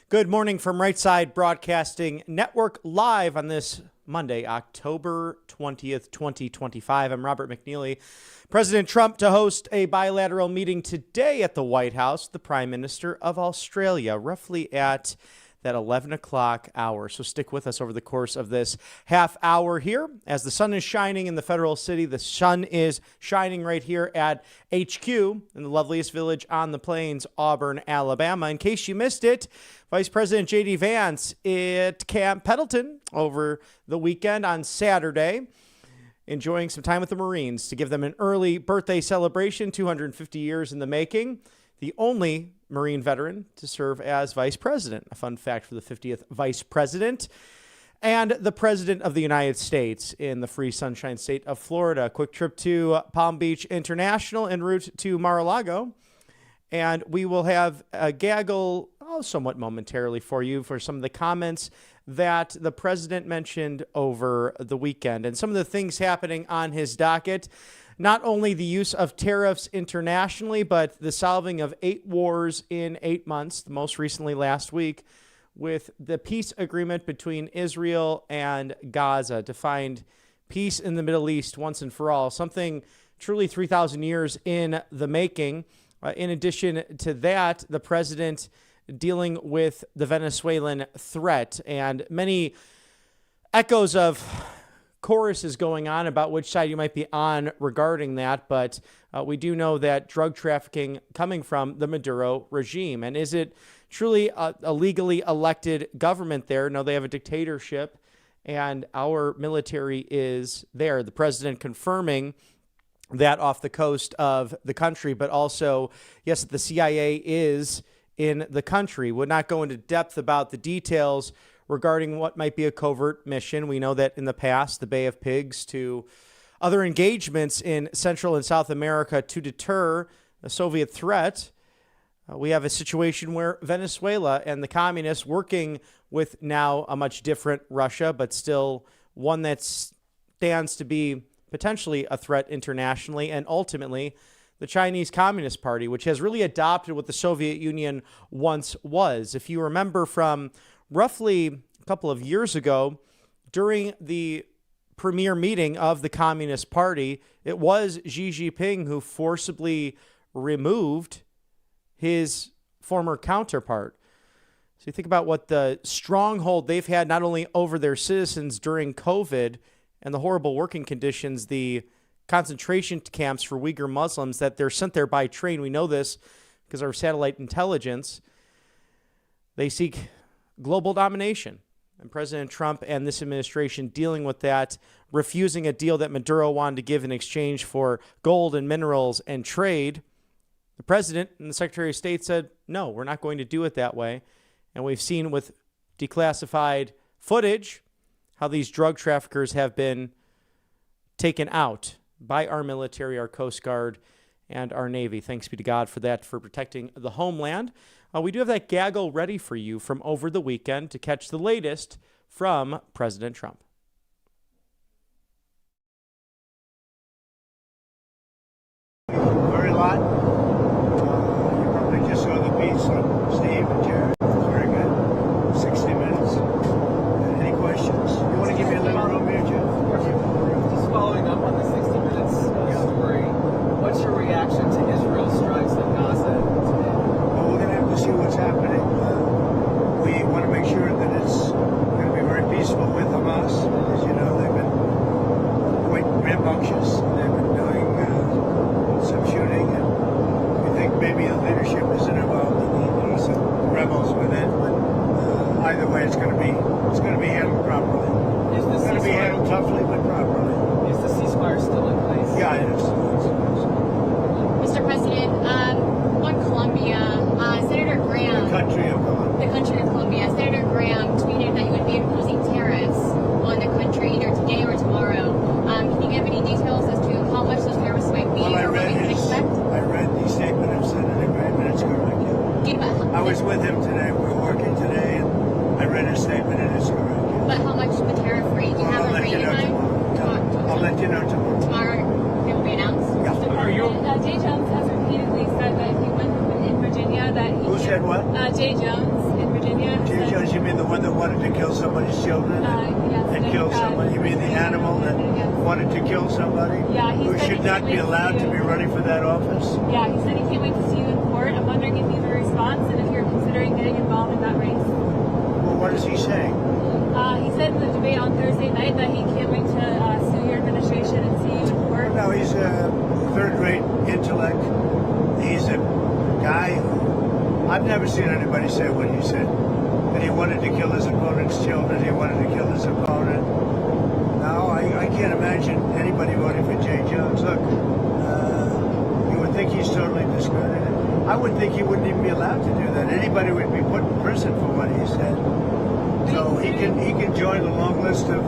Good morning from Right Side Broadcasting Network, live on this Monday, October 20th, 2025. I'm Robert McNeely. President Trump to host a bilateral meeting today at the White House, the Prime Minister of Australia, roughly at that 11 o'clock hour. So stick with us over the course of this half hour here. As the sun is shining in the federal city, the sun is shining right here at HQ in the loveliest village on the plains, Auburn, Alabama. In case you missed it, Vice President J.D. Vance at Camp Pendleton over the weekend on Saturday, enjoying some time with the Marines to give them an early birthday celebration, 250 years in the making. The only Marine veteran to serve as vice president. A fun fact for the 50th vice president. And the president of the United States in the free sunshine state of Florida. A quick trip to Palm Beach International en route to Mar-a-Lago. And we will have a gaggle somewhat momentarily for you for some of the comments that the president mentioned over the weekend and some of the things happening on his docket. Not only the use of tariffs internationally, but the solving of 8 wars in 8 months, most recently last week, with the peace agreement between Israel and Gaza to find peace in the Middle East once and for all, something truly 3,000 years in the making. In addition to that, the president dealing with the Venezuelan threat and many echoes of choruses going on about which side you might be on regarding that, but we do know that drug trafficking coming from the Maduro regime. And is it truly a legally elected government there? No, they have a dictatorship, and our military is there. The president confirming that off the coast of the country, but also, yes, the CIA is in the country. Would not go into depth about the details regarding what might be a covert mission. We know that in the past, the Bay of Pigs to other engagements in Central and South America to deter the Soviet threat. We have a situation where Venezuela and the communists working with now a much different Russia, but still one that stands to be potentially a threat internationally, and ultimately the Chinese Communist Party, which has really adopted what the Soviet Union once was. If you remember from roughly a couple of years ago, during the premier meeting of the Communist Party, it was Xi Jinping who forcibly removed his former counterpart. So you think about what the stronghold they've had not only over their citizens during COVID and the horrible working conditions, the concentration camps for Uyghur Muslims that they're sent there by train. We know this because of our satellite intelligence. They seek global domination. And President Trump and this administration dealing with that, refusing a deal that Maduro wanted to give in exchange for gold and minerals and trade. The president and the Secretary of State said, no, we're not going to do it that way. And we've seen with declassified footage how these drug traffickers have been taken out by our military, our Coast Guard, and our Navy. Thanks be to God for that, for protecting the homeland. We do have that gaggle ready for you from over the weekend to catch the latest from President Trump. Very lot. You probably just saw the piece on Steve and Jared. It was very good. 60 minutes. Any questions? You want to give me a little room here, Jim? Just following up on the 60 Minutes story, what's your reaction to Israel's strikes in Gaza today? Well, we're going to have to see what's happening. We want to make sure that it's going to be very peaceful with Hamas. As you know, they've been quite rambunctious. They've been doing some shooting, and we think maybe the leadership isn't involved in some rebels within. But either way, it's going to be handled properly. It's going to be handled toughly, but properly. Is the ceasefire still in place? Yeah, it is. Mr. President, on Colombia, Senator Graham... The country of Colombia. The country of Colombia. Senator Graham tweeted that you would be imposing tariffs on the country either today or tomorrow. Can you give any details as to how much those tariffs might be Well, I or what we can expect? I read the statement of Senator Graham, and it's correct. Yeah. I was with him today. We were working today, and I read his statement, and it's correct. Yeah. But how much the tariff rate? Do you have a rate in mind? I'll let you know tomorrow. Tomorrow it will be announced? Yeah. Are you? Jay Jones has repeatedly said that he went in Virginia that he... Who said what? Jay Jones in Virginia. Jay Jones, you mean the one that wanted to kill somebody's children Yes, and kill somebody? You mean the animal that wanted to kill somebody? Yeah, he who said he should not can't be wait to allowed see to you. be running for that office? Yeah, he said he can't wait to see you in court. I'm wondering if you have a response and if you're considering getting involved in that race. Well, what is he saying? He said in the debate on Thursday night that he can't wait to sue your administration and see you in court. No, he's a third-rate intellect. He's a guy who I've never seen anybody say what he said. That he wanted to kill his opponent's children. He wanted to kill his opponent. No, I can't imagine anybody voting for Jay Jones. Look, you would think he's totally discredited. I would think he wouldn't even be allowed to do that. Anybody would be put in prison for what he said. So he can join the long list of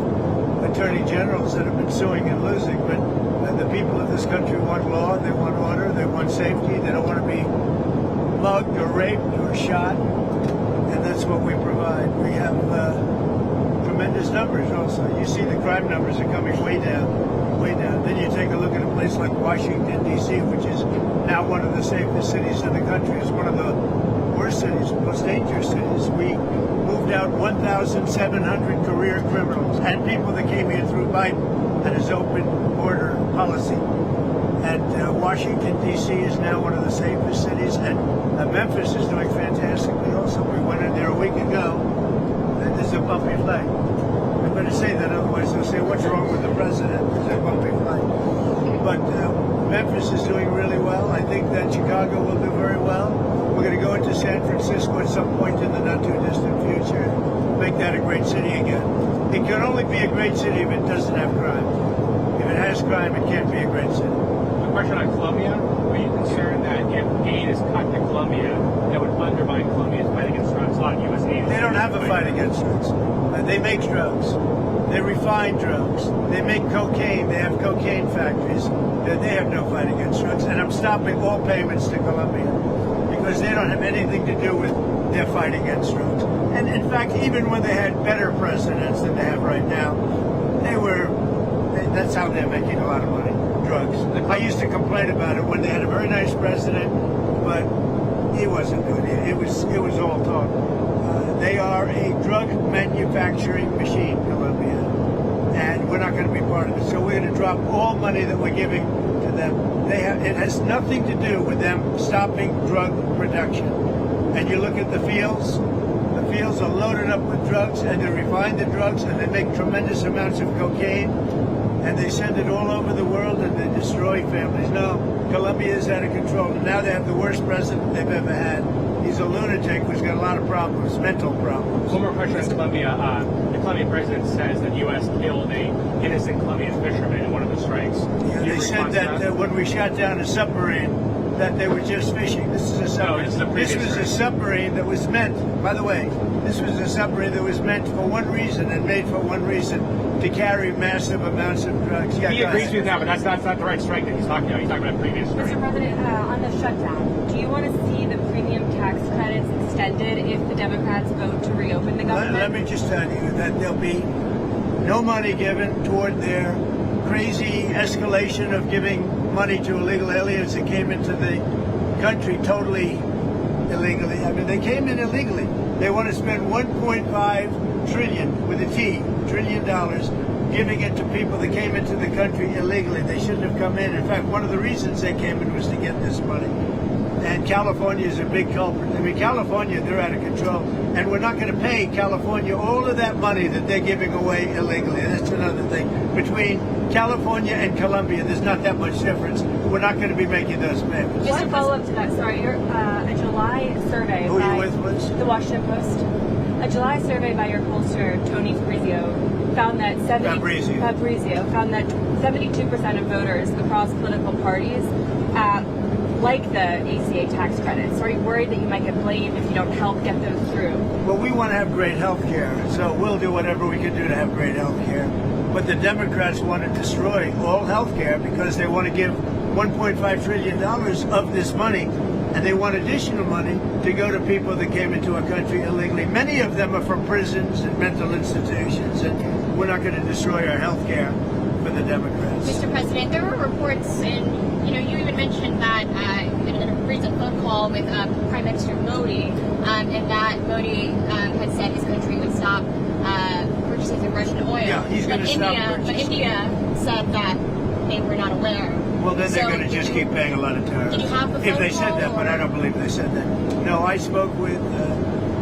attorney generals that have been suing and losing. But the people of this country want law, they want order, they want safety. They don't want to be mugged or raped or shot. And that's what we provide. We have tremendous numbers also. You see the crime numbers are coming way down, way down. Then you take a look at a place like Washington, D.C., which is now one of the safest cities in the country. It's one of the worst cities, most dangerous cities. We moved out 1,700 career criminals and people that came here through Biden and his open border policy. And Washington, D.C. is now one of the safest cities, and Memphis is doing fantastically also. We went in there a week ago, and there's a bumpy flight. I'm going to say that, otherwise they'll say, what's wrong with the president? There's a bumpy flight. But Memphis is doing really well. I think that Chicago will do very well. We're going to go into San Francisco at some point in the not-too-distant future, make that a great city again. It can only be a great city if it doesn't have crime. If it has crime, it can't be a great city. A question on Colombia. Are you concerned that if aid is cut to Colombia, that would undermine Colombia's fight against drugs? A lot of U.S. aid. They don't have a fight against drugs. They make drugs. They refine drugs. They make cocaine. They have cocaine factories. They have no fight against drugs. And I'm stopping all payments to Colombia because they don't have anything to do with their fight against drugs. And in fact, even when they had better presidents than they have right now, that's how they're making a lot of money. Drugs. I used to complain about it when they had a very nice president, but he wasn't good. It was all talk. They are a drug manufacturing machine, Colombia, and we're not going to be part of it. So we're going to drop all money that we're giving to them. It has nothing to do with them stopping drug production. And you look at the fields are loaded up with drugs, and they refine the drugs, and they make tremendous amounts of cocaine, and they send it all over the world, and they destroy families. No, Colombia is out of control, and now they have the worst president they've ever had. He's a lunatic who's got a lot of problems, mental problems. One more question on Colombia. The Colombian president says that the U.S. killed a innocent Colombian fisherman in one of the strikes. Yeah, they said that when we shot down a submarine, that they were just fishing. This is a submarine. This was a submarine that was meant, by the way, this was a submarine that was meant for one reason and made for one reason, to carry massive amounts of drugs. Yeah, he agrees with that, but that's not the right strike that he's talking about. He's talking about a previous strike. Mr. President, on the shutdown, do you want to see the premium tax credits extended if the Democrats vote to reopen the government? Let me just tell you that there'll be no money given toward their crazy escalation of giving money to illegal aliens that came into the country totally illegally. I mean, they came in illegally. They want to spend $1.5 trillion with a T, trillion dollars, giving it to people that came into the country illegally. They shouldn't have come in. In fact, one of the reasons they came in was to get this money. And California is a big culprit. I mean, California, they're out of control. And we're not going to pay California all of that money that they're giving away illegally. That's another thing. Between California and Colombia, there's not that much difference. We're not going to be making those payments. Just a follow-up to that, sorry. A July survey Who by are you with, Liz? the Washington Post. A July survey by your pollster, Tony Fabrizio, found that 72% of voters across political parties like the ACA tax credits. So are you worried that you might get blamed if you don't help get those through? Well, we want to have great health care, so we'll do whatever we can do to have great health care. But the Democrats want to destroy all health care because they want to give $1.5 trillion of this money, and they want additional money to go to people that came into our country illegally. Many of them are from prisons and mental institutions, and we're not going to destroy our health care for the Democrats. Mr. President, there were reports, and you even mentioned that you had a recent phone call with Prime Minister Modi and that Modi had said his country would stop purchases of Russian oil. Yeah, he's going to stop purchasing. But India said that they were not aware. Well, then they're So, going to just keep paying a lot of tariffs. Did you have the If they phone said call, that, but or- I don't believe they said that. No, I spoke with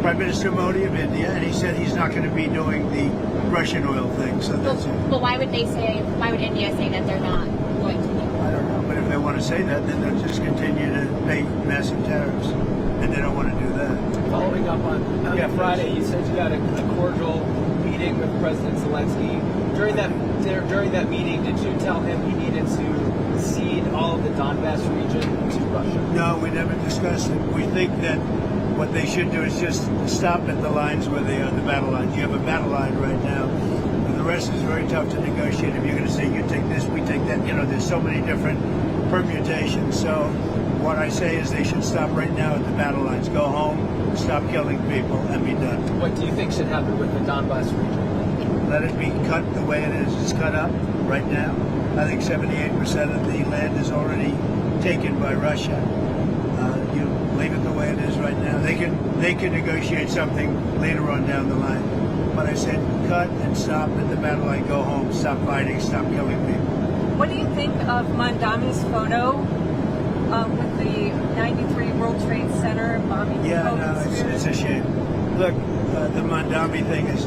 Prime Minister Modi of India, and he said he's not going to be doing the Russian oil thing. So that's it. But why would India say that they're not going to do? I don't know, but if they want to say that, then they'll just continue to pay massive tariffs, and they don't want to do that. Following up on Friday, you said you had a cordial meeting with President Zelensky. During that meeting, did you tell him he needed to cede all of the Donbass region to Russia? No, we never discussed it. We think that what they should do is just stop at the lines where they are, the battle lines. You have a battle line right now. And the rest is very tough to negotiate. If you're going to say, you take this, we take that, there's so many different permutations. So what I say is they should stop right now at the battle lines. Go home, stop killing people, and be done. What do you think should happen with the Donbass region? Let it be cut the way it is. It's cut up right now. I think 78% of the land is already taken by Russia. You leave it the way it is right now. They can negotiate something later on down the line. But I said cut and stop at the battle line. Go home. Stop fighting. Stop killing people. What do you think of Mandami's photo with the 93 World Trade Center bombing? Yeah, no, it's a shame. Look, the Mandami thing is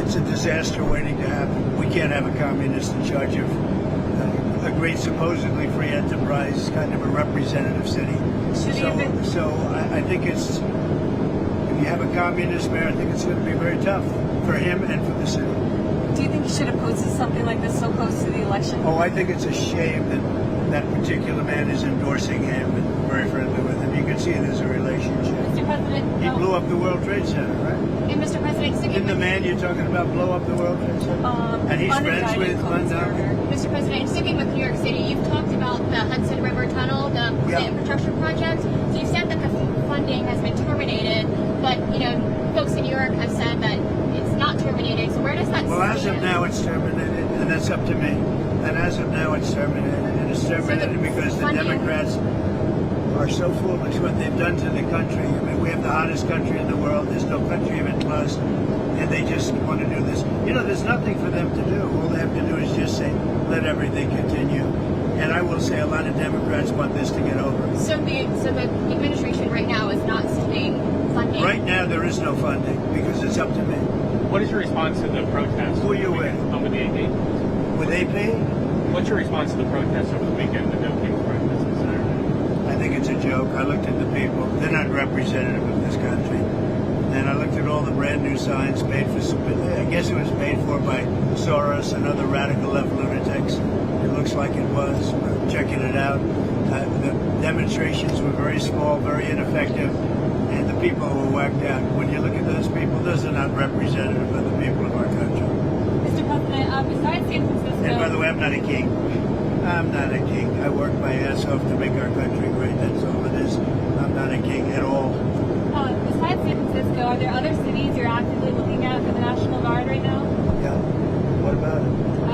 it's a disaster waiting to happen. We can't have a communist in charge of a great, supposedly free enterprise, kind of a representative city. So I think it's, if you have a communist mayor, I think it's going to be very tough for him and for the city. Do you think he should have posted something like this so close to the election? Oh, I think it's a shame that that particular man is endorsing him and very friendly with him. You can see there's a relationship. Mr. President, He blew up the World Trade Center, right? and Mr. President, Didn't the man you're talking about blow up the World Trade Center? And he's friends with Mandami? Mr. President, sticking with New York City, you've talked about the Hudson River Tunnel, the infrastructure project. So you said that the funding has been terminated, but folks in New York have said that it's not terminated. So where does that stand? Well, as of now, it's terminated, and that's up to me. And as of now, it's terminated, and it's terminated because the Democrats are so foolish what they've done to the country. I mean, we have the hottest country in the world. There's no country even close, and they just want to do this. There's nothing for them to do. All they have to do is just say, let everything continue. And I will say a lot of Democrats want this to get over. So the administration right now is not sending funding? Right now, there is no funding because it's up to me. What is your response to the protests? Who are you with? I'm with the AP. With AP? What's your response to the protests over the weekend, the No Kings protests on Saturday? I think it's a joke. I looked at the people. They're not representative of this country. And I looked at all the brand new signs paid for, I guess it was paid for by Soros and other radical left lunatics. It looks like it was. We're checking it out. The demonstrations were very small, very ineffective, and the people were whacked out. When you look at those people, those are not representative of the people of our country. Mr. President, besides San Francisco... And by the way, I'm not a king. I'm not a king. I work my ass off to make our country great. That's all it is. I'm not a king at all. Besides San Francisco, are there other cities you're actively looking at for the National Guard right now? Yeah. What about it?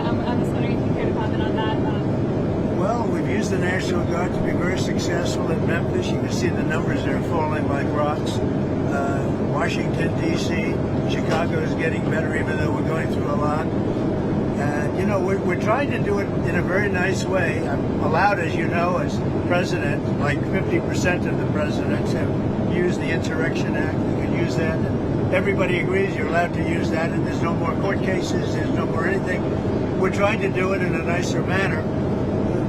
I'm just wondering if you care to comment on that. Well, we've used the National Guard to be very successful in Memphis. You can see the numbers there falling like rocks. Washington, D.C., Chicago is getting better, even though we're going through a lot. And, we're trying to do it in a very nice way. I'm allowed, as you know, as president, like 50% of the presidents have used the Insurrection Act. You can use that. And everybody agrees you're allowed to use that, and there's no more court cases, there's no more anything. We're trying to do it in a nicer manner,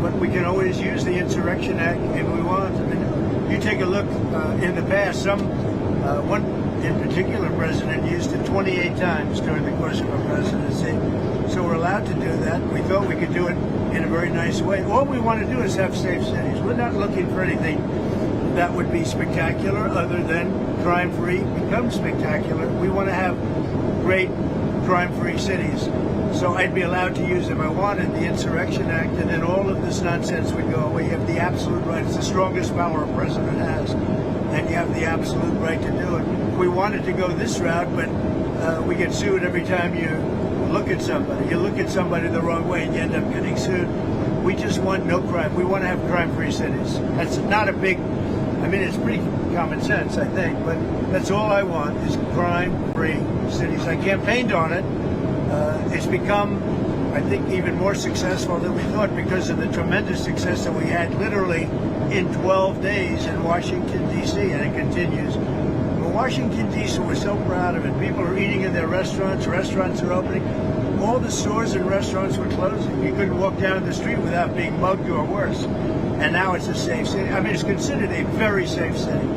but we can always use the Insurrection Act if we want. I mean, you take a look in the past, one in particular president used it 28 times during the course of a presidency. So we're allowed to do that. We thought we could do it in a very nice way. All we want to do is have safe cities. We're not looking for anything that would be spectacular other than crime-free becomes spectacular. We want to have great crime-free cities. So I'd be allowed to use, if I wanted, the Insurrection Act, and then all of this nonsense would go away. You have the absolute right. It's the strongest power a president has, and you have the absolute right to do it. We wanted to go this route, but we get sued every time you look at somebody. You look at somebody the wrong way, and you end up getting sued. We just want no crime. We want to have crime-free cities. That's not a big... mean, it's pretty common sense, I think, but that's all I want is crime-free cities. I campaigned on it. It's become, I think, even more successful than we thought because of the tremendous success that we had literally in 12 days in Washington, D.C., and it continues. But Washington, D.C., we're so proud of it. People are eating in their restaurants. Restaurants are opening. All the stores and restaurants were closing. You couldn't walk down the street without being mugged or worse. And now it's a safe city. I mean, it's considered a very safe city.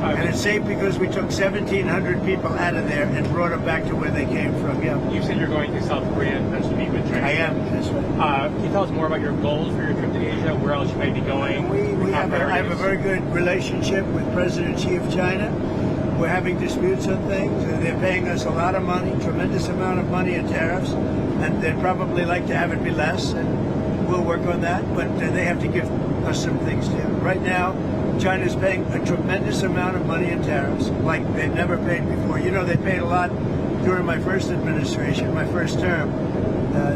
And it's safe because we took 1,700 people out of there and brought them back to where they came from. Yeah. You said you're going to South Korea to meet with China. I am. That's right. Can you tell us more about your goals for your trip to Asia? Where else you might be going? I have a very good relationship with President Xi of China. We're having disputes on things. They're paying us a lot of money, tremendous amount of money in tariffs, and they'd probably like to have it be less, and we'll work on that, but they have to give us some things too. Right now, China's paying a tremendous amount of money in tariffs, like they've never paid before. You know, they paid a lot during my first administration, my first term.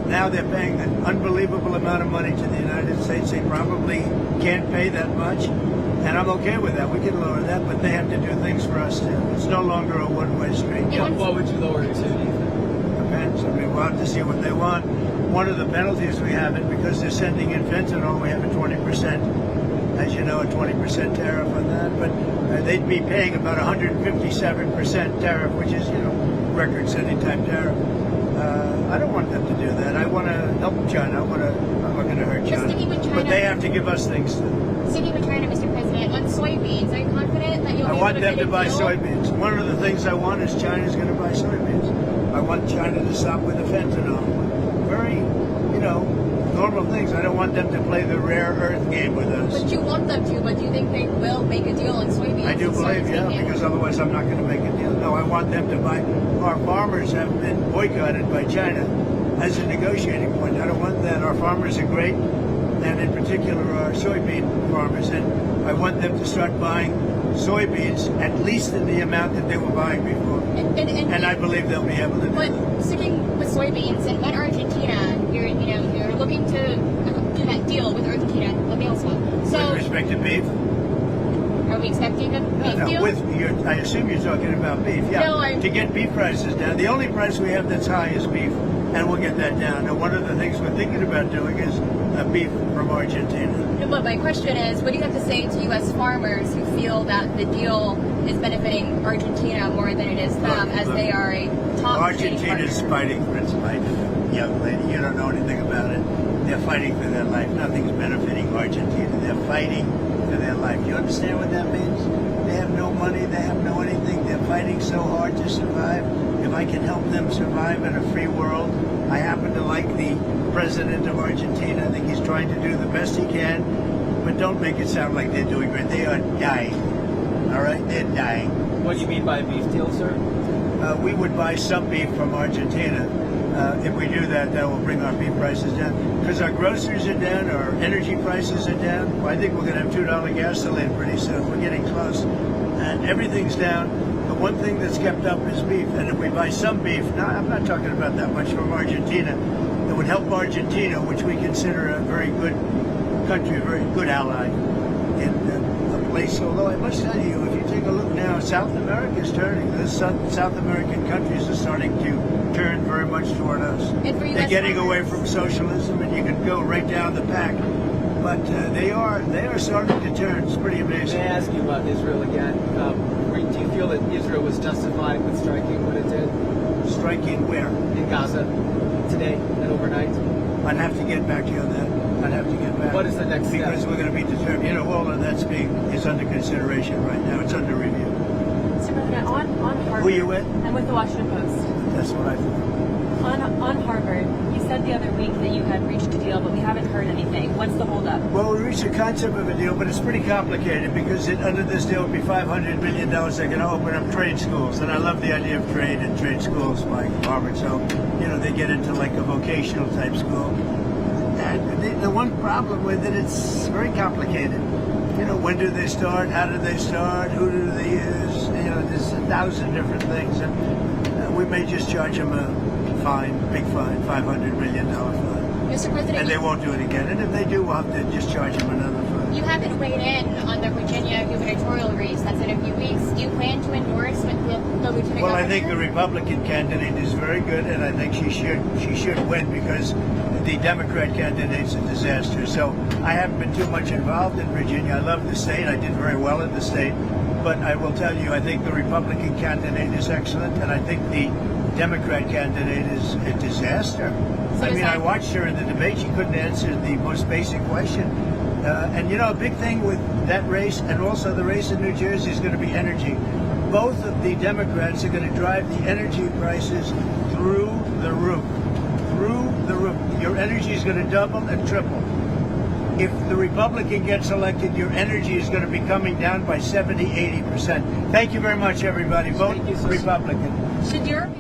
Now they're paying an unbelievable amount of money to the United States. They probably can't pay that much. And I'm okay with that. We can lower that, but they have to do things for us too. It's no longer a one-way street. What would you lower it to, do you think? Depends. I mean, we'll have to see what they want. One of the penalties we have is because they're sending in fentanyl, we have a 20%, as you know, a 20% tariff on that. But they'd be paying about 157% tariff, which is, you know, record-setting type tariff. I don't want them to do that. I want to help China. I'm not going to hurt China. But they have to give us things too. Sticking with China, Mr. President, on soybeans, are you confident that you'll be able to I want them get to a buy deal? soybeans. One of the things I want is China's going to buy soybeans. I want China to stop with the fentanyl. Very, you know, normal things. I don't want them to play the rare earth game with us. But you want them to, but do you think they will make a deal on soybeans? I do believe, yeah, because otherwise I'm not going to make a deal. No, I want them to buy. Our farmers have been boycotted by China as a negotiating point. I don't want that. Our farmers are great, and in particular our soybean farmers, and I want them to start buying soybeans at least in the amount that they were buying before. And I believe they'll be able to do that. But sticking with soybeans and Argentina, you're looking to do that deal with Argentina, let me also. So With respect to beef? are we expecting a beef deal? I assume you're talking about beef. Yeah. No, to get beef prices down. The only price we have that's high is beef, and we'll get that down. And one of the things we're thinking about doing is beef from Argentina. No, but my question is, what do you have to say to U.S. farmers who feel that the deal is benefiting Argentina more than it is them, as they are a top Argentina's fighting for its life. Young lady, you don't know anything about it. They're fighting for their life. Nothing's benefiting Argentina. They're fighting for their life. You understand what that means? They have no money. They have no anything. They're fighting so hard to survive. If I can help them survive in a free world, I happen to like the president of Argentina. I think he's trying to do the best he can, but don't make it sound like they're doing great. They are dying. All right? They're dying. What do you mean by a beef deal, sir? We would buy some beef from Argentina. If we do that, that will bring our beef prices down. Because our groceries are down, our energy prices are down. Well, I think we're going to have $2 gasoline pretty soon. We're getting close. And everything's down. The one thing that's kept up is beef. And if we buy some beef, now I'm not talking about that much from Argentina, it would help Argentina, which we consider a very good country, a very good ally in a place. Although I must tell you, if you take a look now, South America is turning. The South American countries are starting to turn very much toward us. They're getting away from socialism, and you can go right down the pack. But they are starting to turn. It's pretty amazing. May I ask you about Israel again? Do you feel that Israel was justified with striking what it did? Striking where? In Gaza today and overnight? I'd have to get back to you on that. I'd have to get back. What is the next step? Because we're going to be determined. You know, all of that's is under consideration right now. It's under review. Mr. President, on Harvard. Who are you with? I'm with the Washington Post. That's what I thought. On Harvard, you said the other week that you had reached a deal, but we haven't heard anything. What's the holdup? Well, we reached a concept of a deal, but it's pretty complicated because under this deal would be $500 million. They're going to open up trade schools, and I love the idea of trade and trade schools like Harvard. So, you know, they get into like a vocational type school. And the one problem with it, it's very complicated. You know, when do they start? How do they start? Who do they use? You know, there's 1,000 different things, and we may just charge them a fine, big fine, $500 million fine. Mr. President, And they won't do it again. And if they do, we'll have to just charge them another fine. You haven't weighed in on the Virginia gubernatorial race that's in a few weeks. Do you plan to endorse with the lieutenant Well, governor? I think the Republican candidate is very good, and I think she should win because the Democrat candidate's a disaster. So I haven't been too much involved in Virginia. I love the state. I did very well in the state. But I will tell you, I think the Republican candidate is excellent, and I think the Democrat candidate is a disaster. So I mean, I watched her in the debate. She couldn't answer the most basic question. And, you know, a big thing with that race and also the race in New Jersey is going to be energy. Both of the Democrats are going to drive the energy prices through the roof. Through the roof. Your energy is going to double and triple. If the Republican gets elected, your energy is going to be coming down by 70, 80%. Thank you very much, everybody. Vote Republican. Should your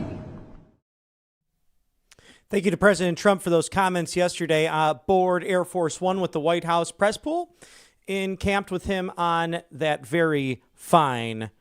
Thank you to President Trump for those comments yesterday aboard Air Force One with the White House press pool, encamped with him on that very fine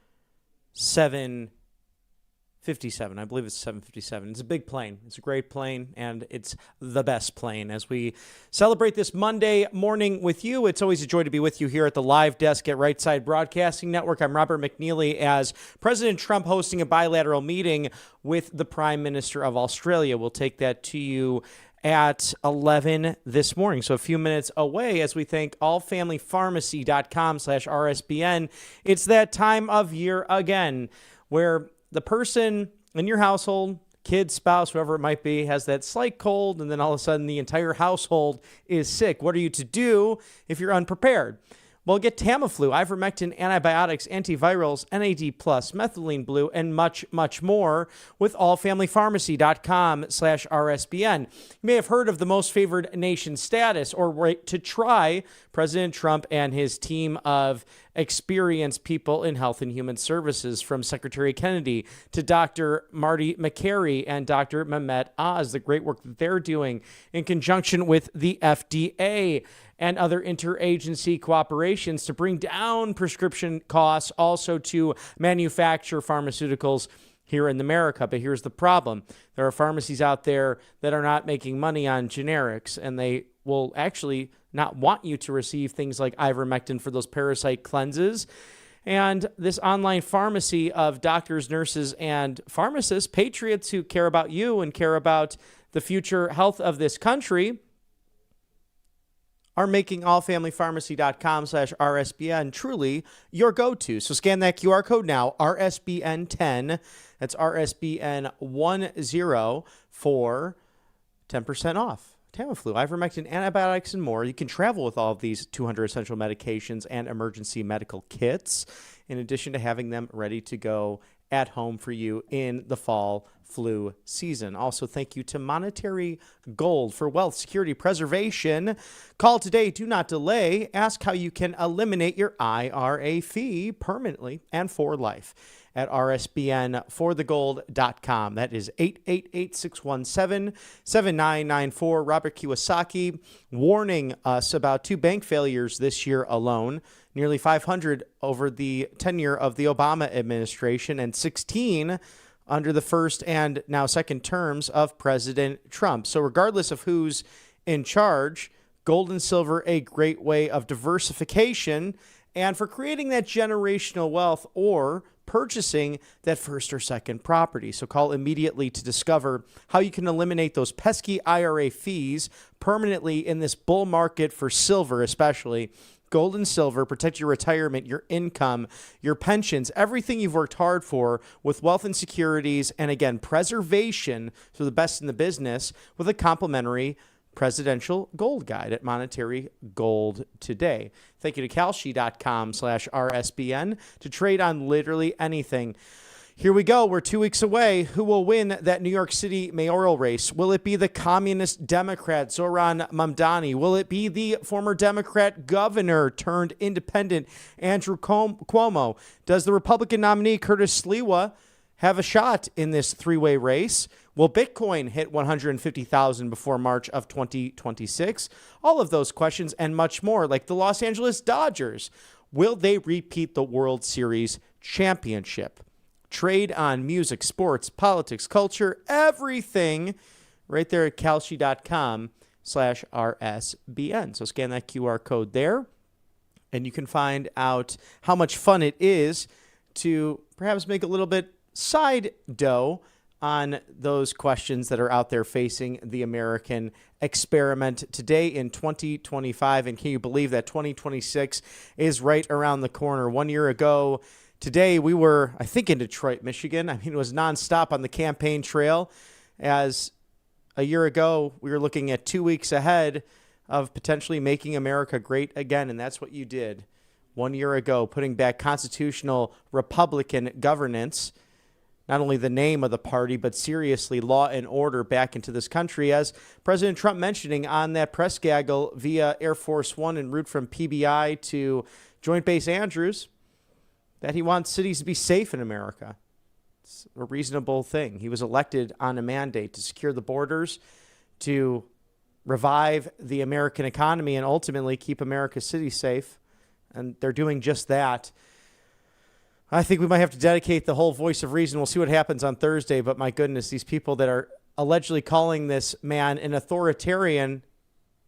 757. I believe it's 757. It's a big plane. It's a great plane, and it's the best plane. As we celebrate this Monday morning with you, it's always a joy to be with you here at the live desk at Right Side Broadcasting Network. I'm Robert McNeely as President Trump hosting a bilateral meeting with the Prime Minister of Australia. We'll take that to you at 11 this morning. So a few minutes away as we thank allfamilypharmacy.com/RSBN. It's that time of year again where the person in your household, kid, spouse, whoever it might be, has that slight cold, and then all of a sudden the entire household is sick. What are you to do if you're unprepared? Well, get Tamiflu, ivermectin, antibiotics, antivirals, NAD+, methylene blue, and much, much more with allfamilypharmacy.com/RSBN. You may have heard of the most favored nation status or right to try President Trump and his team of experienced people in health and human services, from Secretary Kennedy to Dr. Marty McCary and Dr. Mehmet Oz, the great work that they're doing in conjunction with the FDA and other interagency cooperations to bring down prescription costs, also to manufacture pharmaceuticals here in America. But here's the problem. There are pharmacies out there that are not making money on generics, and they will actually not want you to receive things like ivermectin for those parasite cleanses. And this online pharmacy of doctors, nurses, and pharmacists, patriots who care about you and care about the future health of this country, are making allfamilypharmacy.com/RSBN truly your go-to. So scan that QR code now, RSBN10. That's RSBN10 for 10% off. Tamiflu, ivermectin, antibiotics, and more. You can travel with all of these 200 essential medications and emergency medical kits, in addition to having them ready to go at home for you in the fall flu season. Also, thank you to Monetary Gold for wealth, security, preservation. Call today. Do not delay. Ask how you can eliminate your IRA fee permanently and for life at rsbnforthegold.com. That is 888-617-7994. Robert Kiyosaki warning us about 2 bank failures this year alone, nearly 500 over the tenure of the Obama administration, and 16 under the first and now second terms of President Trump. So regardless of who's in charge, gold and silver, a great way of diversification and for creating that generational wealth or purchasing that first or second property. So call immediately to discover how you can eliminate those pesky IRA fees permanently in this bull market for silver, especially. Gold and silver, protect your retirement, your income, your pensions, everything you've worked hard for with wealth and securities, and again, preservation, so the best in the business, with a complimentary presidential gold guide at Monetary Gold today. Thank you to Kalshi.com/RSBN to trade on literally anything. Here we go. We're 2 weeks away. Who will win that New York City mayoral race? Will it be the communist Democrat Zoran Mamdani? Will it be the former Democrat governor turned independent Andrew Cuomo? Does the Republican nominee Curtis Sliwa have a shot in this 3-way race? Will Bitcoin hit 150,000 before March of 2026? All of those questions and much more, like the Los Angeles Dodgers. Will they repeat the World Series championship? Trade on music, sports, politics, culture, everything right there at Kalshi.com/RSBN. So scan that QR code there. and you can find out how much fun it is to perhaps make a little bit side dough on those questions that are out there facing the American experiment today in 2025. And can you believe that 2026 is right around the corner? 1 year ago today, we were, I think, in Detroit, Michigan. I mean, it was nonstop on the campaign trail, as a year ago, we were looking at 2 weeks ahead of potentially making America great again, and that's what you did 1 year ago, putting back constitutional Republican governance, not only the name of the party, but seriously law and order back into this country, as President Trump mentioning on that press gaggle via Air Force One en route from PBI to Joint Base Andrews, that he wants cities to be safe in America. It's a reasonable thing. He was elected on a mandate to secure the borders, to revive the American economy, and ultimately keep America's cities safe. And they're doing just that. I think we might have to dedicate the whole voice of reason. We'll see what happens on Thursday. But my goodness, these people that are allegedly calling this man an authoritarian,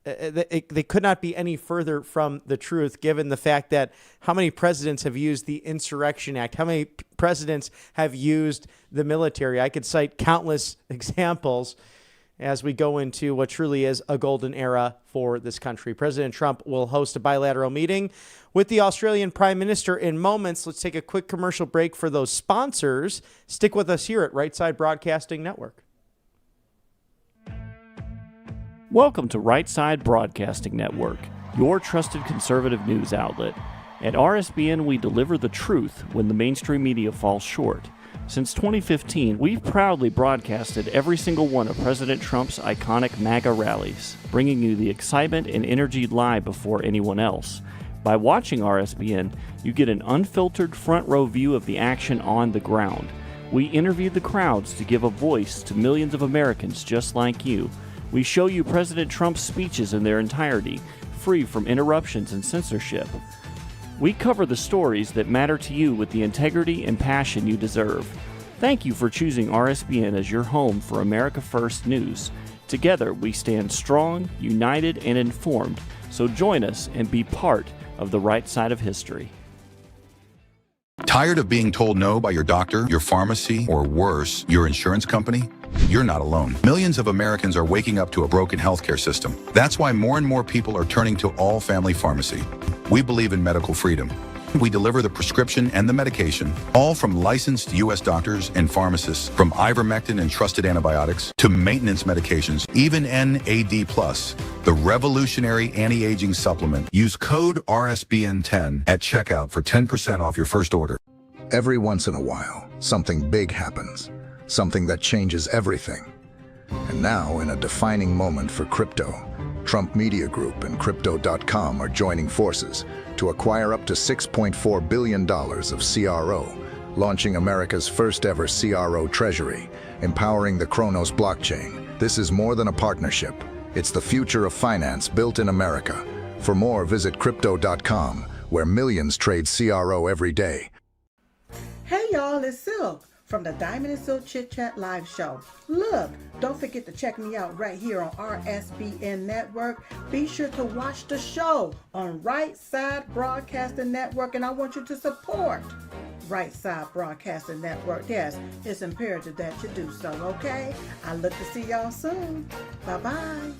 they could not be any further from the truth, given the fact that how many presidents have used the Insurrection Act? How many presidents have used the military? I could cite countless examples as we go into what truly is a golden era for this country. President Trump will host a bilateral meeting with the Australian Prime Minister in moments. Let's take a quick commercial break for those sponsors. Stick with us here at Right Side Broadcasting Network. Welcome to Right Side Broadcasting Network, your trusted conservative news outlet. At RSBN, we deliver the truth when the mainstream media falls short. Since 2015, we've proudly broadcasted every single one of President Trump's iconic MAGA rallies, bringing you the excitement and energy live before anyone else. By watching RSBN, you get an unfiltered front row view of the action on the ground. We interview the crowds to give a voice to millions of Americans just like you. We show you President Trump's speeches in their entirety, free from interruptions and censorship. We cover the stories that matter to you with the integrity and passion you deserve. Thank you for choosing RSBN as your home for America First News. Together, we stand strong, united, and informed. So join us and be part of the right side of history. Tired of being told no by your doctor, your pharmacy, or worse, your insurance company? You're not alone. Millions of Americans are waking up to a broken healthcare system. That's why more and more people are turning to All Family Pharmacy. We believe in medical freedom. We deliver the prescription and the medication, all from licensed U.S. doctors and pharmacists, from ivermectin and trusted antibiotics to maintenance medications, even NAD+, the revolutionary anti-aging supplement. Use code RSBN10 at checkout for 10% off your first order. Every once in a while, something big happens, something that changes everything. And now, in a defining moment for crypto, Trump Media Group and Crypto.com are joining forces to acquire up to $6.4 billion of CRO, launching America's first ever CRO treasury, empowering the Kronos blockchain. This is more than a partnership. It's the future of finance built in America. For more, visit Crypto.com, where millions trade CRO every day. Hey y'all, it's Silk from the Diamond and Silk Chit Chat live show. Look, don't forget to check me out right here on RSBN Network. Be sure to watch the show on Right Side Broadcasting Network, and I want you to support Right Side Broadcasting Network. Yes, it's imperative that you do so, okay? I look to see y'all soon. Bye-bye.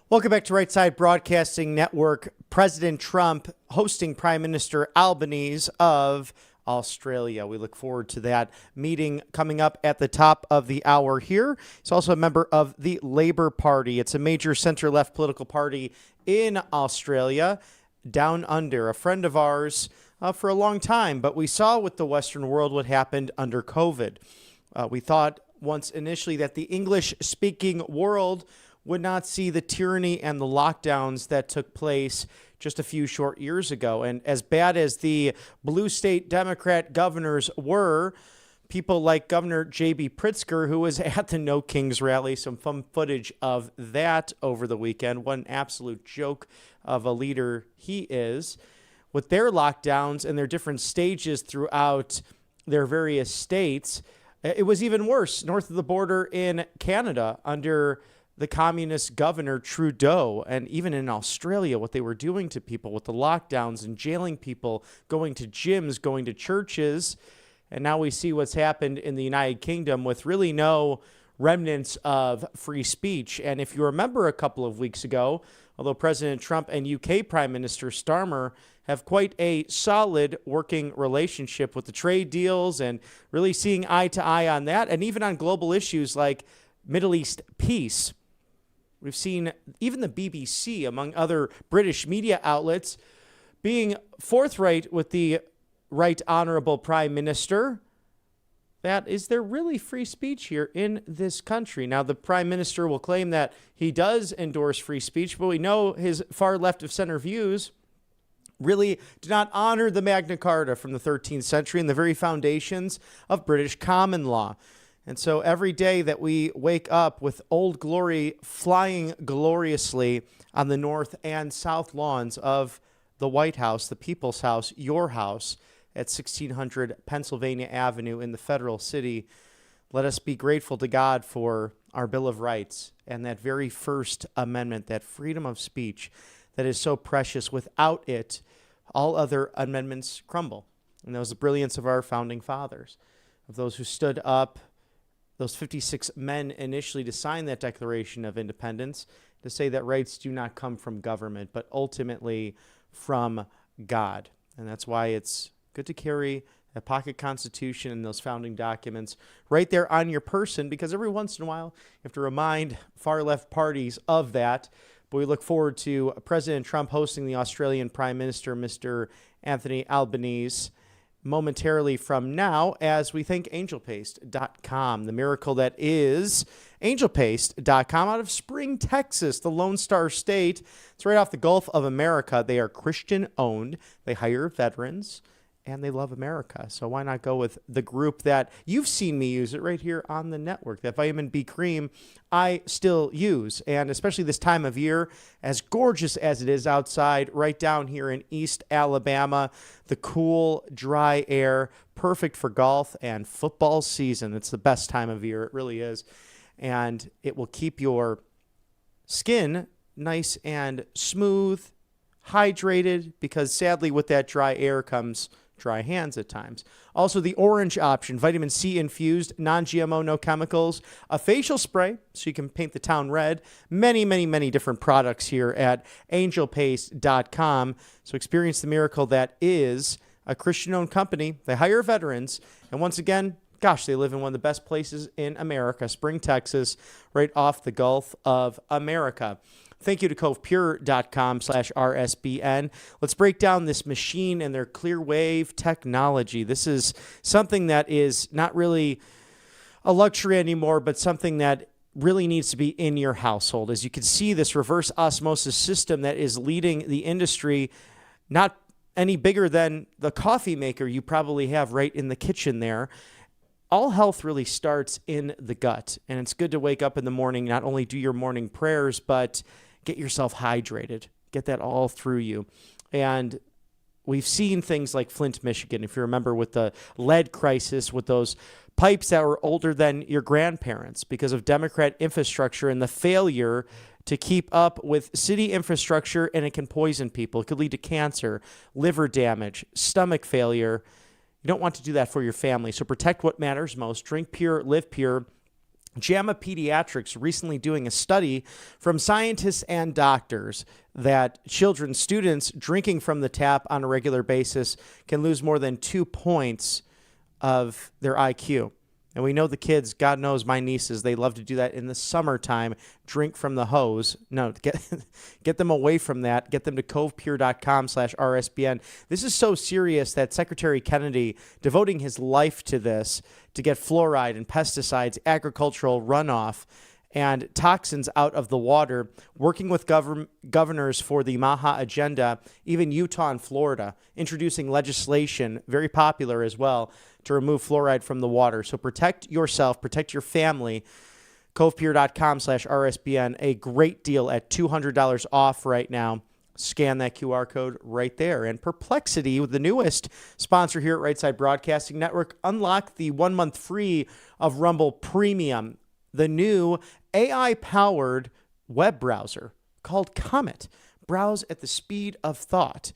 Welcome back to Right Side Broadcasting Network. President Trump hosting Prime Minister Albanese of Australia. We look forward to that meeting coming up at the top of the hour here. He's also a member of the Labour Party. It's a major center-left political party in Australia, down under. A friend of ours for a long time, but we saw with the Western world what happened under COVID. We thought once initially that the English-speaking world would not see the tyranny and the lockdowns that took place just a few short years ago. And as bad as the blue state Democrat governors were, people like Governor J.B. Pritzker, who was at the No Kings rally, some fun footage of that over the weekend. What an absolute joke of a leader he is. With their lockdowns and their different stages throughout their various states, it was even worse north of the border in Canada under the communist governor Trudeau, and even in Australia, what they were doing to people with the lockdowns and jailing people, going to gyms, going to churches. And now we see what's happened in the United Kingdom with really no remnants of free speech. And if you remember a couple of weeks ago, although President Trump and UK Prime Minister Starmer have quite a solid working relationship with the trade deals and really seeing eye to eye on that, and even on global issues like Middle East peace. We've seen even the BBC, among other British media outlets, being forthright with the Right Honorable Prime Minister that is there really free speech here in this country? Now, the Prime Minister will claim that he does endorse free speech, but we know his far left of center views really do not honor the Magna Carta from the 13th century and the very foundations of British common law. And so every day that we wake up with Old Glory flying gloriously on the north and south lawns of the White House, the People's House, your house, at 1600 Pennsylvania Avenue in the federal city, let us be grateful to God for our Bill of Rights and that very First Amendment, that freedom of speech that is so precious. Without it, all other amendments crumble. And that was the brilliance of our founding fathers, of those who stood up, those 56 men initially to sign that Declaration of Independence, to say that rights do not come from government, but ultimately from God. And that's why it's good to carry a pocket constitution and those founding documents right there on your person, because every once in a while you have to remind far left parties of that. But we look forward to President Trump hosting the Australian Prime Minister, Mr. Anthony Albanese, momentarily from now, as we thank angelpaste.com, the miracle that is angelpaste.com out of Spring, Texas, the Lone Star State. It's right off the Gulf of America. They are Christian owned. They hire veterans, and they love America. So why not go with the group that you've seen me use it right here on the network? That vitamin B cream I still use. And especially this time of year, as gorgeous as it is outside, right down here in East Alabama, the cool, dry air, perfect for golf and football season. It's the best time of year. It really is. And it will keep your skin nice and smooth, hydrated, because sadly with that dry air comes dry hands at times. Also, the orange option, vitamin C infused, non-GMO, no chemicals, a facial spray so you can paint the town red. Many, many, many different products here at angelpaste.com. So experience the miracle that is a Christian-owned company. They hire veterans. And once again, gosh, they live in one of the best places in America, Spring, Texas, right off the Gulf of America. Thank you to covepure.com/RSBN. Let's break down this machine and their clear wave technology. This is something that is not really a luxury anymore, but something that really needs to be in your household. As you can see, this reverse osmosis system that is leading the industry, not any bigger than the coffee maker you probably have right in the kitchen there. All health really starts in the gut, and it's good to wake up in the morning, not only do your morning prayers, but get yourself hydrated. Get that all through you. And we've seen things like Flint, Michigan, if you remember, with the lead crisis, with those pipes that were older than your grandparents because of Democrat infrastructure and the failure to keep up with city infrastructure, and it can poison people. It could lead to cancer, liver damage, stomach failure. You don't want to do that for your family. So protect what matters most. Drink pure, live pure. JAMA Pediatrics recently doing a study from scientists and doctors that children, students drinking from the tap on a regular basis can lose more than 2 points of their IQ. And we know the kids, God knows my nieces, they love to do that in the summertime, drink from the hose. No, get them away from that. Get them to covepure.com/RSBN. This is so serious that Secretary Kennedy, devoting his life to this, to get fluoride and pesticides, agricultural runoff, and toxins out of the water, working with governors for the MAHA agenda, even Utah and Florida, introducing legislation, very popular as well, to remove fluoride from the water. So protect yourself, protect your family. covepure.com/RSBN, a great deal at $200 off right now. Scan that QR code right there. And Perplexity, with the newest sponsor here at Right Side Broadcasting Network, unlock the 1 month free of Rumble Premium. the new AI-powered web browser called Comet. Browse at the speed of thought.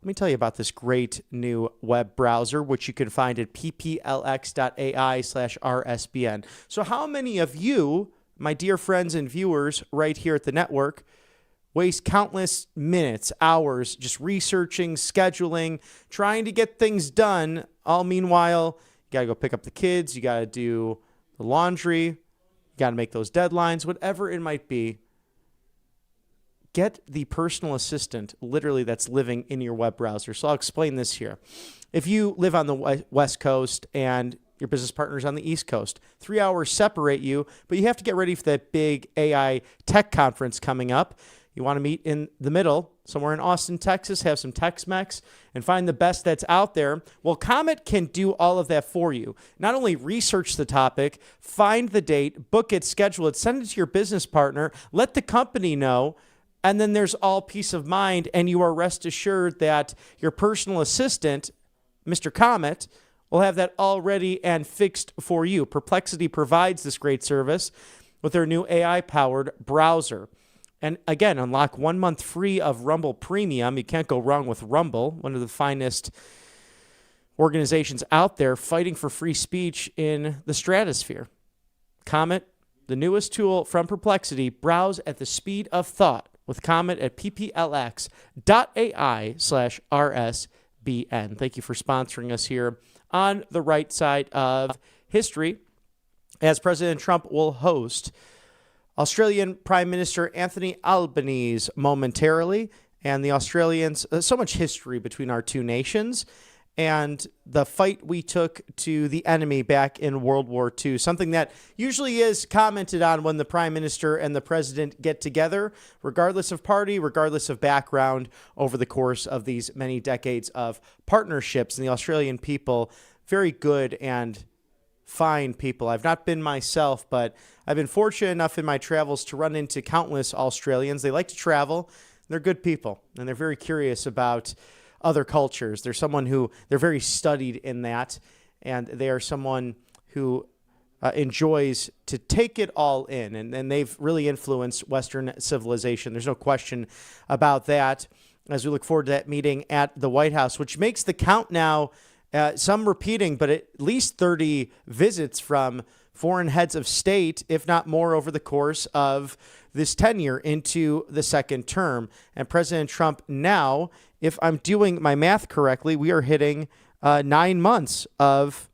Let me tell you about this great new web browser, which you can find at pplx.ai/RSBN. So how many of you, my dear friends and viewers right here at the network, waste countless minutes, hours just researching, scheduling, trying to get things done, all meanwhile, you got to go pick up the kids, you got to do the laundry, you got to make those deadlines, whatever it might be. Get the personal assistant, literally, that's living in your web browser. So I'll explain this here. If you live on the West Coast and your business partner's on the East Coast, 3 hours separate you, but you have to get ready for that big AI tech conference coming up. You want to meet in the middle, somewhere in Austin, Texas, have some Tex-Mex, and find the best that's out there. Well, Comet can do all of that for you. Not only research the topic, find the date, book it, schedule it, send it to your business partner, let the company know, and then there's all peace of mind, and you are rest assured that your personal assistant, Mr. Comet, will have that all ready and fixed for you. Perplexity provides this great service with their new AI-powered browser. And again, unlock 1 month free of Rumble Premium. You can't go wrong with Rumble, one of the finest organizations out there fighting for free speech in the stratosphere. Comet, the newest tool from Perplexity, browse at the speed of thought with Comet at pplx.ai/RSBN. Thank you for sponsoring us here on the right side of history, as President Trump will host Australian Prime Minister Anthony Albanese momentarily, and the Australians, so much history between our two nations, and the fight we took to the enemy back in World War II, something that usually is commented on when the Prime Minister and the President get together, regardless of party, regardless of background, over the course of these many decades of partnerships. And the Australian people, very good and fine people. I've not been myself, but I've been fortunate enough in my travels to run into countless Australians. They like to travel. They're good people, and they're very curious about other cultures. They're very studied in that, and they are someone who enjoys to take it all in, and they've really influenced Western civilization. There's no question about that, as we look forward to that meeting at the White House, which makes the count now, some repeating, but at least 30 visits from foreign heads of state, if not more, over the course of this tenure into the second term. And President Trump now, if I'm doing my math correctly, we are hitting 9 months of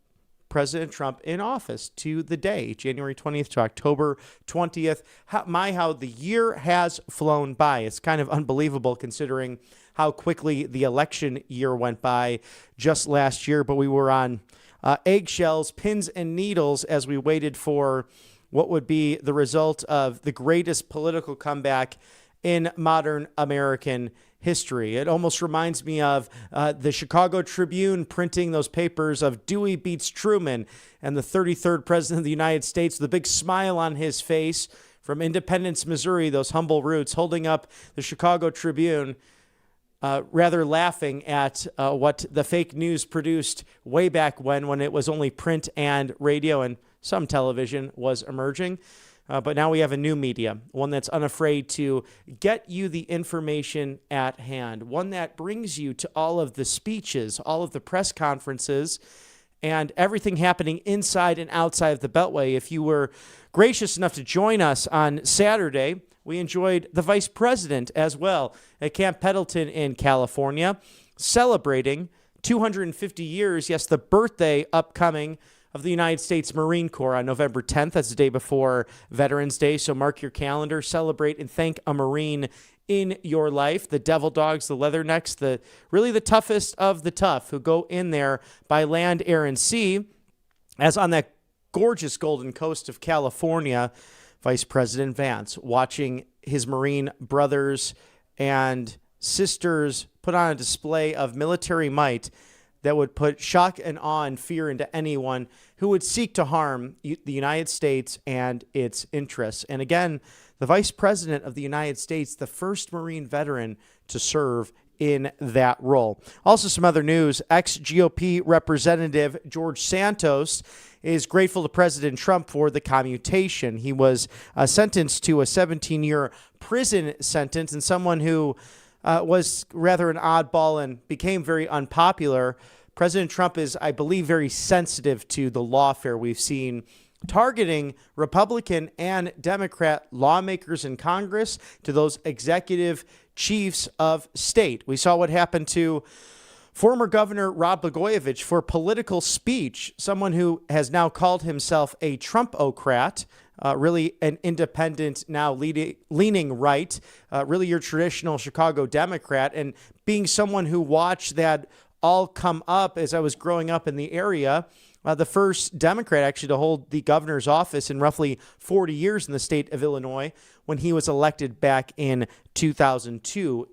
President Trump in office to the day, January 20th to October 20th. How the year has flown by. It's kind of unbelievable considering how quickly the election year went by just last year, but we were on eggshells, pins and needles as we waited for what would be the result of the greatest political comeback in modern American history. It almost reminds me of the Chicago Tribune printing those papers of Dewey beats Truman, and the 33rd president of the United States with a big smile on his face from Independence, Missouri, those humble roots, holding up the Chicago Tribune, rather laughing at what the fake news produced way back when it was only print and radio and some television was emerging. But now we have a new media, one that's unafraid to get you the information at hand, one that brings you to all of the speeches, all of the press conferences, and everything happening inside and outside of the Beltway. If you were gracious enough to join us on Saturday, we enjoyed the vice president as well at Camp Pendleton in California, celebrating 250 years, yes, the birthday upcoming of the United States Marine Corps on November 10th. That's the day before Veterans Day, so mark your calendar, celebrate and thank a Marine in your life. The Devil Dogs, the Leathernecks, really the toughest of the tough who go in there by land, air, and sea, as on that gorgeous Golden Coast of California, Vice President Vance, watching his Marine brothers and sisters put on a display of military might that would put shock and awe and fear into anyone who would seek to harm the United States and its interests. And again, the Vice President of the United States, the first Marine veteran to serve in that role. Also, some other news. Ex-GOP Representative George Santos is grateful to President Trump for the commutation. He was sentenced to a 17-year prison sentence, and someone who was rather an oddball and became very unpopular. President Trump is, I believe, very sensitive to the lawfare we've seen targeting Republican and Democrat lawmakers in Congress, to those executive chiefs of state. We saw what happened to former Governor Rod Blagojevich for political speech, someone who has now called himself a Trumpocrat, really an independent, now leaning right, really your traditional Chicago Democrat, and being someone who watched that all come up as I was growing up in the area. The first Democrat actually to hold the governor's office in roughly 40 years in the state of Illinois, when he was elected back in 2002,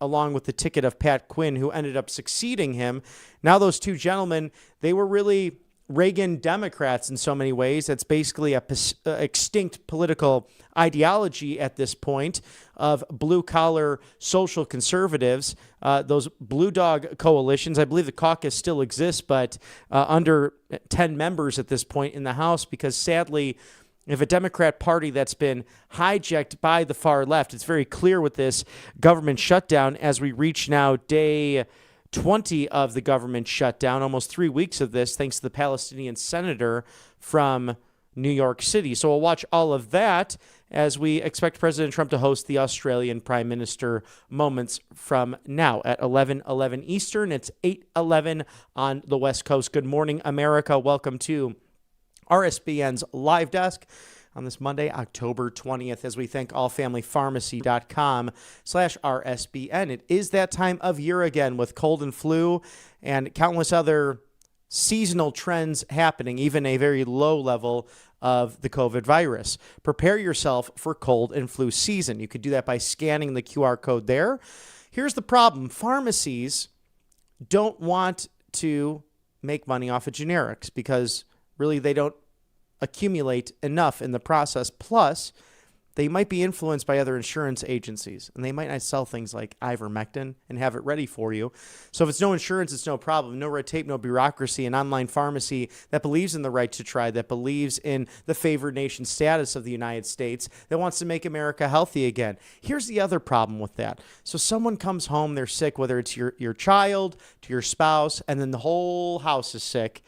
along with the ticket of Pat Quinn, who ended up succeeding him. Now those two gentlemen, they were really Reagan Democrats in so many ways. That's basically a extinct political ideology at this point of blue-collar social conservatives. Those blue dog coalitions, I believe the caucus still exists, but under 10 members at this point in the House, because sadly, if a Democrat party that's been hijacked by the far left, it's very clear with this government shutdown as we reach now day 20 of the government shutdown, almost 3 weeks of this, thanks to the Palestinian senator from New York City. So we'll watch all of that as we expect President Trump to host the Australian Prime Minister moments from now at 11:11 Eastern. It's 8:11 on the West Coast. Good morning, America. Welcome to RSBN's Live Desk on this Monday, October 20th, as we thank allfamilypharmacy.com/RSBN. It is that time of year again with cold and flu and countless other seasonal trends happening, even a very low level of the COVID virus. Prepare yourself for cold and flu season. You could do that by scanning the QR code there. Here's the problem. Pharmacies don't want to make money off of generics because really they don't accumulate enough in the process. Plus, they might be influenced by other insurance agencies, and they might not sell things like ivermectin and have it ready for you. So if it's no insurance, it's no problem. No red tape, no bureaucracy. An online pharmacy that believes in the right to try, that believes in the favored nation status of the United States, that wants to make America healthy again. Here's the other problem with that. So someone comes home, they're sick, whether it's your child, to your spouse, and then the whole house is sick.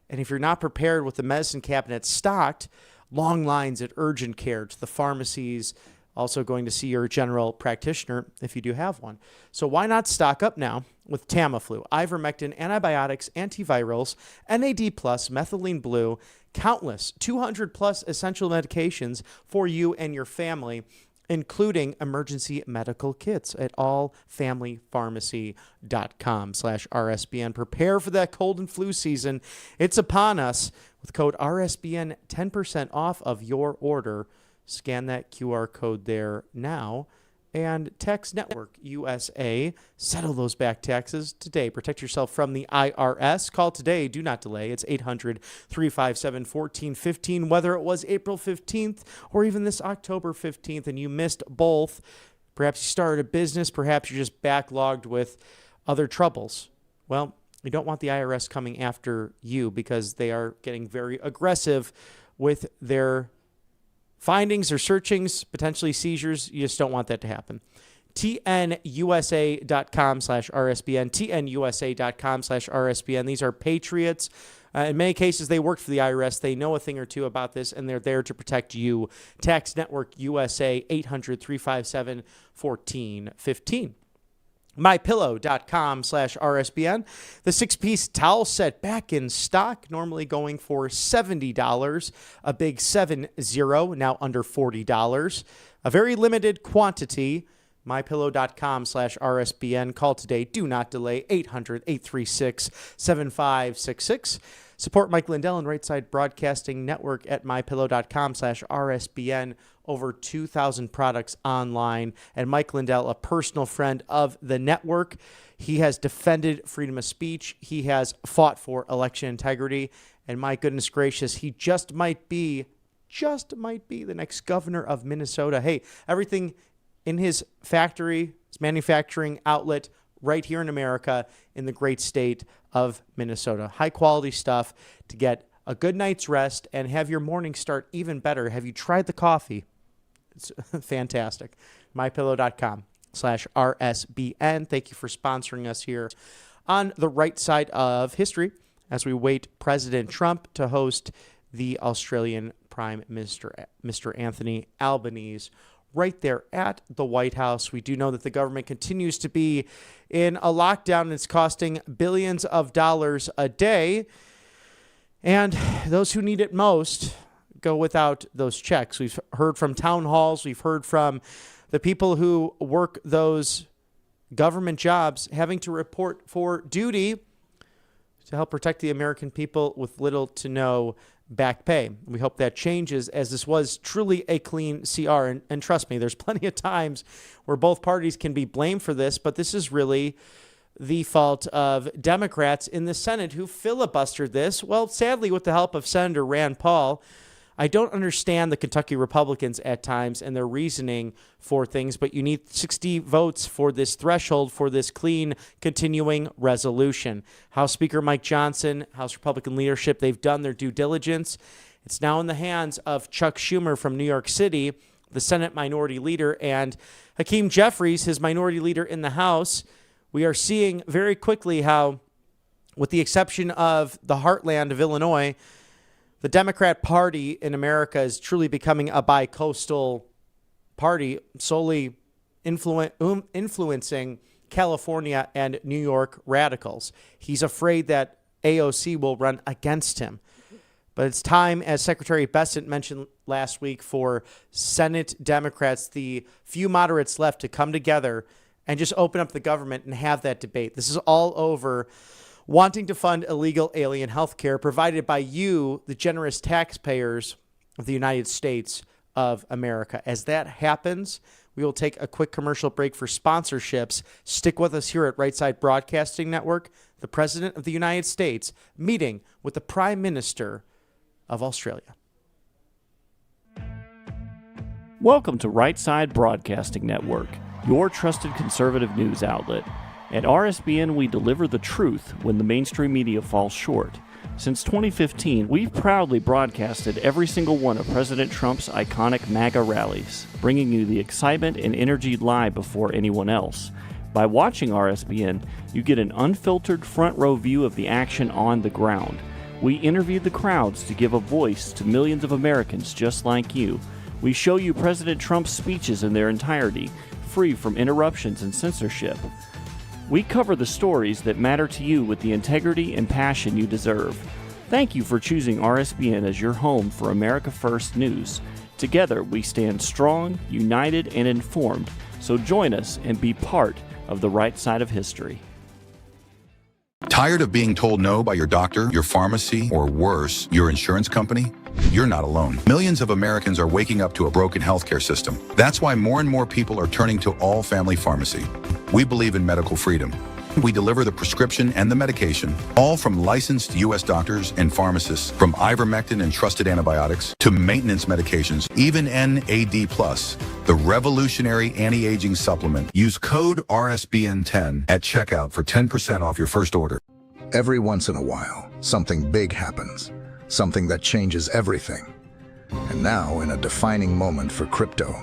And if you're not prepared with the medicine cabinet stocked, long lines at urgent care to the pharmacies, also going to see your general practitioner if you do have one. So why not stock up now with Tamiflu, ivermectin, antibiotics, antivirals, NAD+, methylene blue, countless 200+ essential medications for you and your family, including emergency medical kits at allfamilypharmacy.com/RSBN. Prepare for that cold and flu season. It's upon us. With code RSBN, 10% off of your order. Scan that QR code there now. And Tax Network USA. Settle those back taxes today. Protect yourself from the IRS. Call today. Do not delay. It's 800-357-1415. Whether it was April 15th or even this October 15th and you missed both, perhaps you started a business, perhaps you're just backlogged with other troubles. Well, you don't want the IRS coming after you because they are getting very aggressive with their findings or searchings, potentially seizures. You just don't want that to happen. TNUSA.com/RSBN, TNUSA.com/RSBN. These are patriots. In many cases, they work for the IRS. They know a thing or two about this, and they're there to protect you. Tax Network USA, 800-357-1415. MyPillow.com/RSBN. The 6-piece towel set back in stock, normally going for $70. A big 70, now under $40. A very limited quantity. MyPillow.com/RSBN. Call today. Do not delay. 800-836-7566. Support Mike Lindell and Right Side Broadcasting Network at MyPillow.com/RSBN. Over 2,000 products online. And Mike Lindell, a personal friend of the network. He has defended freedom of speech. He has fought for election integrity. And my goodness gracious, he just might be the next governor of Minnesota. Hey, everything in his factory, his manufacturing outlet, right here in America in the great state of Minnesota. High quality stuff to get a good night's rest and have your morning start even better. Have you tried the coffee? It's fantastic. MyPillow.com/RSBN. Thank you for sponsoring us here on the right side of history as we wait President Trump to host the Australian Prime Minister, Mr. Anthony Albanese, right there at the White House. We do know that the government continues to be in a lockdown and it's costing billions of dollars a day. And those who need it most go without those checks. We've heard from town halls. We've heard from the people who work those government jobs having to report for duty to help protect the American people with little to no back pay. We hope that changes, as this was truly a clean CR. And trust me, there's plenty of times where both parties can be blamed for this, but this is really the fault of Democrats in the Senate who filibustered this. Well, sadly, with the help of Senator Rand Paul. I don't understand the Kentucky Republicans at times and their reasoning for things, but you need 60 votes for this threshold for this clean continuing resolution. House Speaker Mike Johnson, House Republican leadership, they've done their due diligence. It's now in the hands of Chuck Schumer from New York City, the Senate Minority Leader, and Hakeem Jeffries, his Minority Leader in the House. We are seeing very quickly how, with the exception of the heartland of Illinois, the Democrat Party in America is truly becoming a bi-coastal party, solely influencing California and New York radicals. He's afraid that AOC will run against him. But it's time, as Secretary Bessent mentioned last week, for Senate Democrats, the few moderates left, to come together and just open up the government and have that debate. This is all over wanting to fund illegal alien health care provided by you, the generous taxpayers of the United States of America. As that happens, we will take a quick commercial break for sponsorships. Stick with us here at Right Side Broadcasting Network. The President of the United States meeting with the Prime Minister of Australia. Welcome to Right Side Broadcasting Network, your trusted conservative news outlet. At RSBN, we deliver the truth when the mainstream media falls short. Since 2015, we've proudly broadcasted every single one of President Trump's iconic MAGA rallies, bringing you the excitement and energy live before anyone else. By watching RSBN, you get an unfiltered front row view of the action on the ground. We interview the crowds to give a voice to millions of Americans just like you. We show you President Trump's speeches in their entirety, free from interruptions and censorship. We cover the stories that matter to you with the integrity and passion you deserve. Thank you for choosing RSBN as your home for America First News. Together, we stand strong, united, and informed. So join us and be part of the right side of history. Tired of being told no by your doctor, your pharmacy, or worse, your insurance company? You're not alone. Millions of Americans are waking up to a broken healthcare system. That's why more and more people are turning to All Family Pharmacy. We believe in medical freedom. We deliver the prescription and the medication, all from licensed U.S. doctors and pharmacists, from ivermectin and trusted antibiotics to maintenance medications, even NAD+, the revolutionary anti-aging supplement. Use code RSBN10 at checkout for 10% off your first order. Every once in a while, something big happens, something that changes everything. And now, in a defining moment for crypto,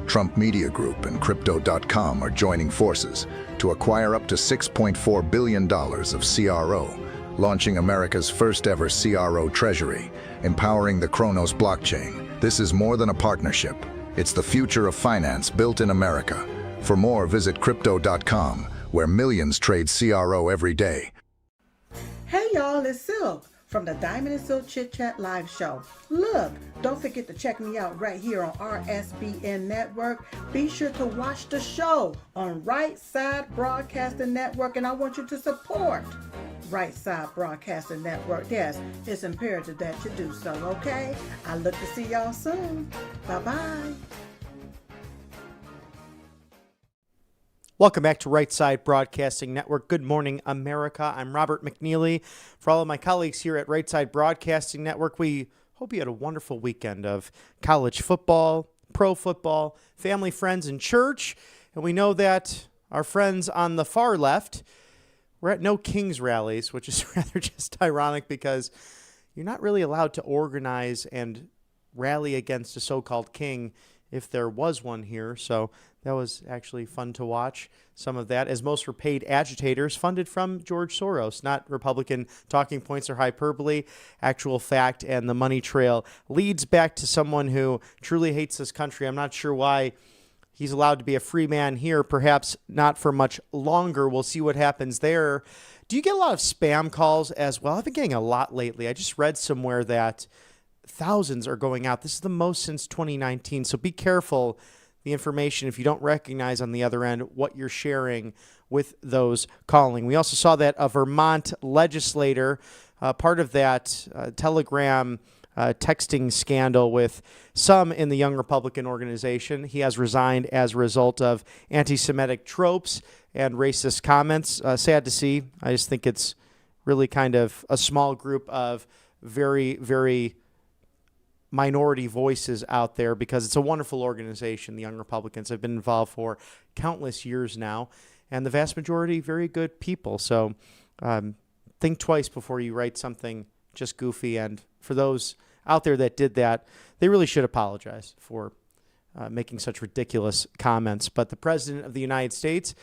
Trump Media Group and Crypto.com are joining forces to acquire up to $6.4 billion of CRO, launching America's first ever CRO treasury, empowering the Kronos blockchain. This is more than a partnership. It's the future of finance built in America. For more, visit Crypto.com, where millions trade CRO every day. Hey y'all, it's Silk from the Diamond and Silk Chit Chat live show. Look, don't forget to check me out right here on RSBN Network. Be sure to watch the show on Right Side Broadcasting Network, and I want you to support Right Side Broadcasting Network. Yes, it's imperative that you do so, okay? I look to see y'all soon. Bye-bye. Welcome back to Right Side Broadcasting Network. Good morning, America. I'm Robert McNeely. For all of my colleagues here at Right Side Broadcasting Network, we hope you had a wonderful weekend of college football, pro football, family, friends, and church. And we know that our friends on the far left, we're at no Kings rallies, which is rather just ironic because you're not really allowed to organize and rally against a so-called king if there was one here. So that was actually fun to watch some of that, as most were paid agitators funded from George Soros, not Republican talking points or hyperbole, actual fact. And the money trail leads back to someone who truly hates this country. I'm not sure why he's allowed to be a free man here, perhaps not for much longer. We'll see what happens there. Do you get a lot of spam calls as well? I've been getting a lot lately. I just read somewhere that thousands are going out. This is the most since 2019. So be careful the information if you don't recognize on the other end what you're sharing with those calling. We also saw that a Vermont legislator, part of that Telegram texting scandal with some in the Young Republican organization. He has resigned as a result of anti-Semitic tropes and racist comments. Sad to see. I just think it's really kind of a small group of very, very minority voices out there, because it's a wonderful organization. The Young Republicans have been involved for countless years now, and the vast majority very good people. So think twice before you write something just goofy. And for those out there that did that, they really should apologize for making such ridiculous comments. But the President of the United States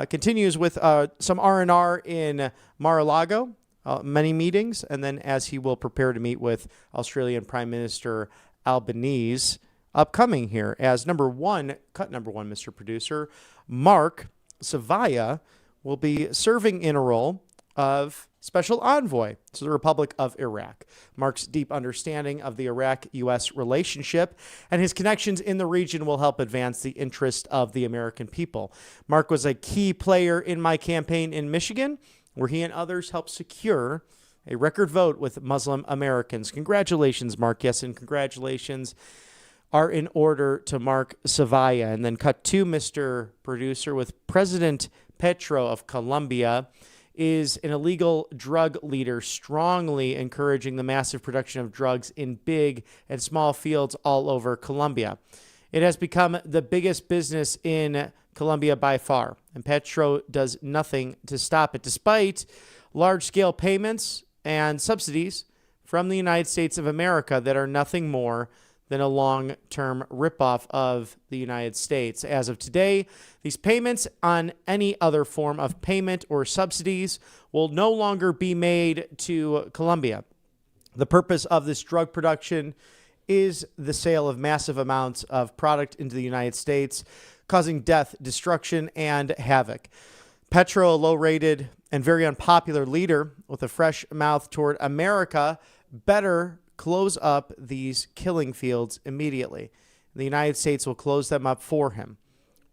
continues with some R&R in Mar-a-Lago. Many meetings, and then as he will prepare to meet with Australian Prime Minister Albanese upcoming here as cut number one, Mr. Producer, Mark Savaya will be serving in a role of special envoy to the Republic of Iraq. Mark's deep understanding of the Iraq-U.S. relationship and his connections in the region will help advance the interest of the American people. Mark was a key player in my campaign in Michigan, where he and others helped secure a record vote with Muslim Americans. Congratulations, Mark. Yes, and congratulations are in order to Mark Savaya. And then cut to Mr. Producer with President Petro of Colombia is an illegal drug leader strongly encouraging the massive production of drugs in big and small fields all over Colombia. It has become the biggest business in Colombia by far, and Petro does nothing to stop it, despite large-scale payments and subsidies from the United States of America that are nothing more than a long-term ripoff of the United States. As of today, these payments on any other form of payment or subsidies will no longer be made to Colombia. The purpose of this drug production is the sale of massive amounts of product into the United States, causing death, destruction, and havoc. Petro, a low-rated and very unpopular leader with a fresh mouth toward America, better close up these killing fields immediately. The United States will close them up for him.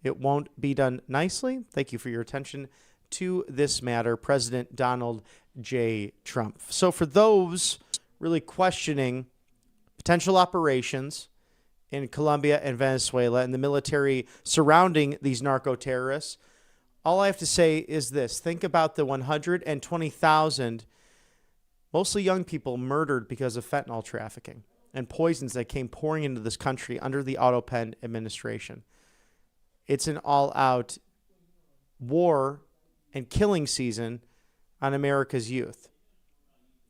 It won't be done nicely. Thank you for your attention to this matter, President Donald J. Trump. So for those really questioning potential operations in Colombia and Venezuela and the military surrounding these narco-terrorists, all I have to say is this. Think about the 120,000, mostly young people, murdered because of fentanyl trafficking and poisons that came pouring into this country under the Otto Penn administration. It's an all-out war and killing season on America's youth.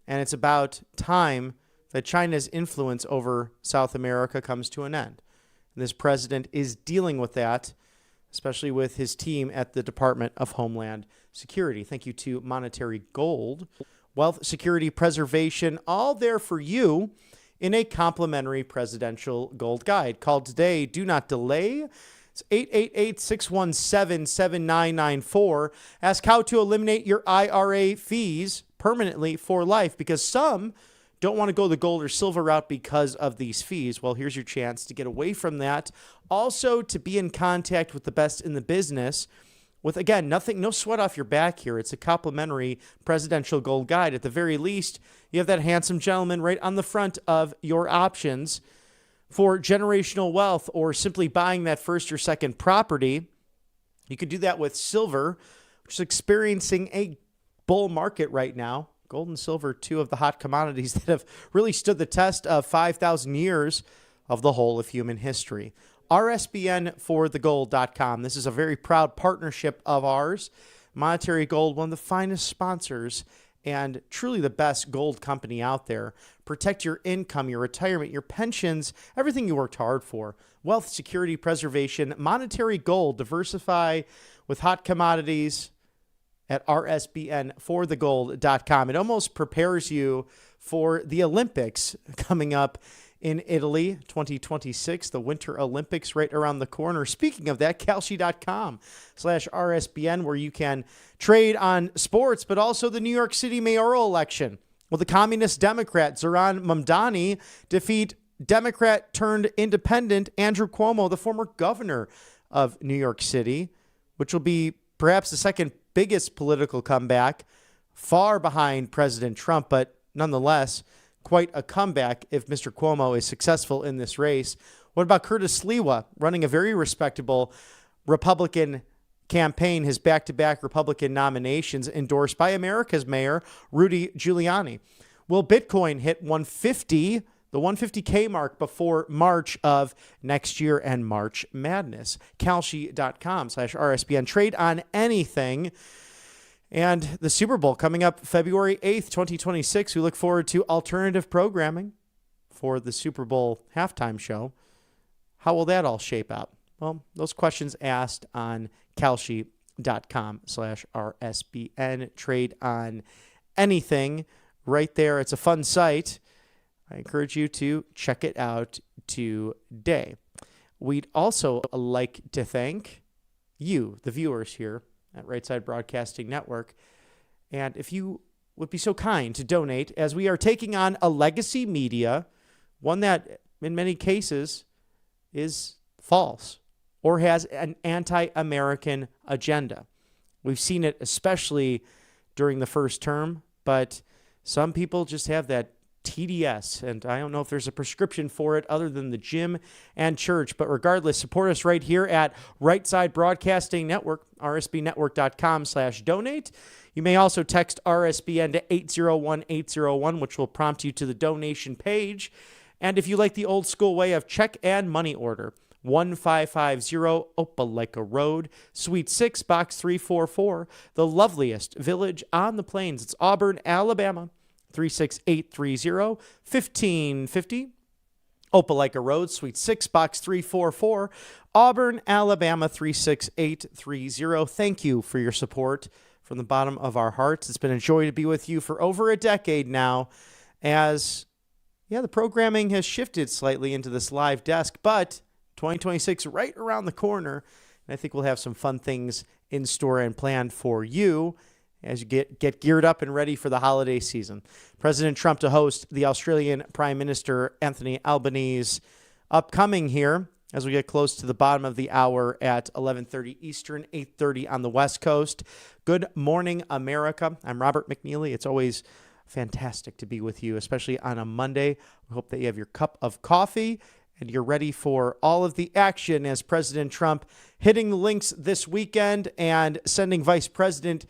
And it's about time that China's influence over South America comes to an end. And this president is dealing with that, especially with his team at the Department of Homeland Security. Thank you to Monetary Gold. Wealth, security, preservation, all there for you in a complimentary presidential gold guide. Call today. Do not delay. It's 888-617-7994. Ask how to eliminate your IRA fees permanently for life, because some don't want to go the gold or silver route because of these fees. Well, here's your chance to get away from that. Also, to be in contact with the best in the business with, again, nothing, no sweat off your back here. It's a complimentary presidential gold guide. At the very least, you have that handsome gentleman right on the front of your options for generational wealth or simply buying that first or second property. You could do that with silver, which is experiencing a bull market right now. Gold and silver, two of the hot commodities that have really stood the test of 5,000 years of the whole of human history. RSBNforthegold.com. This is a very proud partnership of ours. Monetary Gold, one of the finest sponsors and truly the best gold company out there. Protect your income, your retirement, your pensions, everything you worked hard for. Wealth, security, preservation, Monetary Gold. Diversify with hot commodities at RSBNforthegold.com. It almost prepares you for the Olympics coming up in Italy, 2026, the Winter Olympics right around the corner. Speaking of that, Kalshi.com/RSBN, where you can trade on sports, but also the New York City mayoral election. Will the communist Democrat Zoran Mamdani defeat Democrat turned independent Andrew Cuomo, the former governor of New York City, which will be perhaps the second biggest political comeback, far behind President Trump, but nonetheless, quite a comeback if Mr. Cuomo is successful in this race. What about Curtis Sliwa running a very respectable Republican campaign, his back-to-back Republican nominations endorsed by America's mayor, Rudy Giuliani? Will Bitcoin hit 150, the 150K mark before March of next year and March Madness? Kalshi.com/RSBN. Trade on anything. And the Super Bowl coming up February 8th, 2026. We look forward to alternative programming for the Super Bowl halftime show. How will that all shape out? Well, those questions asked on Kalshi.com/RSBN. Trade on anything right there. It's a fun site. I encourage you to check it out today. We'd also like to thank you, the viewers here at Right Side Broadcasting Network. And if you would be so kind to donate, as we are taking on a legacy media, one that in many cases is false or has an anti-American agenda. We've seen it especially during the first term, but some people just have that TDS, and I don't know if there's a prescription for it other than the gym and church. But regardless, support us right here at Right Side Broadcasting Network, rsbnetwork.com/donate. You may also text RSBN to 801-801, which will prompt you to the donation page. And if you like the old school way of check and money order, 1550 Opelika Road, Suite 6, Box 344, the loveliest village on the plains. It's Auburn, Alabama. 36830, 1550 Opelika Road, Suite 6, Box 344, Auburn, Alabama 36830. Thank you for your support from the bottom of our hearts. It's been a joy to be with you for over a decade now, as the programming has shifted slightly into this live desk, but 2026 right around the corner, and I think we'll have some fun things in store and planned for you as you get geared up and ready for the holiday season. President Trump to host the Australian Prime Minister Anthony Albanese upcoming here as we get close to the bottom of the hour at 11:30 Eastern, 8:30 on the West Coast. Good morning, America. I'm Robert McNeely. It's always fantastic to be with you, especially on a Monday. We hope that you have your cup of coffee and you're ready for all of the action as President Trump hitting the links this weekend and sending Vice President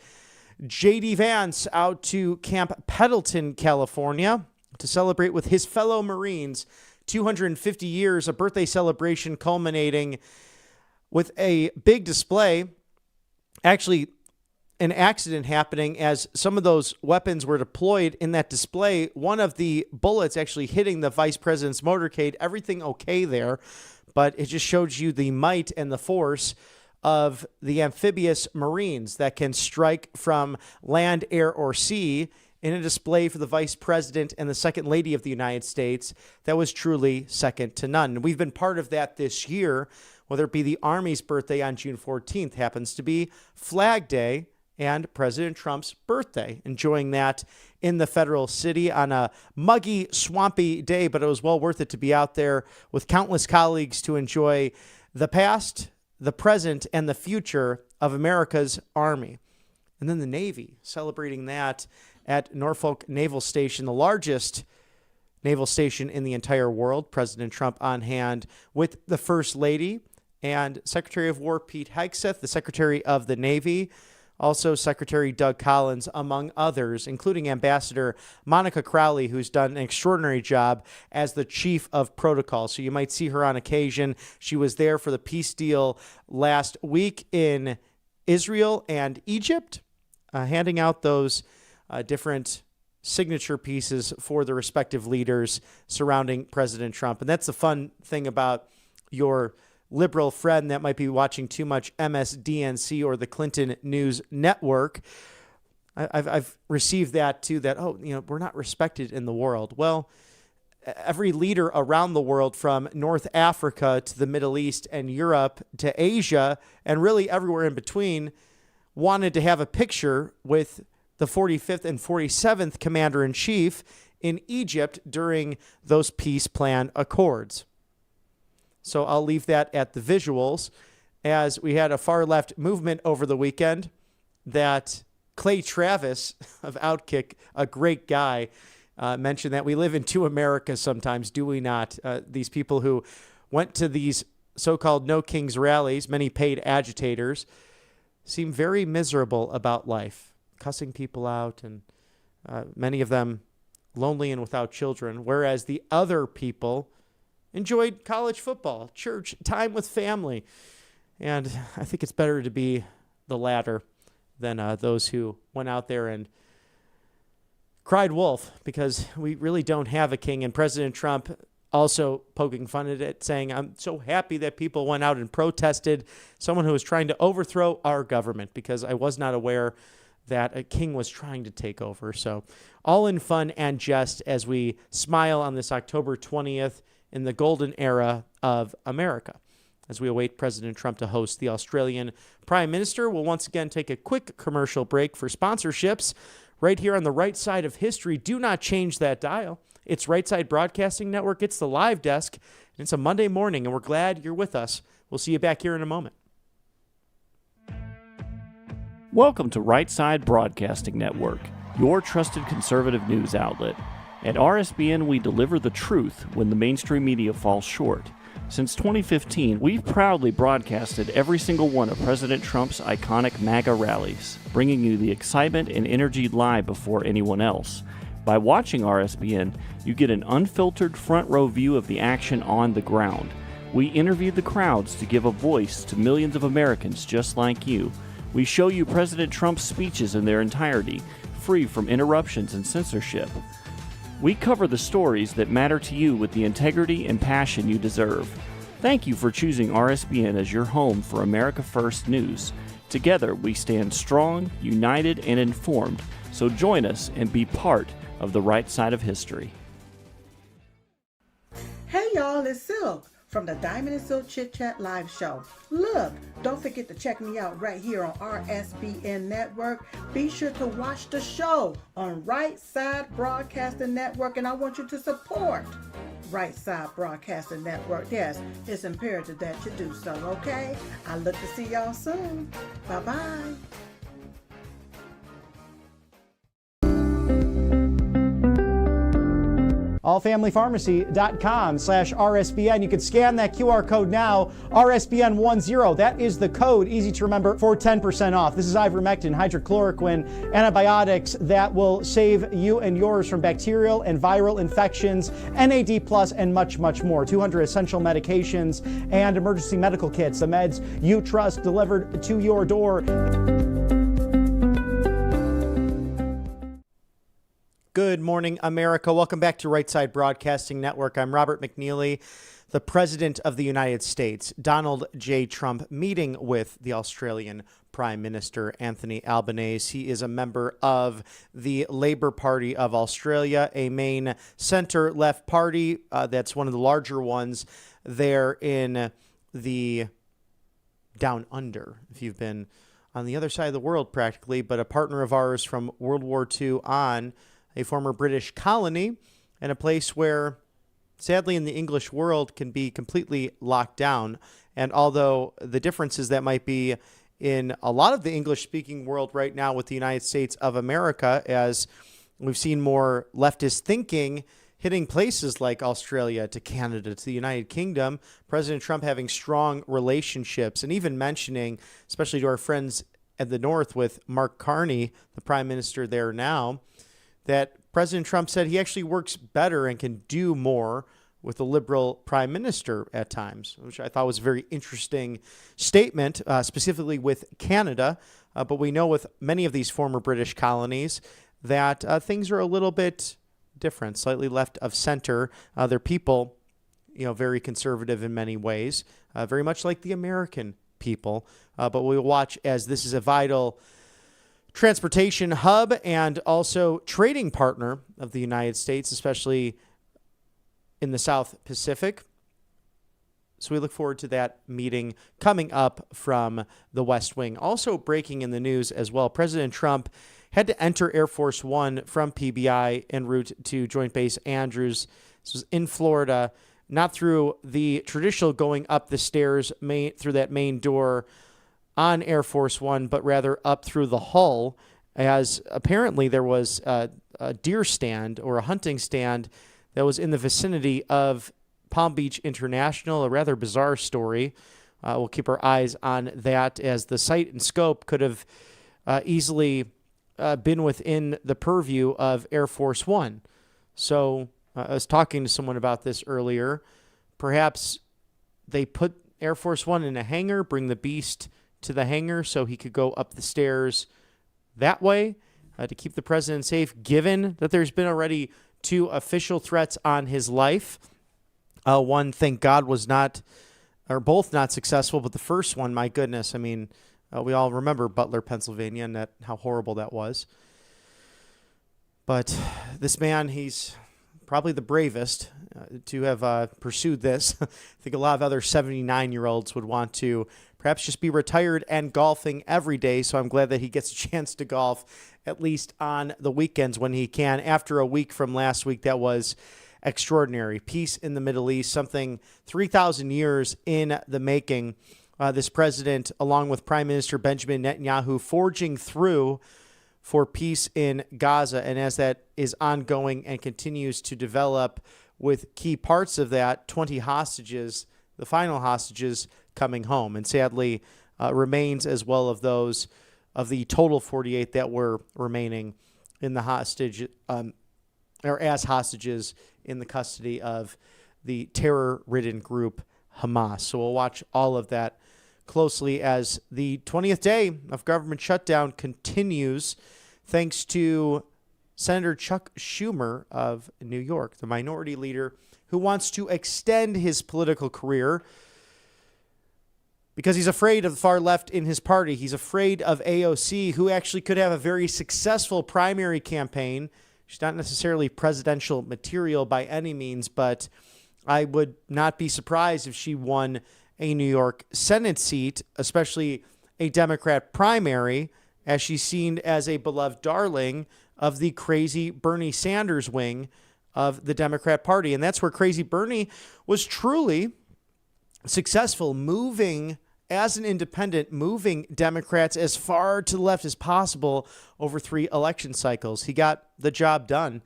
J.D. Vance out to Camp Pendleton, California, to celebrate with his fellow Marines 250 years, a birthday celebration culminating with a big display. Actually, an accident happening as some of those weapons were deployed in that display. One of the bullets actually hitting the vice president's motorcade. Everything okay there, but it just shows you the might and the force of the amphibious Marines that can strike from land, air, or sea in a display for the Vice President and the Second Lady of the United States that was truly second to none. And we've been part of that this year, whether it be the Army's birthday on June 14th, happens to be Flag Day, and President Trump's birthday, enjoying that in the federal city on a muggy, swampy day, but it was well worth it to be out there with countless colleagues to enjoy the past, the present, and the future of America's Army. And then the Navy, celebrating that at Norfolk Naval Station, the largest naval station in the entire world. President Trump on hand with the First Lady and Secretary of War Pete Hegseth, the Secretary of the Navy, Also, Secretary Doug Collins, among others, including Ambassador Monica Crowley, who's done an extraordinary job as the chief of protocol. So you might see her on occasion. She was there for the peace deal last week in Israel and Egypt, handing out those different signature pieces for the respective leaders surrounding President Trump. And that's the fun thing about your liberal friend that might be watching too much MSDNC or the Clinton News Network. I've received that too, that, we're not respected in the world. Well, every leader around the world, from North Africa to the Middle East and Europe to Asia and really everywhere in between, wanted to have a picture with the 45th and 47th Commander-in-Chief in Egypt during those peace plan accords. So I'll leave that at the visuals, as we had a far-left movement over the weekend that Clay Travis of Outkick, a great guy, mentioned that we live in two Americas sometimes, do we not? These people who went to these so-called No Kings rallies, many paid agitators, seem very miserable about life, cussing people out, and many of them lonely and without children, whereas the other people enjoyed college football, church, time with family. And I think it's better to be the latter than those who went out there and cried wolf, because we really don't have a king. And President Trump also poking fun at it, saying, I'm so happy that people went out and protested, someone who was trying to overthrow our government, because I was not aware that a king was trying to take over. So all in fun and jest as we smile on this October 20th in the golden era of America, as we await President Trump to host the Australian Prime Minister. We'll once again take a quick commercial break for sponsorships right here on the right side of history. Do not change that dial. It's Right Side Broadcasting Network. It's the live desk. And it's a Monday morning, and we're glad you're with us. We'll see you back here in a moment. Welcome to Right Side Broadcasting Network, your trusted conservative news outlet. At RSBN, we deliver the truth when the mainstream media falls short. Since 2015, we've proudly broadcasted every single one of President Trump's iconic MAGA rallies, bringing you the excitement and energy live before anyone else. By watching RSBN, you get an unfiltered front row view of the action on the ground. We interview the crowds to give a voice to millions of Americans just like you. We show you President Trump's speeches in their entirety, free from interruptions and censorship. We cover the stories that matter to you with the integrity and passion you deserve. Thank you for choosing RSBN as your home for America First News. Together, we stand strong, united, and informed. So join us and be part of the right side of history. Hey y'all, it's Silk from the Diamond and Silk Chit Chat live show. Look, don't forget to check me out right here on RSBN Network. Be sure to watch the show on Right Side Broadcasting Network, and I want you to support Right Side Broadcasting Network. Yes, it's imperative that you do so, okay? I look to see y'all soon. Bye-bye. allfamilypharmacy.com/RSBN. You can scan that QR code now, RSBN10. That is the code, easy to remember, for 10% off. This is ivermectin, hydrochloroquine, antibiotics that will save you and yours from bacterial and viral infections, NAD+, and much, much more. 200 essential medications and emergency medical kits, the meds you trust delivered to your door. Good morning, America. Welcome back to Right Side Broadcasting Network. I'm Robert McNeely, the President of the United States, Donald J. Trump, meeting with the Australian Prime Minister, Anthony Albanese. He is a member of the Labour Party of Australia, a main center-left party that's one of the larger ones there in the Down Under, if you've been on the other side of the world practically, but a partner of ours from World War II on, a former British colony, and a place where, sadly, in the English world can be completely locked down. And although the differences that might be in a lot of the English-speaking world right now with the United States of America, as we've seen more leftist thinking hitting places like Australia, to Canada, to the United Kingdom, President Trump having strong relationships and even mentioning, especially to our friends at the North with Mark Carney, the prime minister there now, that President Trump said he actually works better and can do more with a liberal prime minister at times, which I thought was a very interesting statement, specifically with Canada. But we know with many of these former British colonies that things are a little bit different, slightly left of center. Their people, very conservative in many ways, very much like the American people. But we'll watch as this is a vital transportation hub and also trading partner of the United States, especially in the South Pacific. So we look forward to that meeting coming up from the West Wing. Also breaking in the news as well, President Trump had to enter Air Force One from PBI en route to Joint Base Andrews. This was in Florida, not through the traditional going up the stairs through that main door on Air Force One, but rather up through the hull, as apparently there was a deer stand or a hunting stand that was in the vicinity of Palm Beach International, a rather bizarre story. We'll keep our eyes on that, as the site and scope could have easily been within the purview of Air Force One. So I was talking to someone about this earlier. Perhaps they put Air Force One in a hangar, bring the beast to the hangar so he could go up the stairs that way to keep the president safe, given that there's been already 2 official threats on his life. One, thank God, was not, or both not successful, but the first one, my goodness, I mean, we all remember Butler, Pennsylvania, and how horrible that was. But this man, he's probably the bravest to have pursued this. I think a lot of other 79-year-olds would want to perhaps just be retired and golfing every day, so I'm glad that he gets a chance to golf at least on the weekends when he can, after a week from last week that was extraordinary. Peace in the Middle East, something 3,000 years in the making. This president, along with Prime Minister Benjamin Netanyahu, forging through for peace in Gaza. And as that is ongoing and continues to develop with key parts of that, 20 hostages, the final hostages, coming home. And sadly, remains as well of those of the total 48 that were remaining in the hostage, or as hostages in the custody of the terror-ridden group Hamas. So we'll watch all of that closely as the 20th day of government shutdown continues, thanks to Senator Chuck Schumer of New York, the minority leader who wants to extend his political career because he's afraid of the far left in his party. He's afraid of AOC, who actually could have a very successful primary campaign. She's not necessarily presidential material by any means, but I would not be surprised if she won a New York Senate seat, especially a Democrat primary, as she's seen as a beloved darling of the crazy Bernie Sanders wing of the Democrat Party. And that's where crazy Bernie was truly successful, moving as an independent, moving Democrats as far to the left as possible over 3 election cycles. He got the job done.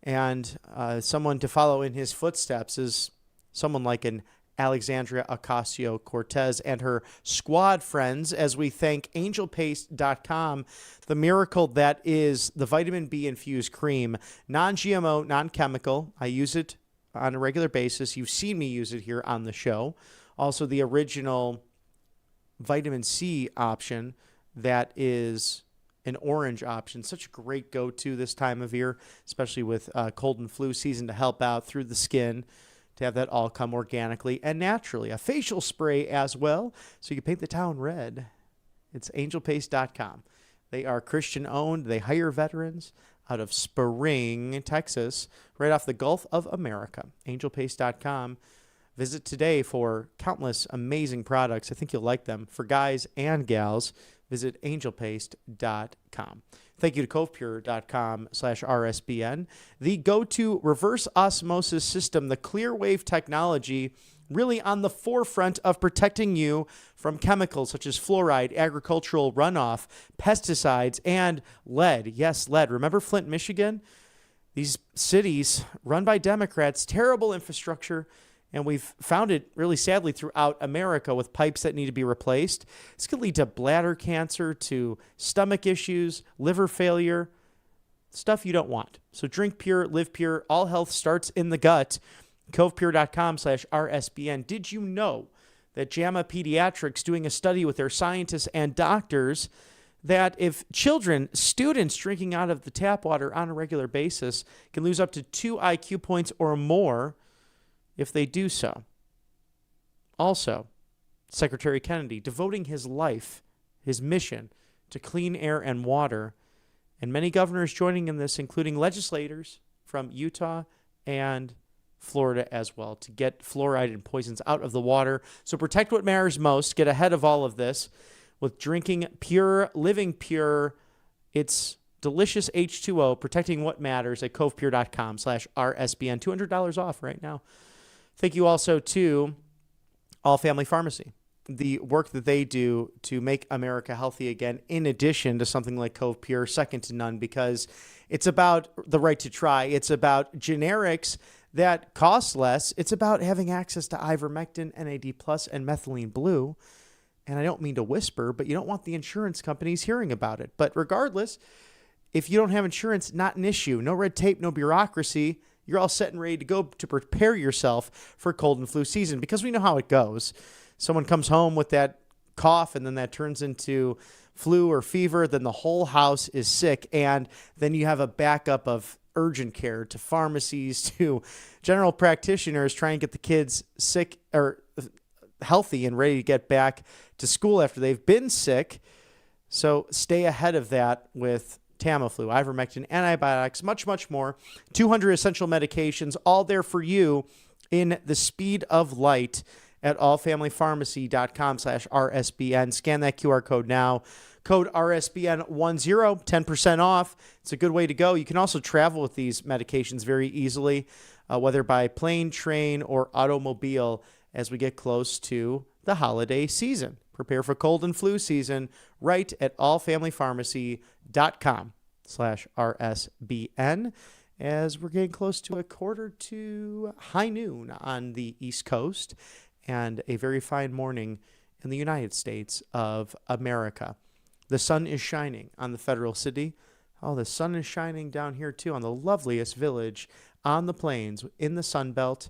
And someone to follow in his footsteps is someone like an Alexandria Ocasio-Cortez and her squad friends, as we thank angelpaste.com, the miracle that is the vitamin B infused cream, non-GMO, non-chemical. I use it on a regular basis. You've seen me use it here on the show. Also, the original vitamin C option that is an orange option. Such a great go-to this time of year, especially with cold and flu season, to help out through the skin, to have that all come organically and naturally. A facial spray as well, so you can paint the town red. It's angelpaste.com. They are Christian-owned. They hire veterans out of Spring, Texas, right off the Gulf of America. Angelpaste.com. Visit today for countless amazing products. I think you'll like them. For guys and gals, visit angelpaste.com. Thank you to covepure.com/RSBN. The go-to reverse osmosis system, the Clearwave technology, really on the forefront of protecting you from chemicals such as fluoride, agricultural runoff, pesticides, and lead. Yes, lead. Remember Flint, Michigan? These cities run by Democrats, terrible infrastructure, And we've found it really sadly throughout America with pipes that need to be replaced. This could lead to bladder cancer, to stomach issues, liver failure, stuff you don't want. So drink pure, live pure. All health starts in the gut. CovePure.com/RSBN. Did you know that JAMA Pediatrics doing a study with their scientists and doctors that if children, students drinking out of the tap water on a regular basis can lose up to 2 IQ points or more if they do so. Also, Secretary Kennedy devoting his life, his mission to clean air and water, and many governors joining in this, including legislators from Utah and Florida as well, to get fluoride and poisons out of the water. So protect what matters most. Get ahead of all of this with drinking pure, living pure. It's delicious H2O, protecting what matters at CovePure.com/RSBN. $200 off right now. Thank you also to All Family Pharmacy, the work that they do to make America healthy again, in addition to something like Cove Pure, second to none, because it's about the right to try. It's about generics that cost less. It's about having access to ivermectin, NAD+, and methylene blue. And I don't mean to whisper, but you don't want the insurance companies hearing about it. But regardless, if you don't have insurance, not an issue. No red tape, no bureaucracy. You're all set and ready to go to prepare yourself for cold and flu season, because we know how it goes. Someone comes home with that cough, and then that turns into flu or fever. Then the whole house is sick. And then you have a backup of urgent care to pharmacies to general practitioners trying to get the kids sick or healthy and ready to get back to school after they've been sick. So stay ahead of that with Tamiflu, ivermectin, antibiotics, much, much more. 200 essential medications, all there for you in the speed of light at allfamilypharmacy.com/RSBN. Scan that QR code now. Code RSBN10, 10% off. It's a good way to go. You can also travel with these medications very easily, whether by plane, train, or automobile as we get close to the holiday season. Prepare for cold and flu season right at allfamilypharmacy.com/RSBN as we're getting close to a quarter to high noon on the East Coast and a very fine morning in the United States of America. The sun is shining on the federal city. Oh, the sun is shining down here too on the loveliest village on the plains in the Sun Belt.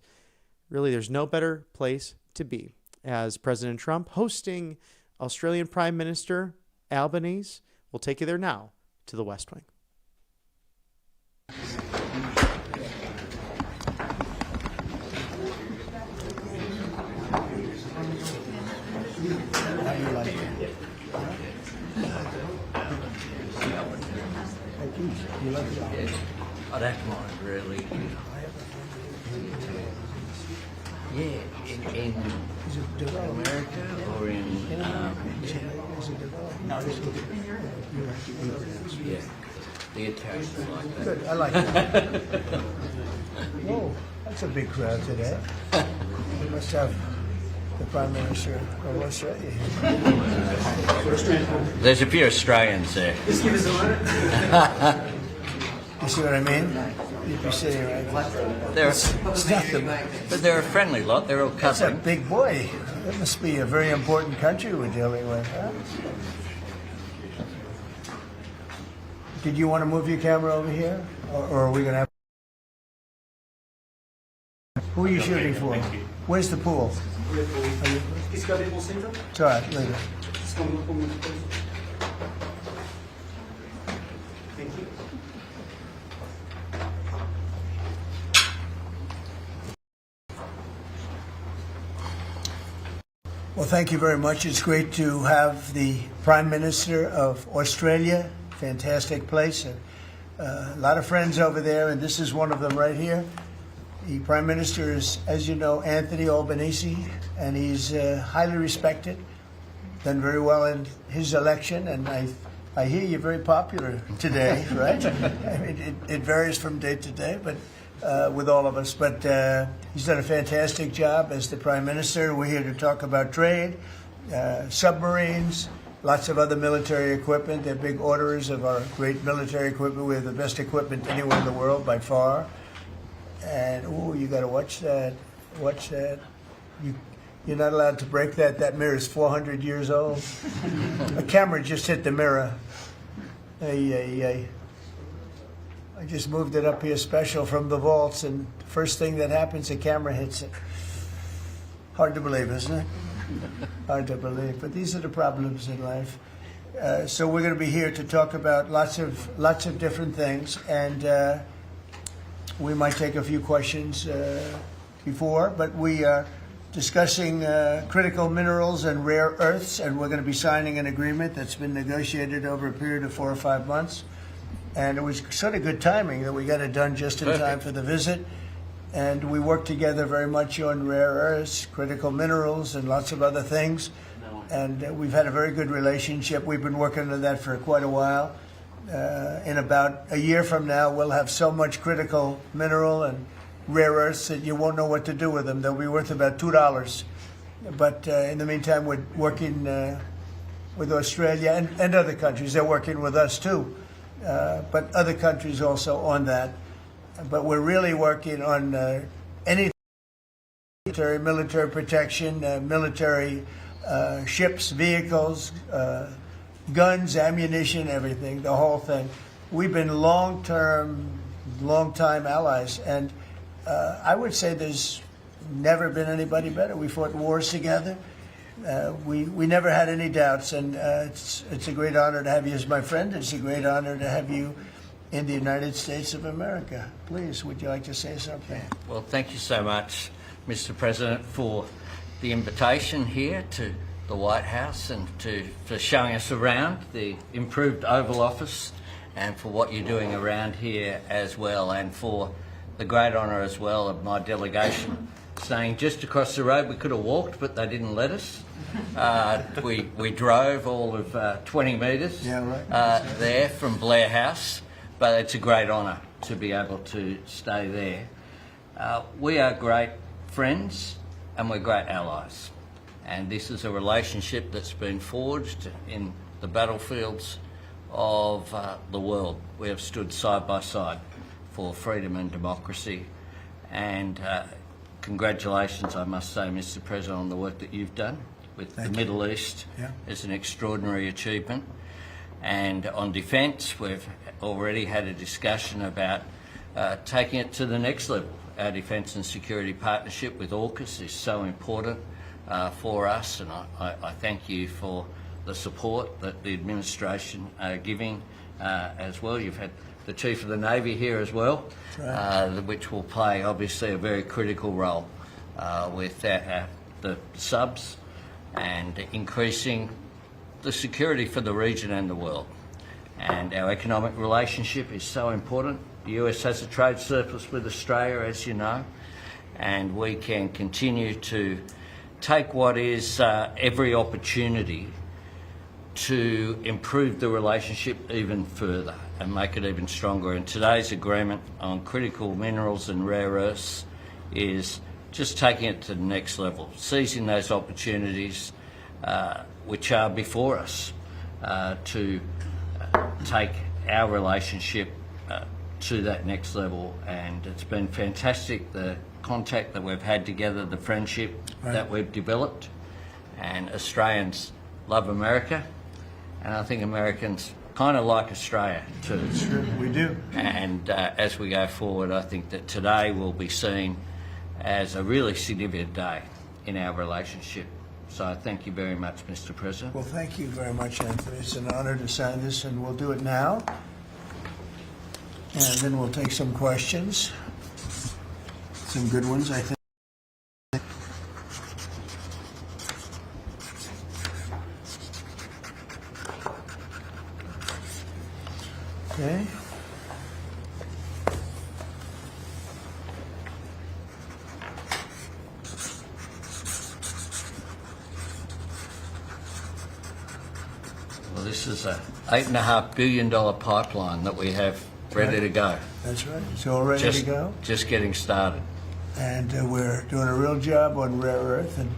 Really, there's no better place to be as President Trump hosting Australian Prime Minister Albanese. We'll take you there now to the West Wing. I don't mind really. Yeah, in America or in yeah, the Italians like that. Good, I like that. Whoa, that's a big crowd today. We must have the Prime Minister of Australia here. There's a few Australians there. Just give us a minute. You see what I mean? You'd be sitting right there. But they're a friendly lot. They're all That's a covering. big boy. That must be a very important country we're dealing with, huh? Did you want to move your camera over here? Or are we going to have... Who are you shooting for? Where's the pool? It's all right, leave it. Thank you. Well, thank you very much. It's great to have the Prime Minister of Australia. Fantastic place. A lot of friends over there, and this is one of them right here. The Prime Minister is, as you know, Anthony Albanese, and he's highly respected, done very well in his election, and I hear you're very popular today, right? I mean, it varies from day to day, but with all of us. But he's done a fantastic job as the Prime Minister. We're here to talk about trade, submarines, lots of other military equipment. They're big orderers of our great military equipment. We have the best equipment anywhere in the world by far. And, oh, you got to watch that. Watch that. You're not allowed to break that. That mirror is 400 years old. A camera just hit the mirror. I just moved it up here special from the vaults, and first thing that happens, the camera hits it. Hard to believe, isn't it? Hard to believe, but these are the problems in life. So we're going to be here to talk about lots of different things, and we might take a few questions before, but we are discussing critical minerals and rare earths, and we're going to be signing an agreement that's been negotiated over a period of 4 or 5 months. And it was sort of good timing that we got it done just in time for the visit. And we worked together very much on rare earths, critical minerals, and lots of other things. And we've had a very good relationship. We've been working on that for quite a while. In about a year from now, we'll have so much critical mineral and rare earths that you won't know what to do with them. They'll be worth about $2. But in the meantime, we're working with Australia and other countries. They're working with us too. But other countries also on that. But we're really working on anything military protection, military ships, vehicles, guns, ammunition, everything, the whole thing. We've been long-time allies, and I would say there's never been anybody better. We fought wars together. We never had any doubts, and it's a great honor to have you as my friend. It's a great honor to have you in the United States of America. Please, would you like to say something? Well, thank you so much, Mr. President, for the invitation here to the White House and for showing us around the improved Oval Office, and for what you're doing around here as well, and for the great honour as well of my delegation staying just across the road. We could have walked, but they didn't let us. We drove all of 20 metres there from Blair House, but it's a great honour to be able to stay there. We are great friends and we're great allies, and this is a relationship that's been forged in the battlefields of the world. We have stood side by side for freedom and democracy, and congratulations, I must say, Mr. President, on the work that you've done with the Middle East. It's an extraordinary achievement. And on defence, we've already had a discussion about taking it to the next level. Our defence and security partnership with AUKUS is so important for us, and I thank you for the support that the administration are giving as well. You've had the Chief of the Navy here as well, which will play obviously a very critical role with the subs and increasing the security for the region and the world. And our economic relationship is so important. The US has a trade surplus with Australia, as you know, and we can continue to take what is every opportunity to improve the relationship even further and make it even stronger. And today's agreement on critical minerals and rare earths is just taking it to the next level, seizing those opportunities which are before us to take our relationship to that next level. And it's been fantastic, the contact that we've had together, the friendship that we've developed. And Australians love America, and I think Americans kind of like Australia too. Sure, we do. And as we go forward, I think that today will be seen as a really significant day in our relationship. So thank you very much, Mr. President. Well, thank you very much, Anthony. It's an honor to sign this, and we'll do it now. And then we'll take some questions. Some good ones, I think. Okay. Well, this is a $8.5 billion pipeline that we have ready to go. That's right. It's all ready to go. Just getting started. And we're doing a real job on rare earth and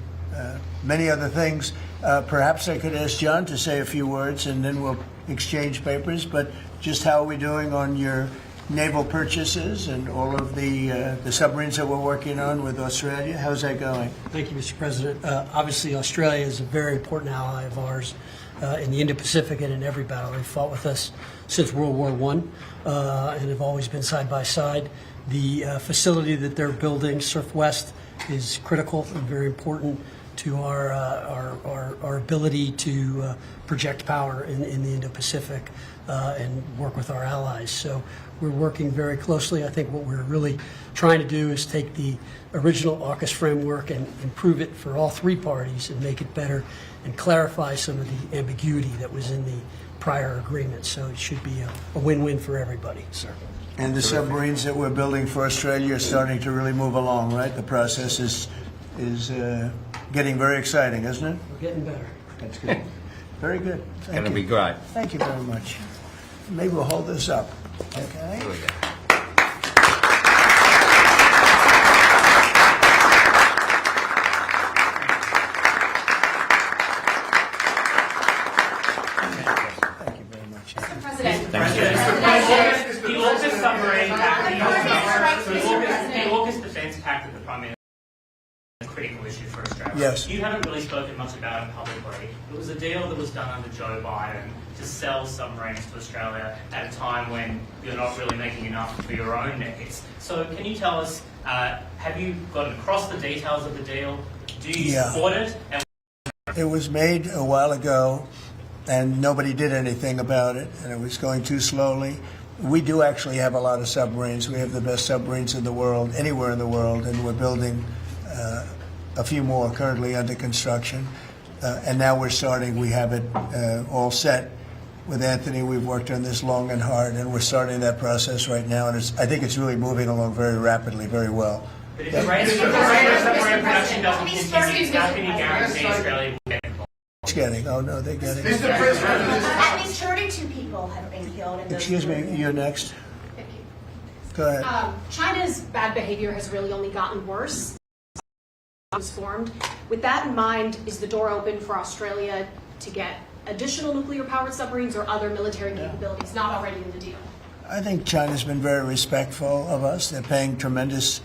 many other things. Perhaps I could ask John to say a few words, and then we'll exchange papers. But just how are we doing on your naval purchases and all of the submarines that we're working on with Australia. How's that going? Thank you, Mr. President. Obviously, Australia is a very important ally of ours in the Indo-Pacific and in every battle. They've fought with us since World War I and have always been side by side. The facility that they're building, Surf West, is critical and very important to our ability to project power in the Indo-Pacific and work with our allies. So we're working very closely. I think what we're really trying to do is take the original AUKUS framework and improve it for all three parties and make it better and clarify some of the ambiguity that was in the prior agreement. So it should be a win-win for everybody, sir. And the submarines that we're building for Australia are starting to really move along, right? The process is getting very exciting, isn't it? We're getting better. That's good. Very good. It's going to be great. Thank you very much. Maybe we'll hold this up. Okay. Here we go. Thank you very much. President. The AUKUS submarine pact, the AUKUS defence pact that the Prime Minister is a critical issue for Australia. Yes. You haven't really spoken much about it publicly. It was a deal that was done under Joe Biden to sell submarines to Australia at a time when you're not really making enough for your own needs. So can you tell us, have you gotten across the details of the deal? Do you support it? And It was made a while ago, and nobody did anything about it, and it was going too slowly. We do actually have a lot of submarines. We have the best submarines in the world, anywhere in the world, and we're building a few more currently under construction. And now we're starting, we have it all set. With Anthony, we've worked on this long and hard, and we're starting that process right now, and I think it's really moving along very rapidly, very well. But if the rate of submarine production doesn't continue, how can you guarantee Australia will get involved? It's getting, oh no, they're getting. Mr. President. At least 32 people have been killed in those. Excuse me, you're next. Thank you. Go ahead. China's bad behavior has really only gotten worse. Was formed. With that in mind, is the door open for Australia to get additional nuclear-powered submarines or other military capabilities not already in the deal? I think China's been very respectful of us. They're paying tremendous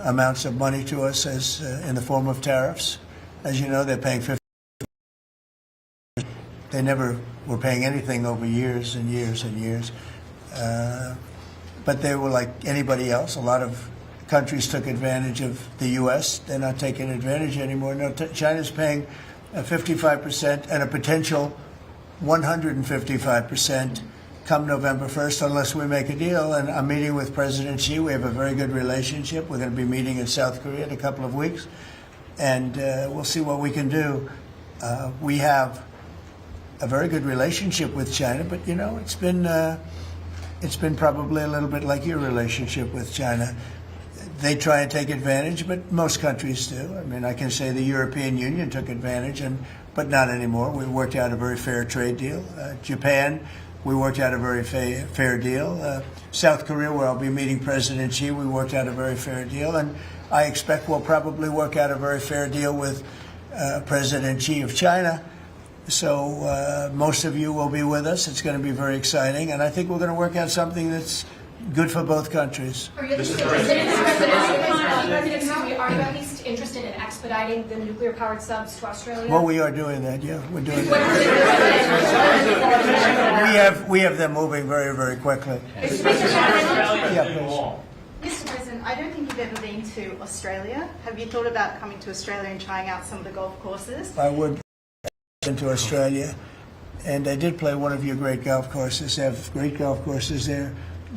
amounts of money to us as in the form of tariffs. As you know, they're paying 50. They never were paying anything over years and years and years. But they were like anybody else. A lot of countries took advantage of the U.S. They're not taking advantage anymore. No, China's paying 55% and a potential 155% come November 1st unless we make a deal. And I'm meeting with President Xi. We have a very good relationship. We're going to be meeting in South Korea in a couple of weeks. And we'll see what we can do. We have a very good relationship with China, but, you know, it's been probably a little bit like your relationship with China. They try and take advantage, but most countries do. I mean, I can say the European Union took advantage, but not anymore. We worked out a very fair trade deal. Japan, we worked out a very fair deal. South Korea, where I'll be meeting President Xi, we worked out a very fair deal. And I expect we'll probably work out a very fair deal with President Xi of China. So most of you will be with us. It's going to be very exciting. And I think we're going to work out something that's good for both countries. Are you at least interested in expediting the nuclear-powered subs to Australia? Well, we are doing that, yeah. We're doing that. We have them moving very, very quickly. Mr. President, I don't think you've ever been to Australia. Have you thought about coming to Australia and trying out some of the golf courses? I would into Australia, and I did play one of your great golf courses. They have great golf courses there.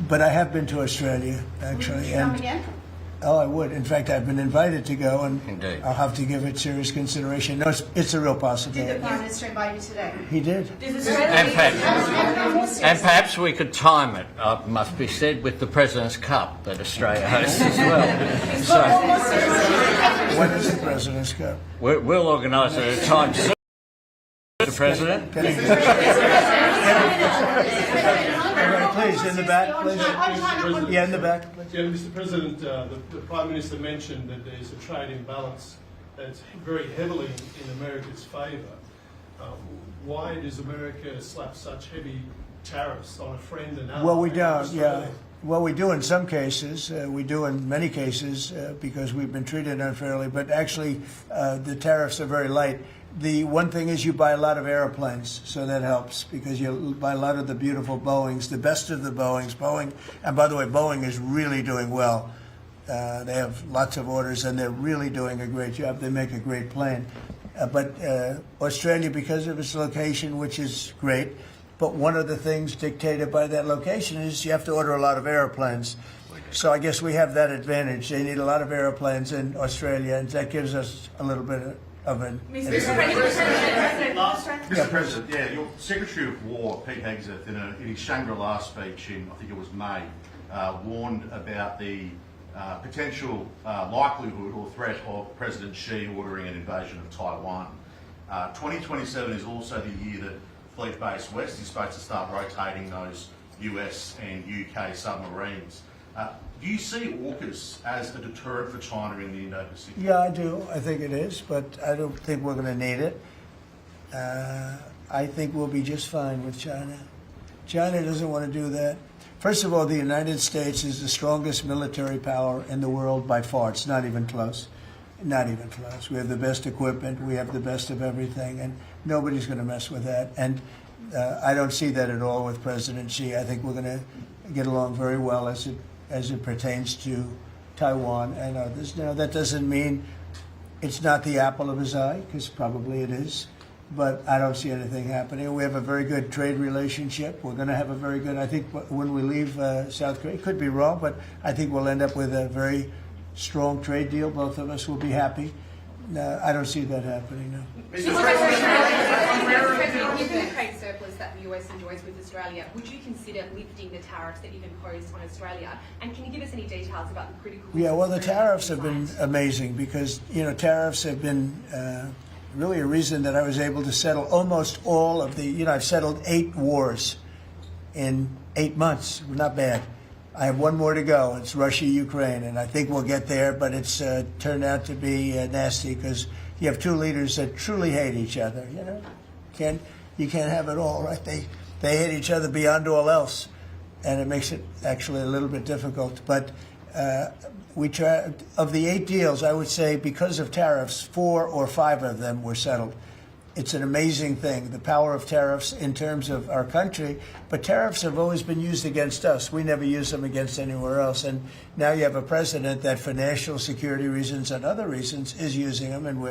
But I have been to Australia, actually. Would you come again? Oh, I would. In fact, I've been invited to go, and Indeed. I'll have to give it serious consideration. No, it's a real possibility. Did the Prime Minister invite you today? He did. And perhaps we could time it, must be said, with the President's Cup that Australia hosts as well. So, When is the President's Cup? we'll organise it at a time soon, Mr. President. Please, in the back, please. Yeah, in the back. Yeah, Mr. President, the Prime Minister mentioned that there's a trade imbalance that's very heavily in America's favour. Why does America slap such heavy tariffs on a friend and ally? Well, we don't, yeah. Well, we do in some cases. We do in many cases because we've been treated unfairly. But actually, the tariffs are very light. The one thing is you buy a lot of airplanes, so that helps because you buy a lot of the beautiful Boeings, the best of the Boeings. Boeing, and by the way, Boeing is really doing well. They have lots of orders, and they're really doing a great job. They make a great plane. But Australia, because of its location, which is great, but one of the things dictated by that location is you have to order a lot of airplanes. So I guess we have that advantage. They need a lot of airplanes in Australia, and that gives us a little bit of an advantage. Mr. President, your Secretary of War, Pete Hegseth, in his Shangri-La speech in, I think it was May, warned about the potential likelihood or threat of President Xi ordering an invasion of Taiwan. 2027 is also the year that Fleet Base West is supposed to start rotating those US and UK submarines. Do you see AUKUS as a deterrent for China in the Indo-Pacific? Yeah, I do. I think it is, but I don't think we're going to need it. I think we'll be just fine with China. China doesn't want to do that. First of all, the United States is the strongest military power in the world by far. It's not even close. Not even close. We have the best equipment. We have the best of everything, and nobody's going to mess with that. And I don't see that at all with President Xi. I think we're going to get along very well as it pertains to Taiwan and others. Now, that doesn't mean it's not the apple of his eye, because probably it is. But I don't see anything happening. We have a very good trade relationship. We're going to have a very good, I think when we leave South Korea, could be wrong, but I think we'll end up with a very strong trade deal. Both of us will be happy. I don't see that happening, no. Given the trade surplus that the US enjoys with Australia, would you consider lifting the tariffs that you've imposed on Australia? And can you give us any details about the critical... Yeah, well, the tariffs have been amazing because, tariffs have been really a reason that I was able to settle almost all of the, I've settled 8 wars in 8 months. Not bad. I have one more to go. It's Russia, Ukraine, and I think we'll get there, but it's turned out to be nasty because you have 2 leaders that truly hate each other, You can't have it all, right? They hate each other beyond all else, and it makes it actually a little bit difficult. But we try, of the 8 deals, I would say because of tariffs, 4 or 5 of them were settled. It's an amazing thing, the power of tariffs in terms of our country. But tariffs have always been used against us. We never use them against anywhere else. And now you have a president that for national security reasons and other reasons is using them. And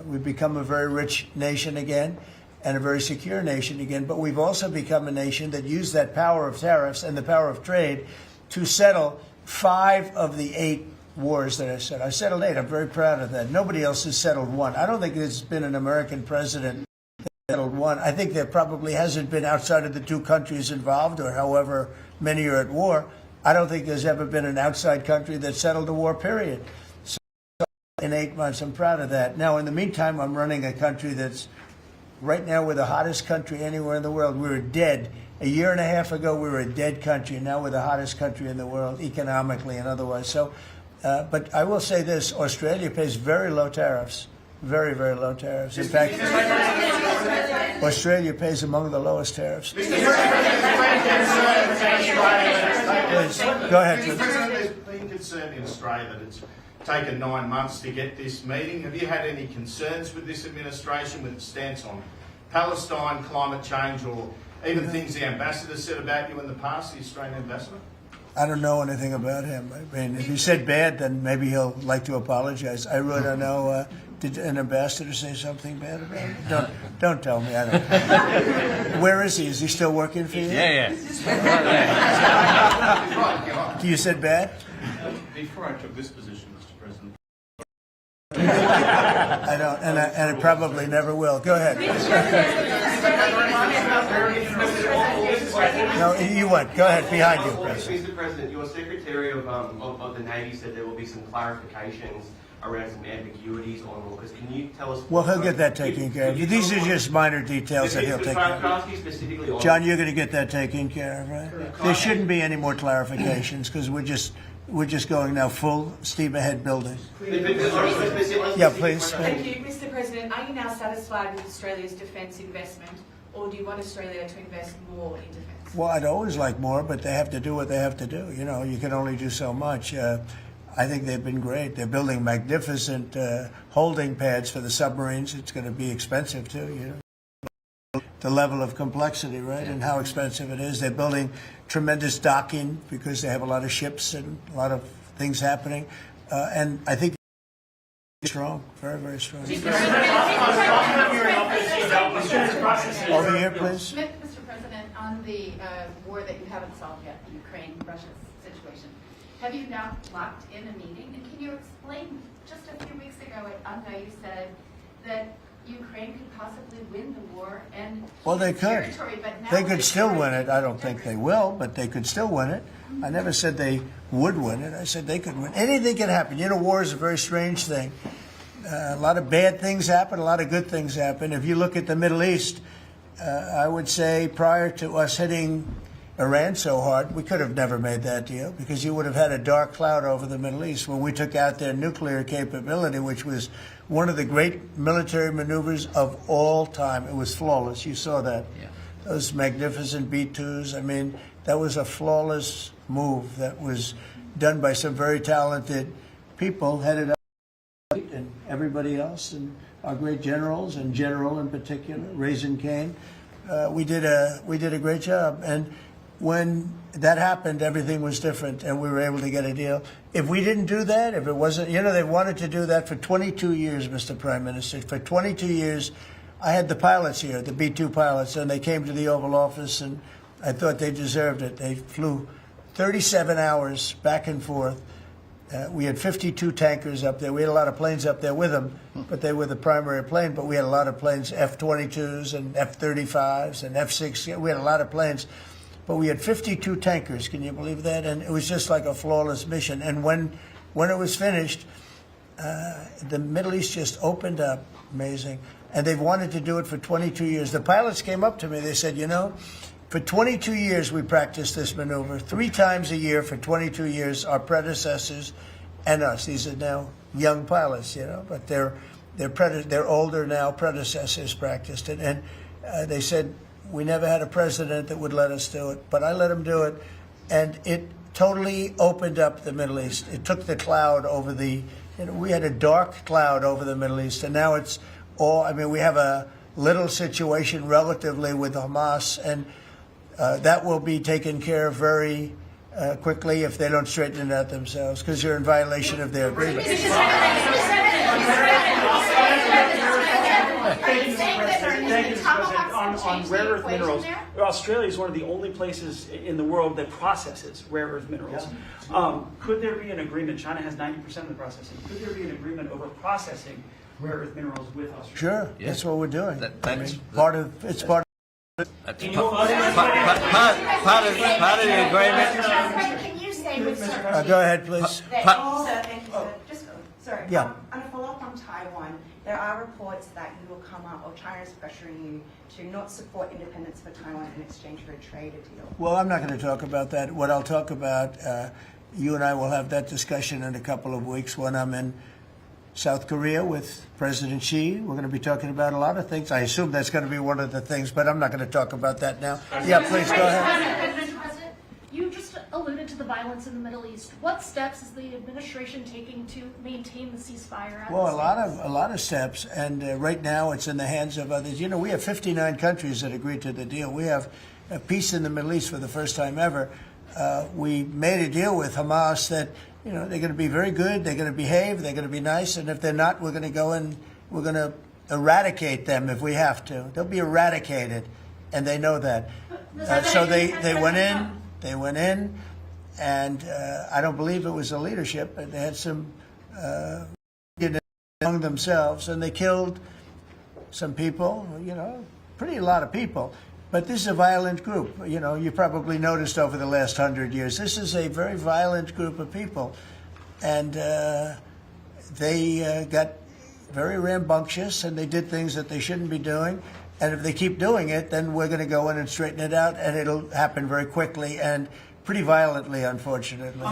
we've become a very rich nation again and a very secure nation again. But we've also become a nation that used that power of tariffs and the power of trade to settle 5 of the 8 wars that I settled. I settled 8. I'm very proud of that. Nobody else has settled 1. I don't think there's been an American president that settled 1. I think there probably hasn't been outside of the 2 countries involved, or however many are at war. I don't think there's ever been an outside country that settled a war, period. So in 8 months, I'm proud of that. Now, in the meantime, I'm running a country that's right now we're the hottest country anywhere in the world. We were dead. A year and a half ago, we were a dead country. Now we're the hottest country in the world, economically and otherwise. So. But I will say this, Australia pays very low tariffs, very, very low tariffs. In fact, Australia pays among the lowest tariffs. Please, go ahead. There's been concern in Australia that it's taken 9 months to get this meeting. Have you had any concerns with this administration, with its stance on Palestine, climate change, or even things the ambassador said about you in the past, the Australian ambassador? I don't know anything about him. I mean, if he said bad, then maybe he'll like to apologize. I really don't know. Did an ambassador say something bad about him? Don't tell me. I don't know. Where is he? Is he still working for you? Yeah. You said bad? Before I took this position, Mr. President. I don't, and I probably never will. Go ahead. No, you went. Go ahead, behind you, President. Mr. President, your Secretary of the Navy said there will be some clarifications around some ambiguities on AUKUS. Can you tell us? Well, he'll get that taken care of. These are just minor details that he'll take care of. John, you're going to get that taken care of, right? There shouldn't be any more clarifications because we're just going now full steam ahead building. Yeah, please. Thank you, Mr. President. Are you now satisfied with Australia's defence investment, or do you want Australia to invest more in defence? Well, I'd always like more, but they have to do what they have to do. You know, you can only do so much. I think they've been great. They're building magnificent holding pads for the submarines. It's going to be expensive, too, you know. The level of complexity, right, and how expensive it is. They're building tremendous docking because they have a lot of ships and a lot of things happening. And I think strong, very, very strong. Over here, please. Mr. President, on the war that you haven't solved yet, the Ukraine-Russia situation, have you now locked in a meeting? And can you explain, just a few weeks ago at UNGA, you said that Ukraine could possibly win the war and well, they could. But now they could still win it. I don't think they will, but they could still win it. I never said they would win it. I said they could win. Anything can happen. You know, war is a very strange thing. A lot of bad things happen, a lot of good things happen. If you look at the Middle East, I would say prior to us hitting Iran so hard, we could have never made that deal because you would have had a dark cloud over the Middle East when we took out their nuclear capability, which was one of the great military maneuvers of all time. It was flawless. You saw that. Yeah. Those magnificent B-2s. I mean, that was a flawless move that was done by some very talented people headed up and everybody else and our great generals and General in particular, Raisin Kane. We did a great job. And when that happened, everything was different, and we were able to get a deal. If we didn't do that, if it wasn't, you know, they wanted to do that for 22 years, Mr. Prime Minister. For 22 years, I had the pilots here, the B-2 pilots, and they came to the Oval Office, and I thought they deserved it. They flew 37 hours back and forth. We had 52 tankers up there. We had a lot of planes up there with them, but they were the primary plane. But we had a lot of planes, F-22s and F-35s and F-6. We had a lot of planes. But we had 52 tankers. Can you believe that? And it was just like a flawless mission. And when it was finished, the Middle East just opened up. Amazing. And they've wanted to do it for 22 years. The pilots came up to me. They said, you know, for 22 years we practiced this maneuver. 3 times a year for 22 years, our predecessors and us. These are now young pilots, you know, but they're older now. Predecessors practiced it. And they said, we never had a president that would let us do it, but I let him do it, and it totally opened up the Middle East. It took the cloud over the, you know, we had a dark cloud over the Middle East, and now it's all, I mean, we have a little situation relatively with Hamas, and that will be taken care of very quickly if they don't straighten it out themselves, because they're in violation of their agreement. Thank you, Mr. President. On rare earth minerals, Australia is one of the only places in the world that processes rare earth minerals. Yeah. Could there be an agreement? China has 90% of the processing. Could there be an agreement over processing rare earth minerals with Australia? Sure, yeah. That's what we're doing. That's part of the agreement. Can you say with certainty? Go ahead, please. Sorry. Yeah. On a follow-up on Taiwan, there are reports that you will come up, or China is pressuring you to not support independence for Taiwan in exchange for a trade deal. Well, I'm not going to talk about that. What I'll talk about, you and I will have that discussion in a couple of weeks when I'm in South Korea with President Xi. We're going to be talking about a lot of things. I assume that's going to be one of the things, but I'm not going to talk about that now. Yeah, please go ahead. You just alluded to the violence in the Middle East. What steps is the administration taking to maintain the ceasefire? Well, a lot of steps, and right now it's in the hands of others. You know, we have 59 countries that agreed to the deal. We have a peace in the Middle East for the first time ever. We made a deal with Hamas that, you know, they're going to be very good, they're going to behave, they're going to be nice, and if they're not, we're going to go and we're going to eradicate them if we have to. They'll be eradicated, and they know that. So they went in. They went in, and I don't believe it was the leadership, but they had some among themselves, and they killed some people, you know, a lot of people. But this is a violent group. You know, you probably noticed over the last 100 years, this is a very violent group of people. And they got very rambunctious, and they did things that they shouldn't be doing. And if they keep doing it, then we're going to go in and straighten it out, and it'll happen very quickly and pretty violently, unfortunately. Go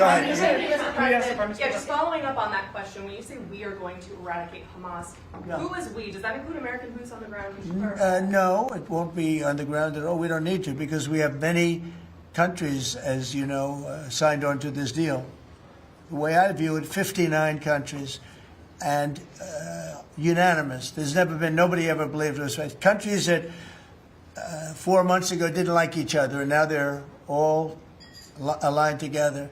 ahead. just following up on that question, when you say we are going to eradicate Hamas, who is we? Does that include American boots on the ground? No, it won't be on the ground at all. We don't need to because we have many countries, as you know, signed on to this deal. The way I view it, 59 countries and unanimous. There's never been, nobody ever believed us. Countries that 4 months ago didn't like each other and now they're all aligned together.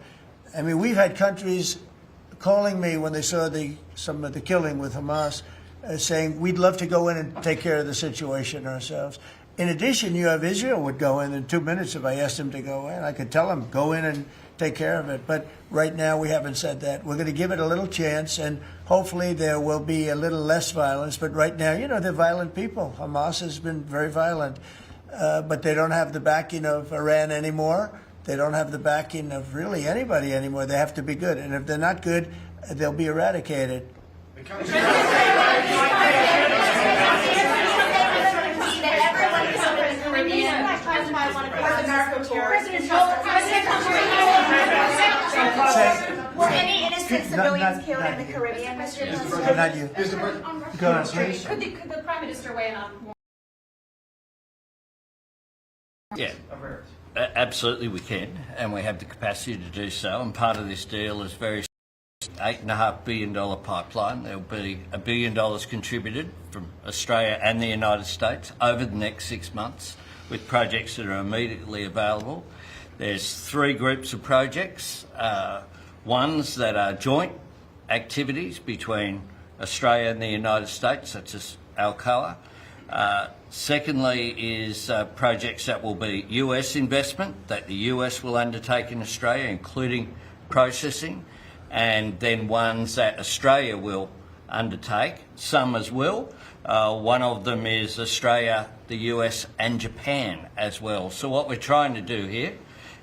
I mean, we've had countries calling me when they saw some of the killing with Hamas, saying we'd love to go in and take care of the situation ourselves. In addition, you have Israel would go in 2 minutes if I asked them to go in. I could tell them, go in and take care of it. But right now we haven't said that. We're going to give it a little chance, and hopefully there will be a little less violence. But right now, you know, they're violent people. Hamas has been very violent. But they don't have the backing of Iran anymore. They don't have the backing of really anybody anymore. They have to be good. And if they're not good, they'll be eradicated. Were any innocent civilians killed in the Caribbean, Mr. President? Not you. Go on, please. Could the Prime Minister weigh in on more? Yeah, absolutely we can, and we have the capacity to do so. And part of this deal is very $8.5 billion pipeline. There'll be $1 billion contributed from Australia and the United States over the next 6 months, with projects that are immediately available. There's 3 groups of projects. Ones that are joint activities between Australia and the United States, such as Alcoa. Secondly is projects that will be US investment that the US will undertake in Australia, including processing, and then ones that Australia will undertake, some as well. One of them is Australia, the US and Japan as well. So what we're trying to do here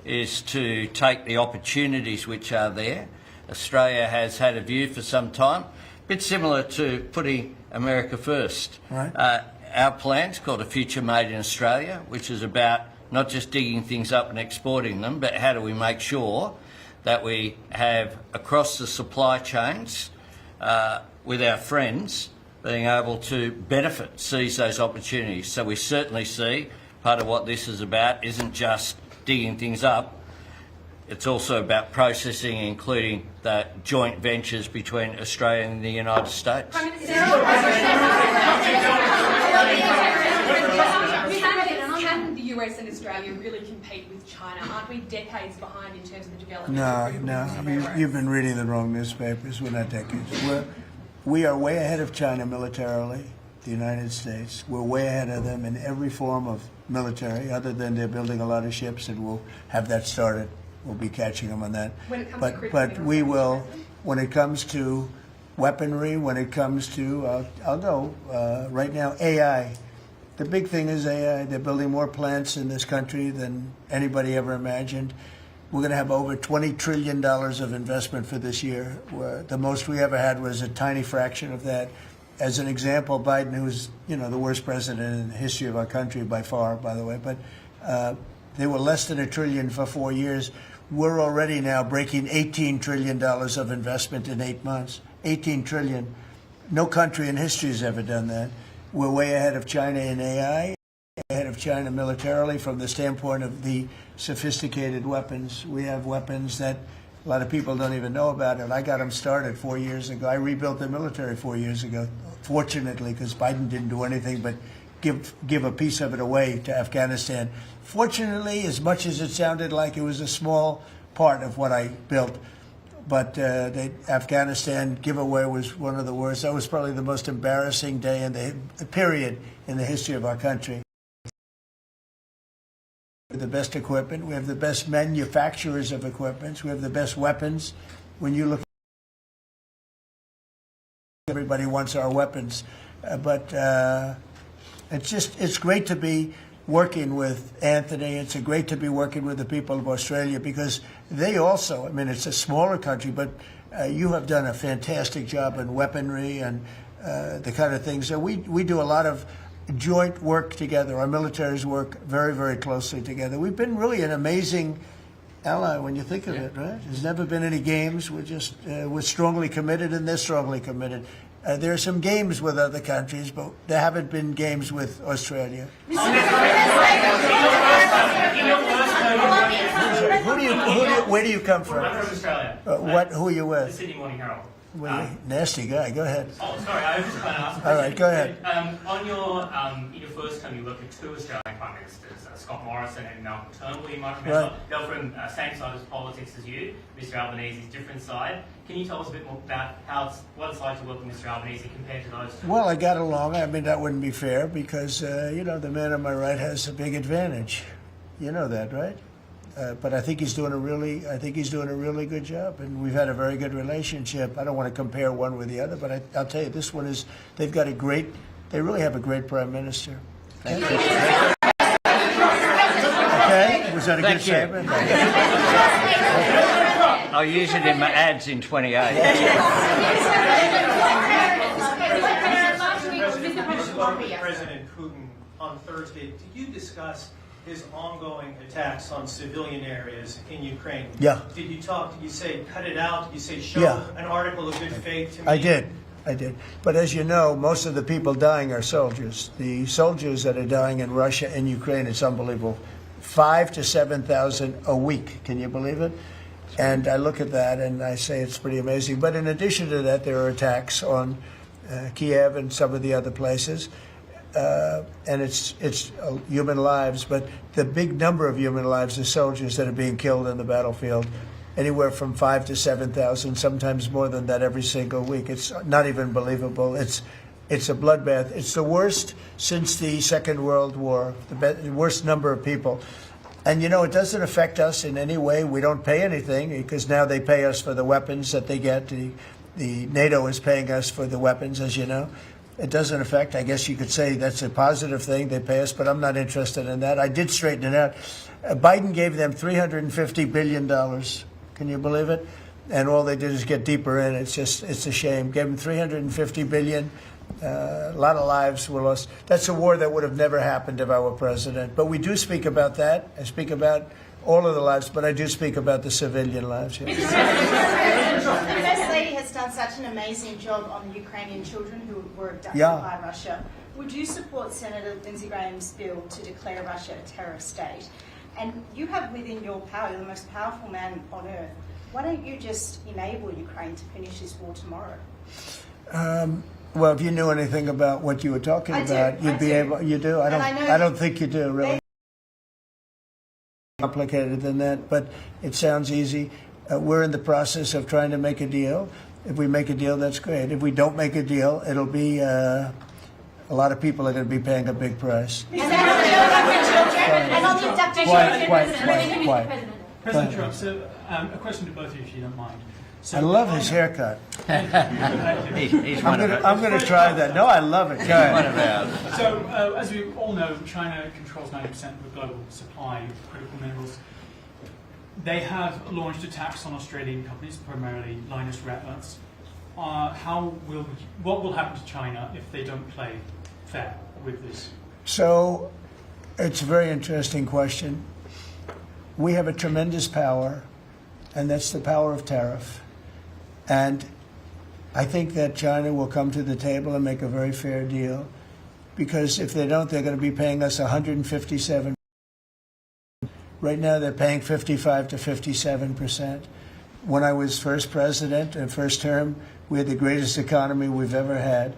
is to take the opportunities which are there. Australia has had a view for some time, a bit similar to putting America first. Right. Our plan's called A Future Made in Australia, which is about not just digging things up and exporting them, but how do we make sure that we have across the supply chains with our friends being able to benefit, seize those opportunities. So we certainly see part of what this is about isn't just digging things up, it's also about processing, including the joint ventures between Australia and the United States. Can the US and Australia really compete with China? Aren't we decades behind in terms of the development? No. You've been reading the wrong newspapers. We're not decades. We are way ahead of China militarily, the United States. We're way ahead of them in every form of military, other than they're building a lot of ships, and we'll have that started. We'll be catching them on that. But we will, when it comes to weaponry, when it comes to, I'll go right now, AI. The big thing is AI. They're building more plants in this country than anybody ever imagined. We're going to have over $20 trillion of investment for this year. The most we ever had was a tiny fraction of that. As an example, Biden, who's the worst president in the history of our country by far, by the way, but they were less than $1 trillion for 4 years. We're already now breaking $18 trillion of investment in 8 months. $18 trillion. No country in history has ever done that. We're way ahead of China in AI, ahead of China militarily from the standpoint of the sophisticated weapons. We have weapons that a lot of people don't even know about it. I got them started 4 years ago. I rebuilt the military 4 years ago, fortunately, because Biden didn't do anything but give a piece of it away to Afghanistan. Fortunately, as much as it sounded like it was a small part of what I built, but the Afghanistan giveaway was one of the worst. That was probably the most embarrassing day in the period in the history of our country. We have the best equipment. We have the best manufacturers of equipment. We have the best weapons. When you look, everybody wants our weapons, but it's great to be working with Anthony. It's great to be working with the people of Australia because they also, it's a smaller country, but you have done a fantastic job in weaponry and the kind of things. So we do a lot of joint work together. Our militaries work very, very closely together. We've been really an amazing ally when you think of it, right? There's never been any games. We're strongly committed, and they're strongly committed. There are some games with other countries, but there haven't been games with Australia. Where do you come from? I'm from Australia. Who are you with? The Sydney Morning Herald. Nasty guy. Go ahead. Oh, sorry, I was just going to ask. All right, go ahead. On in your first term, you worked with two Australian Prime Ministers, Scott Morrison and Malcolm Turnbull. You might remember. Right. They're from same side of politics as you. Mr. Albanese's different side. Can you tell us a bit more about what it's like to work with Mr. Albanese compared to those two? Well, I got along. I mean, that wouldn't be fair because the man on my right has a big advantage. You know that, right? But I think he's doing a really good job, and we've had a very good relationship. I don't want to compare one with the other, but I'll tell you, this one is. They really have a great prime minister. Thank you. Okay, was that a good statement? I'll use it in my ads in 28. President Putin on Thursday, did you discuss his ongoing attacks on civilian areas in Ukraine? Yeah. Did you say cut it out? Did you say show an article of good faith to me? I did. But as you know, most of the people dying are soldiers. The soldiers that are dying in Russia and Ukraine, it's unbelievable. 5,000 to 7,000 a week. Can you believe it? And I look at that and I say it's pretty amazing. But in addition to that, there are attacks on Kiev and some of the other places. And it's human lives, but the big number of human lives are soldiers that are being killed in the battlefield, anywhere from 5,000 to 7,000, sometimes more than that every single week. It's not even believable. It's a bloodbath. It's the worst since the Second World War, the worst number of people. And, it doesn't affect us in any way. We don't pay anything because now they pay us for the weapons that they get. The NATO is paying us for the weapons, as you know. It doesn't affect. I guess you could say that's a positive thing. They pay us, but I'm not interested in that. I did straighten it out. Biden gave them $350 billion. Can you believe it? And all they did is get deeper in. It's a shame. Gave them $350 billion. A lot of lives were lost. That's a war that would have never happened if I were president. But we do speak about that. I speak about all of the lives, but I do speak about the civilian lives. The First Lady has done such an amazing job on the Ukrainian children who were abducted by Russia. Would you support Senator Lindsey Graham's bill to declare Russia a terrorist state? And you have within your power, you're the most powerful man on earth. Why don't you just enable Ukraine to finish this war tomorrow? Well, if you knew anything about what you were talking about, you'd be able. You do. I don't think you do really. Complicated than that, but it sounds easy. We're in the process of trying to make a deal. If we make a deal, that's great. If we don't make a deal, it'll be a lot of people are going to be paying a big price. Quiet. President Trump, so a question to both of you, if you don't mind. So I love his haircut. He's I'm going to try that. No, I love it. Go ahead. So, as we all know, China controls 90% of the global supply of critical minerals. They have launched attacks on Australian companies, primarily Lynas Rare Earths. What will happen to China if they don't play fair with this? So, it's a very interesting question. We have a tremendous power, and that's the power of tariff. And I think that China will come to the table and make a very fair deal, because if they don't, they're going to be paying us 157. Right now, they're paying 55 to 57%. When I was first president and first term, we had the greatest economy we've ever had.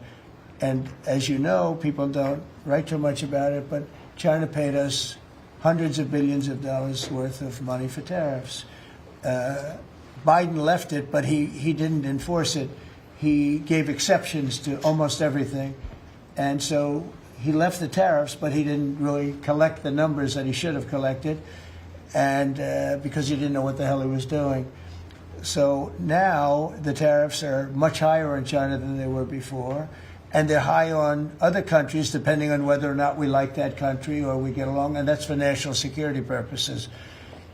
And as you know, people don't write too much about it, but China paid us hundreds of billions of dollars worth of money for tariffs. Biden left it, but he didn't enforce it. He gave exceptions to almost everything. And so he left the tariffs, but he didn't really collect the numbers that he should have collected, and because he didn't know what the hell he was doing. So now the tariffs are much higher in China than they were before, and they're high on other countries, depending on whether or not we like that country or we get along, and that's for national security purposes.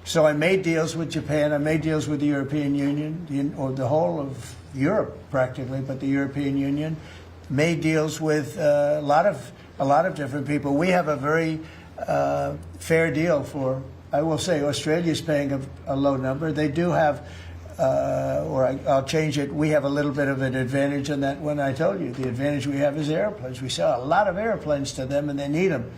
So I made deals with Japan, I made deals with the European Union, or the whole of Europe practically, but the European Union, made deals with a lot of different people. We have a very fair deal for I will say Australia is paying a low number. They do have, I'll change it, we have a little bit of an advantage on that one. I told you, the advantage we have is airplanes. We sell a lot of airplanes to them, and they need them.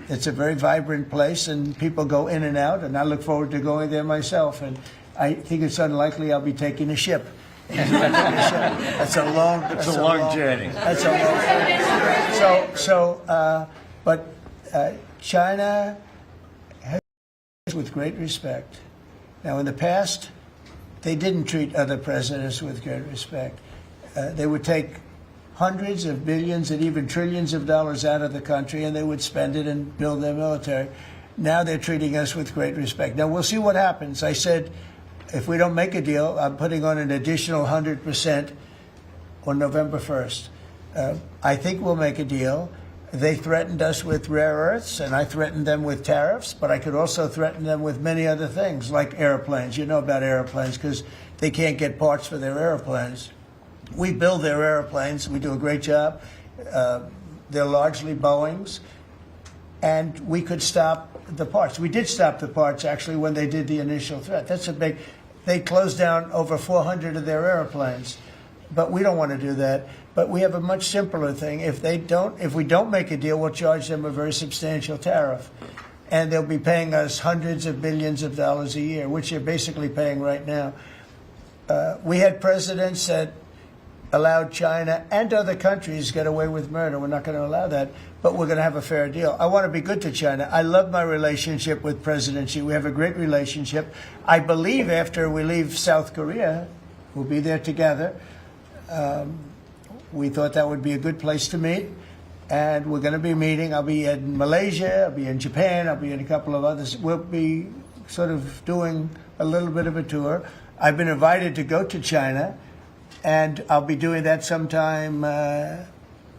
It's a very vibrant place, and people go in and out, and I look forward to going there myself. And I think it's unlikely I'll be taking a ship. That's a long journey. That's a long. But China has with great respect. Now, in the past, they didn't treat other presidents with great respect. They would take hundreds of billions and even trillions of dollars out of the country, and they would spend it and build their military. Now they're treating us with great respect. Now, we'll see what happens. I said, if we don't make a deal, I'm putting on an additional 100% on November 1st. I think we'll make a deal. They threatened us with rare earths, and I threatened them with tariffs, but I could also threaten them with many other things, like airplanes. You know about airplanes, because they can't get parts for their airplanes. We build their airplanes. We do a great job. They're largely Boeings, and we could stop the parts. We did stop the parts, actually, when they did the initial threat. That's a big... They closed down over 400 of their airplanes, but we don't want to do that. But we have a much simpler thing. If we don't make a deal, we'll charge them a very substantial tariff, and they'll be paying us hundreds of billions of dollars a year, which they're basically paying right now. We had presidents that allowed China and other countries get away with murder. We're not going to allow that, but we're going to have a fair deal. I want to be good to China. I love my relationship with President Xi. We have a great relationship. I believe after we leave South Korea, we'll be there together. We thought that would be a good place to meet, and we're going to be meeting. I'll be in Malaysia, I'll be in Japan, I'll be in a couple of others. We'll be sort of doing a little bit of a tour. I've been invited to go to China, and I'll be doing that sometime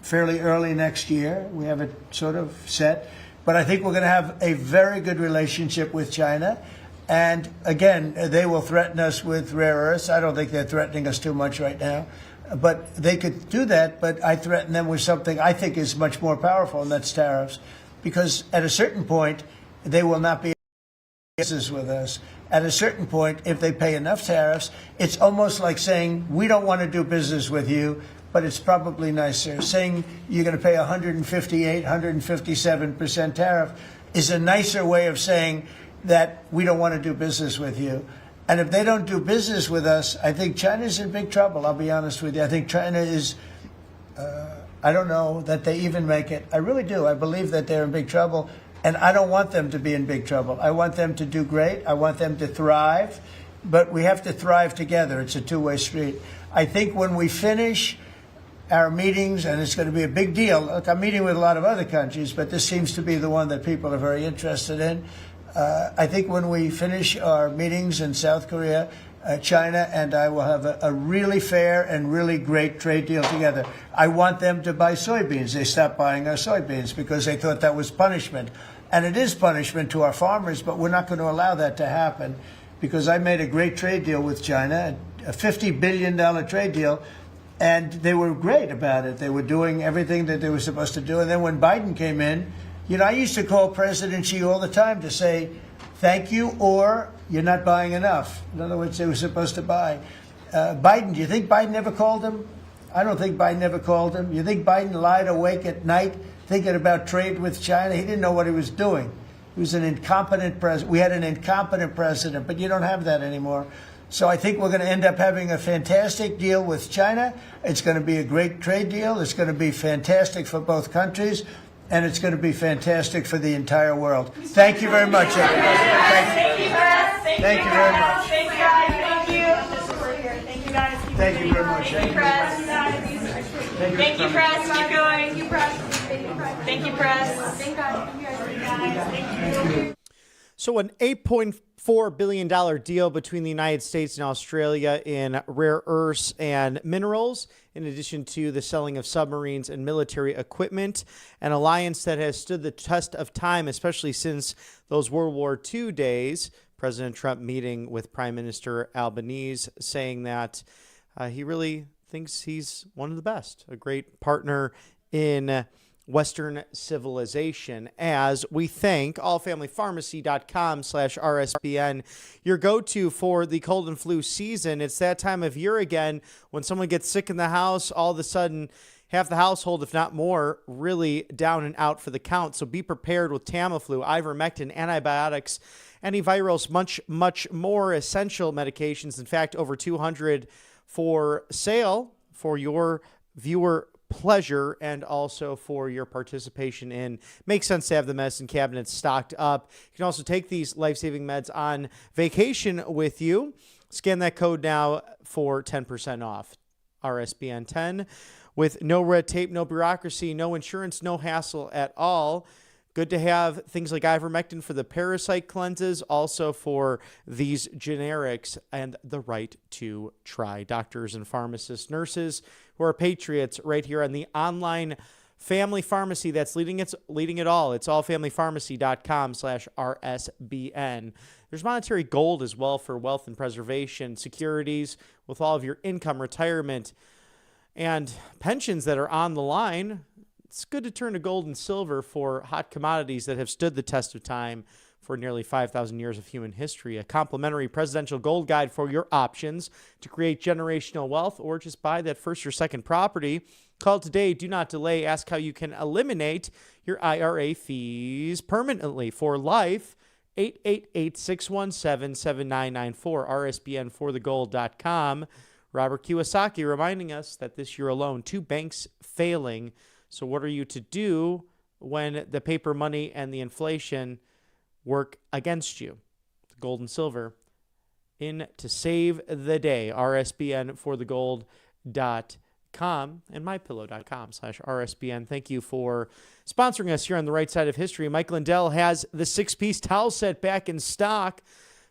fairly early next year. We have it sort of set. But I think we're going to have a very good relationship with China. And again, they will threaten us with rare earths. I don't think they're threatening us too much right now. But they could do that, but I threaten them with something I think is much more powerful, and that's tariffs. Because at a certain point, they will not be business with us. At a certain point, if they pay enough tariffs, it's almost like saying, we don't want to do business with you, but it's probably nicer. Saying you're going to pay 158, 157% tariff is a nicer way of saying that we don't want to do business with you. And if they don't do business with us, I think China's in big trouble, I'll be honest with you. I think China is, I don't know that they even make it. I really do. I believe that they're in big trouble. And I don't want them to be in big trouble. I want them to do great. I want them to thrive. But we have to thrive together. It's a two-way street. I think when we finish our meetings, and it's going to be a big deal. Look, I'm meeting with a lot of other countries, but this seems to be the one that people are very interested in. I think when we finish our meetings in South Korea, China and I will have a really fair and really great trade deal together. I want them to buy soybeans. They stopped buying our soybeans because they thought that was punishment. And it is punishment to our farmers, but we're not going to allow that to happen because I made a great trade deal with China, a $50 billion trade deal, and they were great about it. They were doing everything that they were supposed to do. And then when Biden came in, you know, I used to call President Xi all the time to say, thank you, or you're not buying enough. In other words, they were supposed to buy. Biden, do you think Biden ever called him? I don't think Biden ever called him. You think Biden lied awake at night thinking about trade with China? He didn't know what he was doing. He was an incompetent president. We had an incompetent president, but you don't have that anymore. So I think we're going to end up having a fantastic deal with China. It's going to be a great trade deal. It's going to be fantastic for both countries. And it's going to be fantastic for the entire world. Thank you very much, everybody. Thank you, guys. Thank you very much. Thank you, guys. Thank you. Thank you, guys. Thank you very much. Thank you, press. Thank you, press. Keep going. Thank you, press. Thank you, press. Thank you, guys. Thank you. So an $8.4 billion deal between the United States and Australia in rare earths and minerals, in addition to the selling of submarines and military equipment, an alliance that has stood the test of time, especially since those World War II days. President Trump meeting with Prime Minister Albanese, saying that he really thinks he's one of the best, a great partner in Western civilization, as we thank allfamilypharmacy.com/RSBN, your go-to for the cold and flu season. It's that time of year again when someone gets sick in the house, all of a sudden half the household, if not more, really down and out for the count. So be prepared with Tamiflu, ivermectin, antibiotics, antivirals, much more essential medications. In fact, over 200 for sale for your viewer pleasure and also for your participation in. Makes sense to have the medicine cabinet stocked up. You can also take these life-saving meds on vacation with you. Scan that code now for 10% off. RSBN 10 with no red tape, no bureaucracy, no insurance, no hassle at all. Good to have things like ivermectin for the parasite cleanses, also for these generics, and the right to try. Doctors and pharmacists, nurses who are patriots right here on the online family pharmacy that's leading it all. It's allfamilypharmacy.com/RSBN. There's monetary gold as well for wealth and preservation, securities with all of your income, retirement, and pensions that are on the line. It's good to turn to gold and silver for hot commodities that have stood the test of time for nearly 5,000 years of human history. A complimentary presidential gold guide for your options to create generational wealth, or just buy that first or second property. Call today. Do not delay. Ask how you can eliminate your IRA fees permanently for life. 888-617-7994, rsbnforthegold.com. Robert Kiyosaki reminding us that this year alone, 2 banks failing. So what are you to do when the paper money and the inflation work against you? Gold and silver in to save the day. rsbnforthegold.com and mypillow.com/RSBN. Thank you for sponsoring us here on the right side of history. Mike Lindell has the 6-piece towel set back in stock.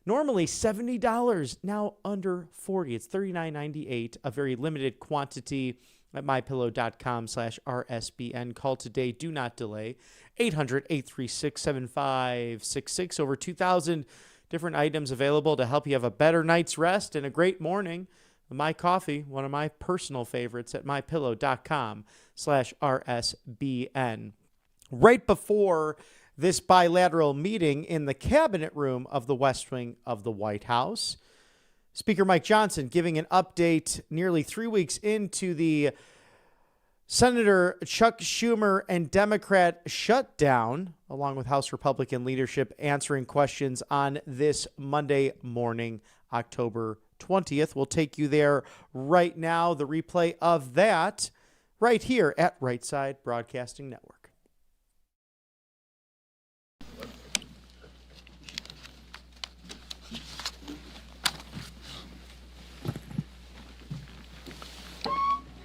Normally $70, now under $40. It's $39.98, a very limited quantity at mypillow.com/RSBN. Call today. Do not delay. 800-836-7566. Over 2,000 different items available to help you have a better night's rest and a great morning. My coffee, one of my personal favorites, at mypillow.com/RSBN. Right before this bilateral meeting in the cabinet room of the West Wing of the White House, Speaker Mike Johnson giving an update nearly 3 weeks into the Senator Chuck Schumer and Democrat shutdown, along with House Republican leadership answering questions on this Monday morning, October 20th. We'll take you there right now. The replay of that right here at Right Side Broadcasting Network.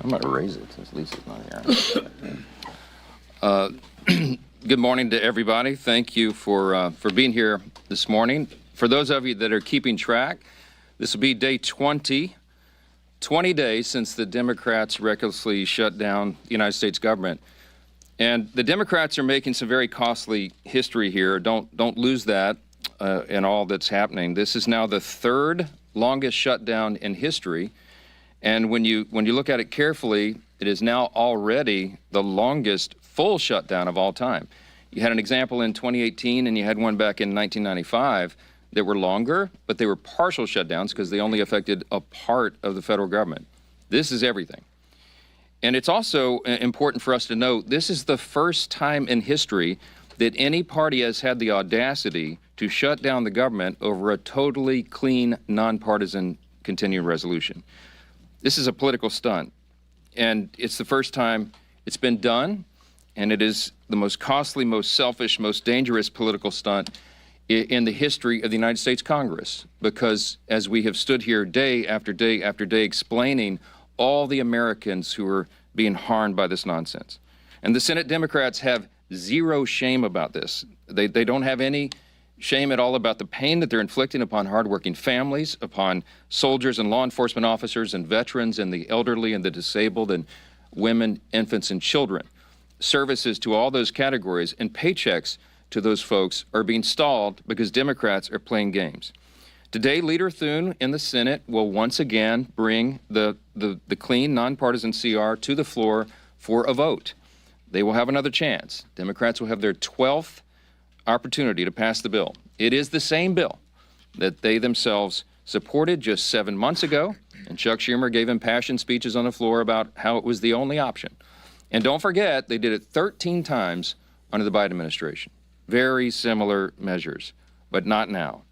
I'm going to raise it since Lisa's not here. Good morning to everybody. Thank you for being here this morning. For those of you that are keeping track, this will be day 20 days since the Democrats recklessly shut down the United States government. And the Democrats are making some very costly history here. Don't lose that in all that's happening. This is now the 3rd longest shutdown in history. And when you look at it carefully, it is now already the longest full shutdown of all time. You had an example in 2018, and you had one back in 1995 that were longer, but they were partial shutdowns because they only affected a part of the federal government. This is everything. And it's also important for us to note, this is the first time in history that any party has had the audacity to shut down the government over a totally clean, nonpartisan continuing resolution. This is a political stunt, and it's the first time it's been done, and it is the most costly, most selfish, most dangerous political stunt in the history of the United States Congress, because as we have stood here day after day after day explaining all the Americans who are being harmed by this nonsense. And the Senate Democrats have zero shame about this. They don't have any shame at all about the pain that they're inflicting upon hardworking families, upon soldiers and law enforcement officers and veterans and the elderly and the disabled and women, infants, and children. Services to all those categories and paychecks to those folks are being stalled because Democrats are playing games. Today, Leader Thune in the Senate will once again bring the clean, nonpartisan CR to the floor for a vote. They will have another chance. Democrats will have their 12th opportunity to pass the bill. It is the same bill that they themselves supported just 7 months ago, and Chuck Schumer gave impassioned speeches on the floor about how it was the only option. And don't forget, they did it 13 times under the Biden administration. Very similar measures, but not now.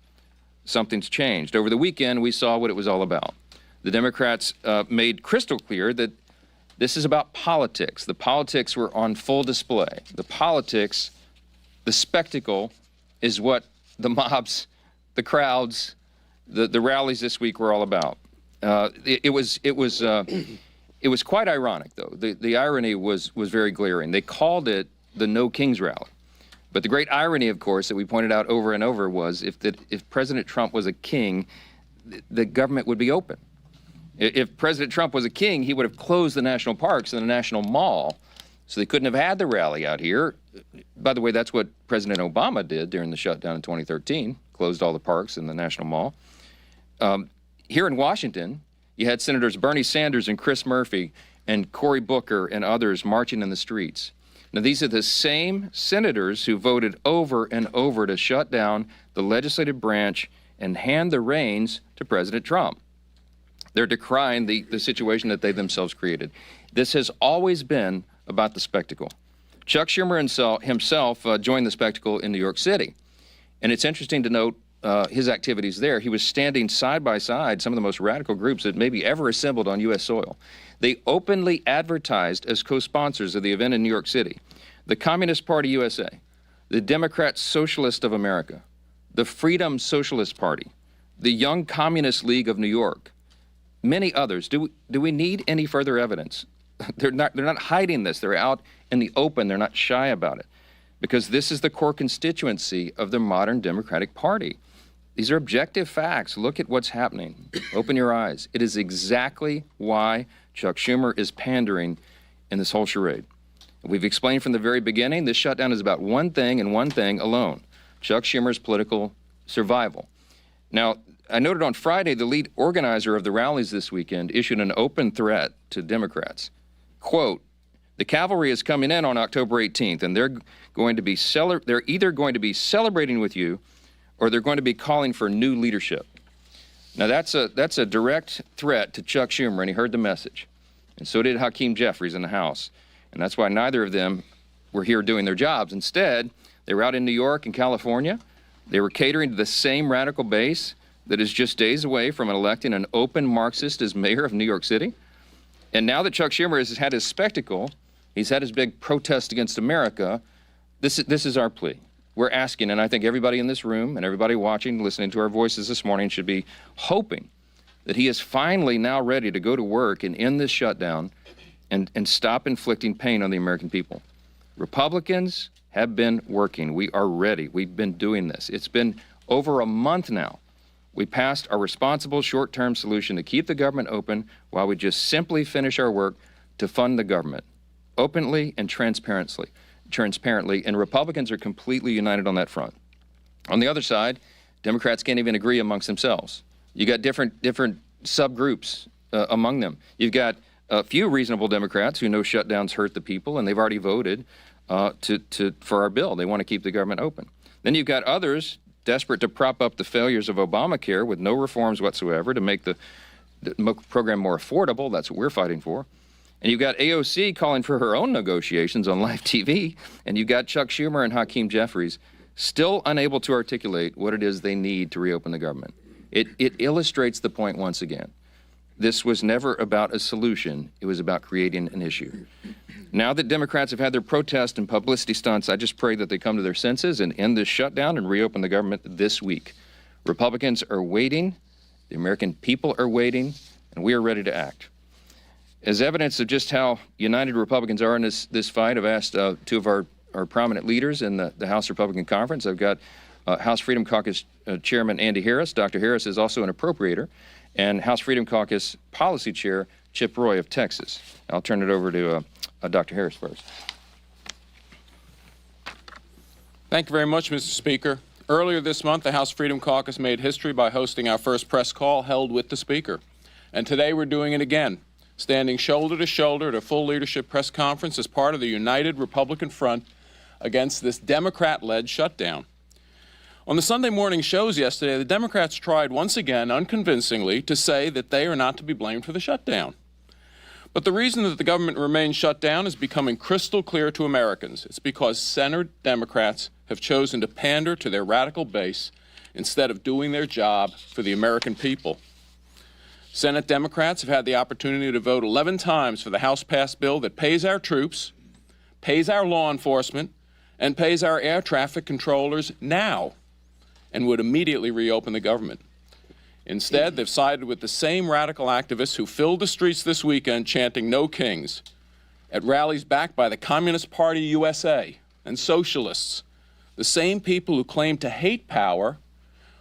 Something's changed. Over the weekend, we saw what it was all about. The Democrats made crystal clear that this is about politics. The politics were on full display. The politics, the spectacle, is what the mobs, the crowds, the rallies this week were all about. It was quite ironic, though. The irony was very glaring. They called it the No Kings Rally. But the great irony, of course, that we pointed out over and over was if President Trump was a king, the government would be open. If President Trump was a king, he would have closed the national parks and the national mall, so they couldn't have had the rally out here. By the way, that's what President Obama did during the shutdown in 2013, closed all the parks and the national mall. Here in Washington, you had Senators Bernie Sanders and Chris Murphy and Cory Booker and others marching in the streets. Now, these are the same senators who voted over and over to shut down the legislative branch and hand the reins to President Trump. They're decrying the situation that they themselves created. This has always been about the spectacle. Chuck Schumer himself joined the spectacle in New York City. And it's interesting to note his activities there. He was standing side by side some of the most radical groups that maybe ever assembled on U.S. soil. They openly advertised as co-sponsors of the event in New York City the Communist Party USA, the Democrat Socialist of America, the Freedom Socialist Party, the Young Communist League of New York, many others. Do we need any further evidence? They're not hiding this. They're out in the open. They're not shy about it, because this is the core constituency of the modern Democratic Party. These are objective facts. Look at what's happening. Open your eyes. It is exactly why Chuck Schumer is pandering in this whole charade. We've explained from the very beginning, this shutdown is about one thing and one thing alone: Chuck Schumer's political survival. Now, I noted on Friday, the lead organizer of the rallies this weekend issued an open threat to Democrats. Quote, "The cavalry is coming in on October 18th, and they're either going to be celebrating with you, or they're going to be calling for new leadership." Now, that's a direct threat to Chuck Schumer, and he heard the message. And so did Hakeem Jeffries in the House. And that's why neither of them were here doing their jobs. Instead, they were out in New York and California. They were catering to the same radical base that is just days away from electing an open Marxist as mayor of New York City. And now that Chuck Schumer has had his spectacle, he's had his big protest against America, this is our plea. We're asking, and I think everybody in this room and everybody watching, listening to our voices this morning should be hoping that he is finally now ready to go to work and end this shutdown and stop inflicting pain on the American people. Republicans have been working. We are ready. We've been doing this. It's been over a month now. We passed our responsible short-term solution to keep the government open while we just simply finish our work to fund the government openly and transparently, and Republicans are completely united on that front. On the other side, Democrats can't even agree amongst themselves. You got different subgroups among them. You've got a few reasonable Democrats who know shutdowns hurt the people, and they've already voted for our bill. They want to keep the government open. Then you've got others desperate to prop up the failures of Obamacare with no reforms whatsoever to make the program more affordable. That's what we're fighting for. And you've got AOC calling for her own negotiations on live TV, and you've got Chuck Schumer and Hakeem Jeffries still unable to articulate what it is they need to reopen the government. It illustrates the point once again. This was never about a solution. It was about creating an issue. Now that Democrats have had their protest and publicity stunts, I just pray that they come to their senses and end this shutdown and reopen the government this week. Republicans are waiting. The American people are waiting, and we are ready to act. As evidence of just how united Republicans are in this fight, I've asked two of our prominent leaders in the House Republican Conference. I've got House Freedom Caucus Chairman Andy Harris. Dr. Harris is also an appropriator, and House Freedom Caucus Policy Chair Chip Roy of Texas. I'll turn it over to Dr. Harris first. Thank you very much, Mr. Speaker. Earlier this month, the House Freedom Caucus made history by hosting our first press call held with the Speaker. And today we're doing it again. standing shoulder to shoulder at a full leadership press conference as part of the united Republican front against this Democrat-led shutdown. On the Sunday morning shows yesterday, the Democrats tried once again, unconvincingly, to say that they are not to be blamed for the shutdown. But the reason that the government remains shut down is becoming crystal clear to Americans. It's because Senate Democrats have chosen to pander to their radical base instead of doing their job for the American people. Senate Democrats have had the opportunity to vote 11 times for the House-passed bill that pays our troops, pays our law enforcement, and pays our air traffic controllers now, and would immediately reopen the government. Instead, they've sided with the same radical activists who filled the streets this weekend chanting "No Kings" at rallies backed by the Communist Party USA and socialists, the same people who claim to hate power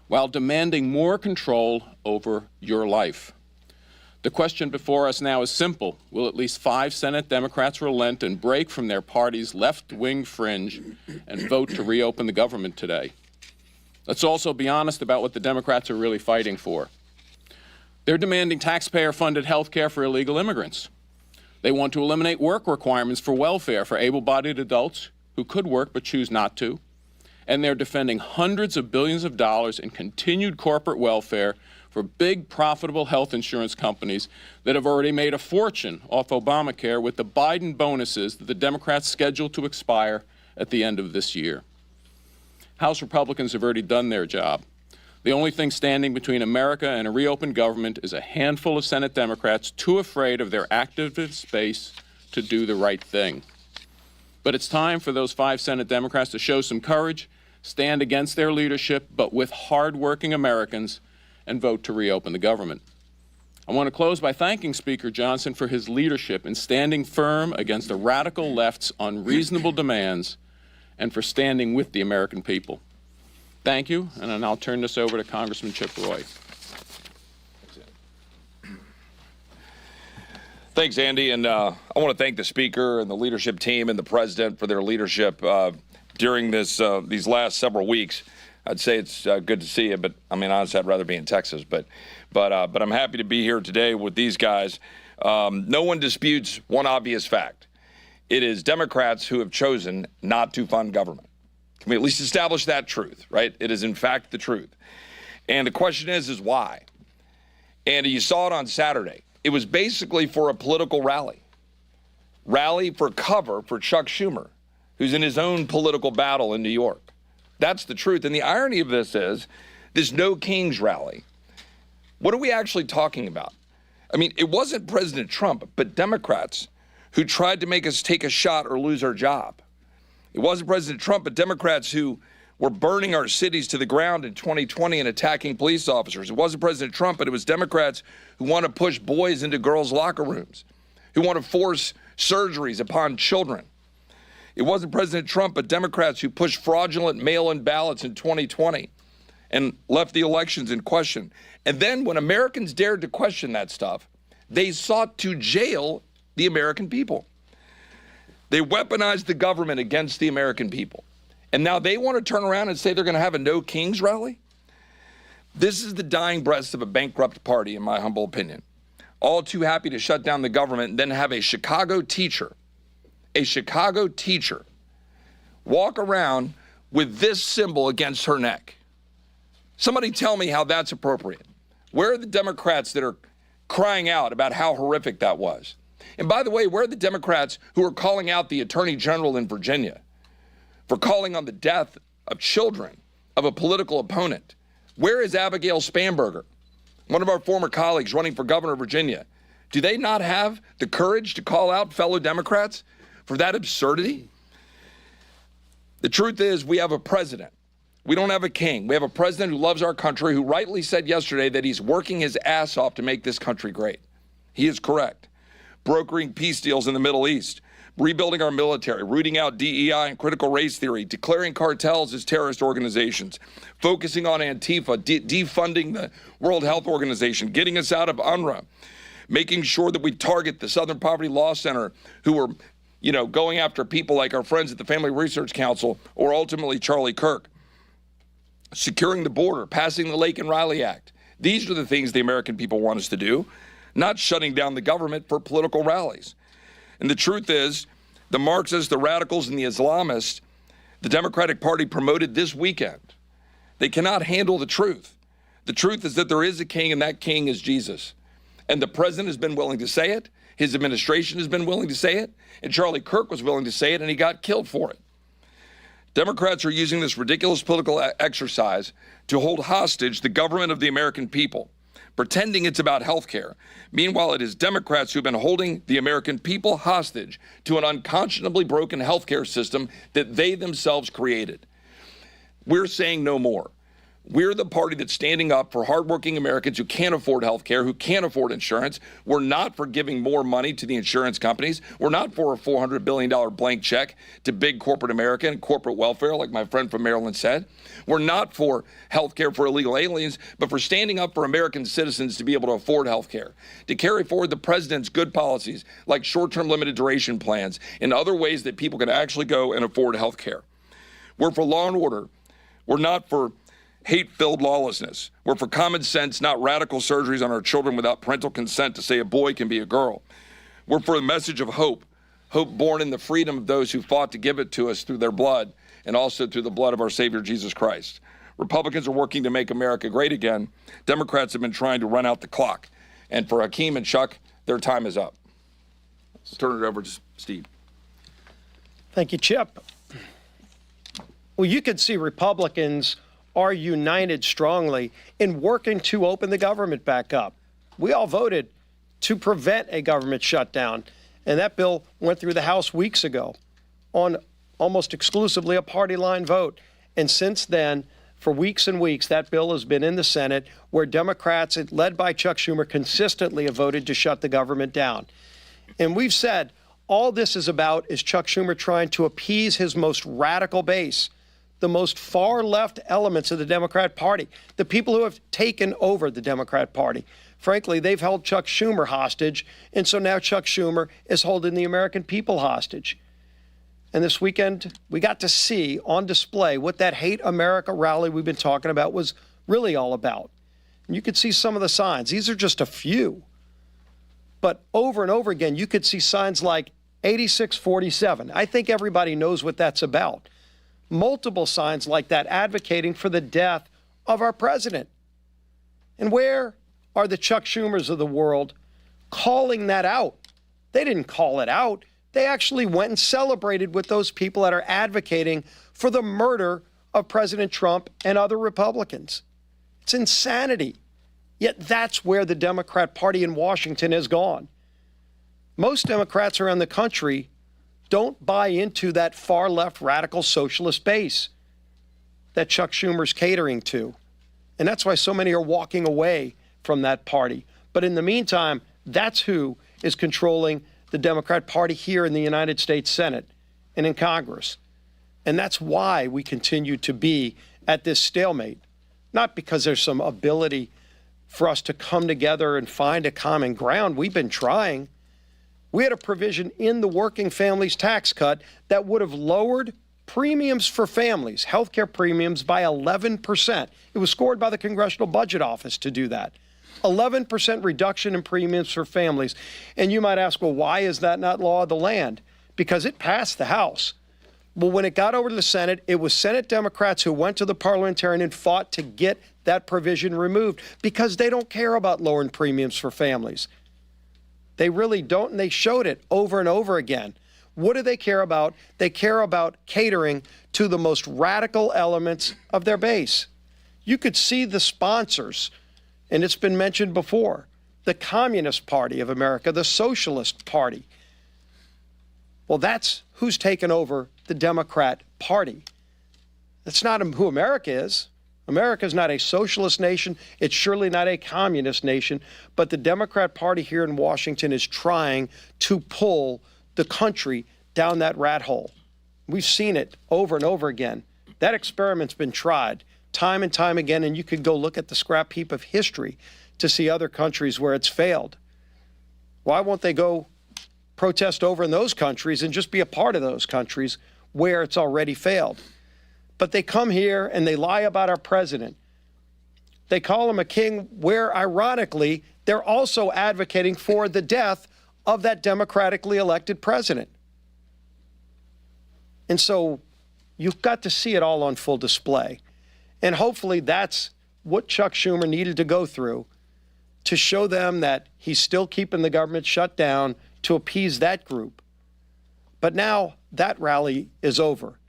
while demanding more control over your life. The question before us now is simple. Will at least 5 Senate Democrats relent and break from their party's left-wing fringe and vote to reopen the government today? Let's also be honest about what the Democrats are really fighting for. They're demanding taxpayer-funded health care for illegal immigrants. They want to eliminate work requirements for welfare for able-bodied adults who could work but choose not to. And they're defending hundreds of billions of dollars in continued corporate welfare for big, profitable health insurance companies that have already made a fortune off Obamacare with the Biden bonuses that the Democrats scheduled to expire at the end of this year. House Republicans have already done their job. The only thing standing between America and a reopened government is a handful of Senate Democrats too afraid of their activist base to do the right thing. But it's time for those 5 Senate Democrats to show some courage, stand against their leadership, but with hard-working Americans, and vote to reopen the government. I want to close by thanking Speaker Johnson for his leadership in standing firm against the radical left's unreasonable demands and for standing with the American people. Thank you, and then I'll turn this over to Congressman Chip Roy. Thanks, Andy, and I want to thank the Speaker and the leadership team and the President for their leadership during these last several weeks. I'd say it's good to see you, but I mean, honestly, I'd rather be in Texas. But I'm happy to be here today with these guys. No one disputes one obvious fact. It is Democrats who have chosen not to fund government. Can we at least establish that truth, right? It is, in fact, the truth. And the question is why? And you saw it on Saturday. It was basically for a political rally for cover for Chuck Schumer, who's in his own political battle in New York. That's the truth. And the irony of this is this No Kings rally. What are we actually talking about? I mean, it wasn't President Trump, but Democrats who tried to make us take a shot or lose our job. It wasn't President Trump, but Democrats who were burning our cities to the ground in 2020 and attacking police officers. It wasn't President Trump, but it was Democrats who want to push boys into girls' locker rooms, who want to force surgeries upon children. It wasn't President Trump, but Democrats who pushed fraudulent mail-in ballots in 2020 and left the elections in question. And then when Americans dared to question that stuff, they sought to jail the American people. They weaponized the government against the American people. And now they want to turn around and say they're going to have a No Kings rally? This is the dying breath of a bankrupt party, in my humble opinion. All too happy to shut down the government and then have a Chicago teacher walk around with this symbol against her neck. Somebody tell me how that's appropriate. Where are the Democrats that are crying out about how horrific that was? And by the way, where are the Democrats who are calling out the Attorney General in Virginia for calling on the death of children of a political opponent? Where is Abigail Spanberger, one of our former colleagues running for governor of Virginia? Do they not have the courage to call out fellow Democrats for that absurdity? The truth is, we have a president. We don't have a king. We have a president who loves our country, who rightly said yesterday that he's working his ass off to make this country great. He is correct. Brokering peace deals in the Middle East, rebuilding our military, rooting out DEI and critical race theory, declaring cartels as terrorist organizations, focusing on Antifa, defunding the World Health Organization, getting us out of UNRWA, making sure that we target the Southern Poverty Law Center, who are, going after people like our friends at the Family Research Council or ultimately Charlie Kirk, securing the border, passing the Lake and Riley Act. These are the things the American people want us to do. not shutting down the government for political rallies. And the truth is, the Marxists, the radicals, and the Islamists, the Democratic Party promoted this weekend, they cannot handle the truth. The truth is that there is a king, and that king is Jesus. And the president has been willing to say it. His administration has been willing to say it. And Charlie Kirk was willing to say it, and he got killed for it. Democrats are using this ridiculous political exercise to hold hostage the government of the American people, pretending it's about health care. Meanwhile, it is Democrats who've been holding the American people hostage to an unconscionably broken health care system that they themselves created. We're saying no more. We're the party that's standing up for hardworking Americans who can't afford health care, who can't afford insurance. We're not for giving more money to the insurance companies. We're not for a $400 billion blank check to big corporate America and corporate welfare, like my friend from Maryland said. We're not for health care for illegal aliens, but for standing up for American citizens to be able to afford health care, to carry forward the president's good policies, like short-term limited duration plans and other ways that people can actually go and afford health care. We're for law and order. We're not for hate-filled lawlessness. We're for common sense, not radical surgeries on our children without parental consent to say a boy can be a girl. We're for a message of hope, hope born in the freedom of those who fought to give it to us through their blood and also through the blood of our Savior, Jesus Christ. Republicans are working to make America great again. Democrats have been trying to run out the clock. And for Hakeem and Chuck, their time is up. Let's turn it over to Steve. Thank you, Chip. Well, you could see Republicans are united strongly in working to open the government back up. We all voted to prevent a government shutdown, and that bill went through the House weeks ago on almost exclusively a party line vote. And since then, for weeks and weeks, that bill has been in the Senate, where Democrats, led by Chuck Schumer, consistently have voted to shut the government down. And we've said all this is about is Chuck Schumer trying to appease his most radical base, the most far-left elements of the Democrat Party, the people who have taken over the Democrat Party. Frankly, they've held Chuck Schumer hostage, and so now Chuck Schumer is holding the American people hostage. And this weekend, we got to see on display what that Hate America rally we've been talking about was really all about. And you could see some of the signs. These are just a few. But over and over again, you could see signs like 8647. I think everybody knows what that's about. Multiple signs like that advocating for the death of our president. And where are the Chuck Schumers of the world calling that out? They didn't call it out. They actually went and celebrated with those people that are advocating for the murder of President Trump and other Republicans. It's insanity. Yet that's where the Democrat Party in Washington has gone. Most Democrats around the country don't buy into that far-left radical socialist base that Chuck Schumer's catering to. And that's why so many are walking away from that party. But in the meantime, that's who is controlling the Democrat Party here in the United States Senate and in Congress. And that's why we continue to be at this stalemate. Not because there's some ability for us to come together and find a common ground. We've been trying. We had a provision in the working families tax cut that would have lowered premiums for families, health care premiums, by 11%. It was scored by the Congressional Budget Office to do that. 11% reduction in premiums for families. And you might ask, well, why is that not law of the land? Because it passed the House. Well, when it got over to the Senate, it was Senate Democrats who went to the parliamentarian and fought to get that provision removed because they don't care about lowering premiums for families. They really don't, and they showed it over and over again. What do they care about? They care about catering to the most radical elements of their base. You could see the sponsors, and it's been mentioned before, the Communist Party of America, the Socialist Party. Well, that's who's taken over the Democrat Party. That's not who America is. America is not a socialist nation. It's surely not a communist nation. But the Democrat Party here in Washington is trying to pull the country down that rat hole. We've seen it over and over again. That experiment's been tried time and time again, and you could go look at the scrap heap of history to see other countries where it's failed. Why won't they go protest over in those countries and just be a part of those countries where it's already failed? But they come here and they lie about our president. They call him a king where, ironically, they're also advocating for the death of that democratically elected president. And so you've got to see it all on full display. And hopefully that's what Chuck Schumer needed to go through to show them that he's still keeping the government shut down to appease that group. But now that rally is over.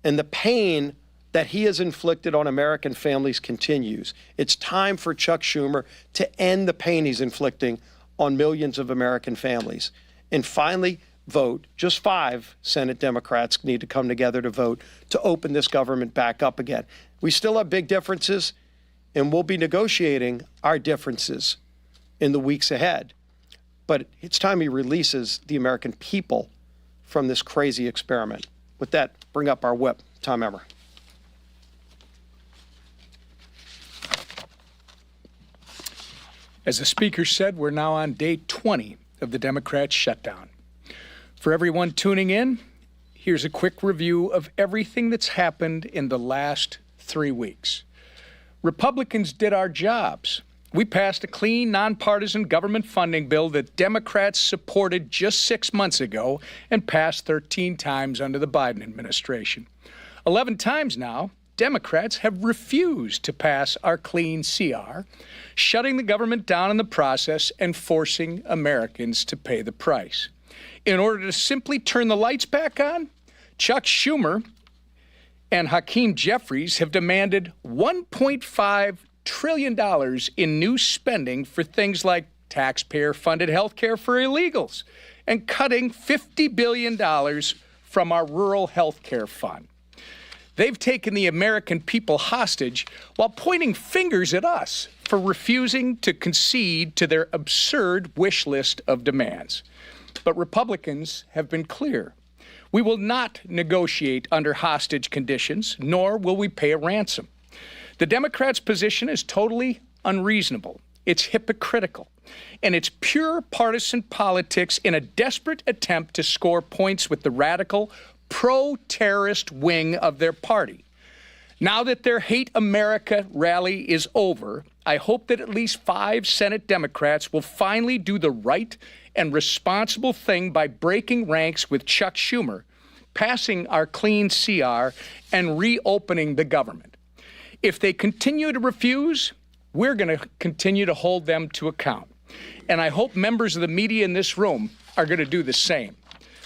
And the pain that he has inflicted on American families continues. It's time for Chuck Schumer to end the pain he's inflicting on millions of American families and finally vote. Just 5 Senate Democrats need to come together to vote to open this government back up again. We still have big differences, and we'll be negotiating our differences in the weeks ahead. But it's time he releases the American people from this crazy experiment. With that, bring up our whip. Tom Emmer. As the Speaker said, we're now on day 20 of the Democrats' shutdown. For everyone tuning in, here's a quick review of everything that's happened in the last 3 weeks. Republicans did our jobs. We passed a clean, nonpartisan government funding bill that Democrats supported just 6 months ago and passed 13 times under the Biden administration. 11 times now, Democrats have refused to pass our clean CR, shutting the government down in the process and forcing Americans to pay the price. In order to simply turn the lights back on, Chuck Schumer and Hakeem Jeffries have demanded $1.5 trillion in new spending for things like taxpayer-funded health care for illegals and cutting $50 billion from our rural health care fund. They've taken the American people hostage while pointing fingers at us for refusing to concede to their absurd wish list of demands. But Republicans have been clear. We will not negotiate under hostage conditions, nor will we pay a ransom. The Democrats' position is totally unreasonable. It's hypocritical, and it's pure partisan politics in a desperate attempt to score points with the radical, pro-terrorist wing of their party. Now that their Hate America rally is over, I hope that at least 5 Senate Democrats will finally do the right and responsible thing by breaking ranks with Chuck Schumer, passing our clean CR, and reopening the government. If they continue to refuse, we're going to continue to hold them to account. And I hope members of the media in this room are going to do the same.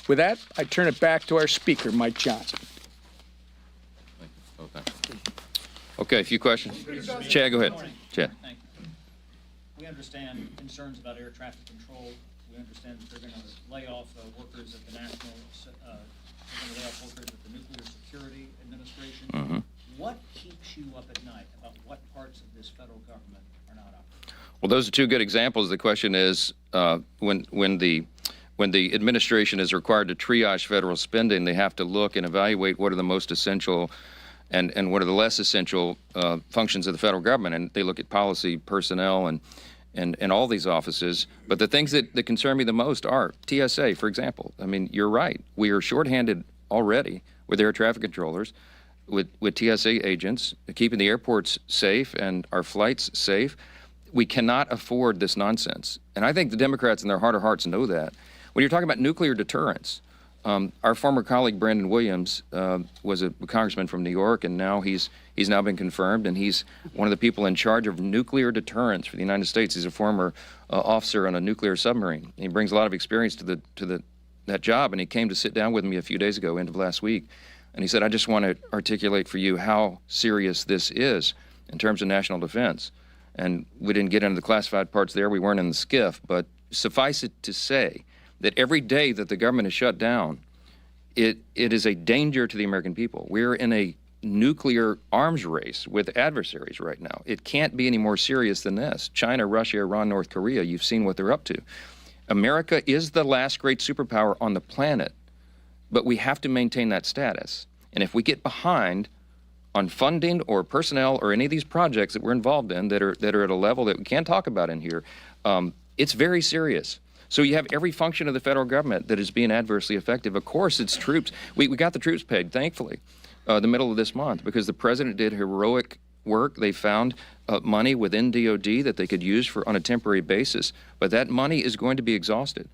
With that, I turn it back to our Speaker, Mike Johnson. Okay, a few questions. Chad, go ahead. Chad. Thank you. We understand concerns about air traffic control. We understand that they're going to lay off workers at the Nuclear Security Administration. Mm-hmm. What keeps you up at night about what parts of this federal government are not up? Well, those are 2 good examples. The question is, when the administration is required to triage federal spending, they have to look and evaluate what are the most essential and what are the less essential functions of the federal government. And they look at policy, personnel, and all these offices. But the things that concern me the most are TSA, for example. I mean, you're right. We are shorthanded already with air traffic controllers, with TSA agents, keeping the airports safe and our flights safe. We cannot afford this nonsense. And I think the Democrats in their heart of hearts know that. When you're talking about nuclear deterrence, our former colleague Brandon Williams was a congressman from New York, and now he's now been confirmed, and he's one of the people in charge of nuclear deterrence for the United States. He's a former officer on a nuclear submarine. He brings a lot of experience to that job, and he came to sit down with me a few days ago, end of last week, and he said, "I just want to articulate for you how serious this is in terms of national defense." And we didn't get into the classified parts there. We weren't in the skiff, but suffice it to say that every day that the government is shut down, it is a danger to the American people. We're in a nuclear arms race with adversaries right now. It can't be any more serious than this. China, Russia, Iran, North Korea, you've seen what they're up to. America is the last great superpower on the planet, but we have to maintain that status. And if we get behind on funding or personnel or any of these projects that we're involved in that are at a level that we can't talk about in here, it's very serious. So you have every function of the federal government that is being adversely affected. Of course, it's troops. We got the troops paid, thankfully, the middle of this month, because the president did heroic work. They found money within DOD that they could use on a temporary basis, but that money is going to be exhausted.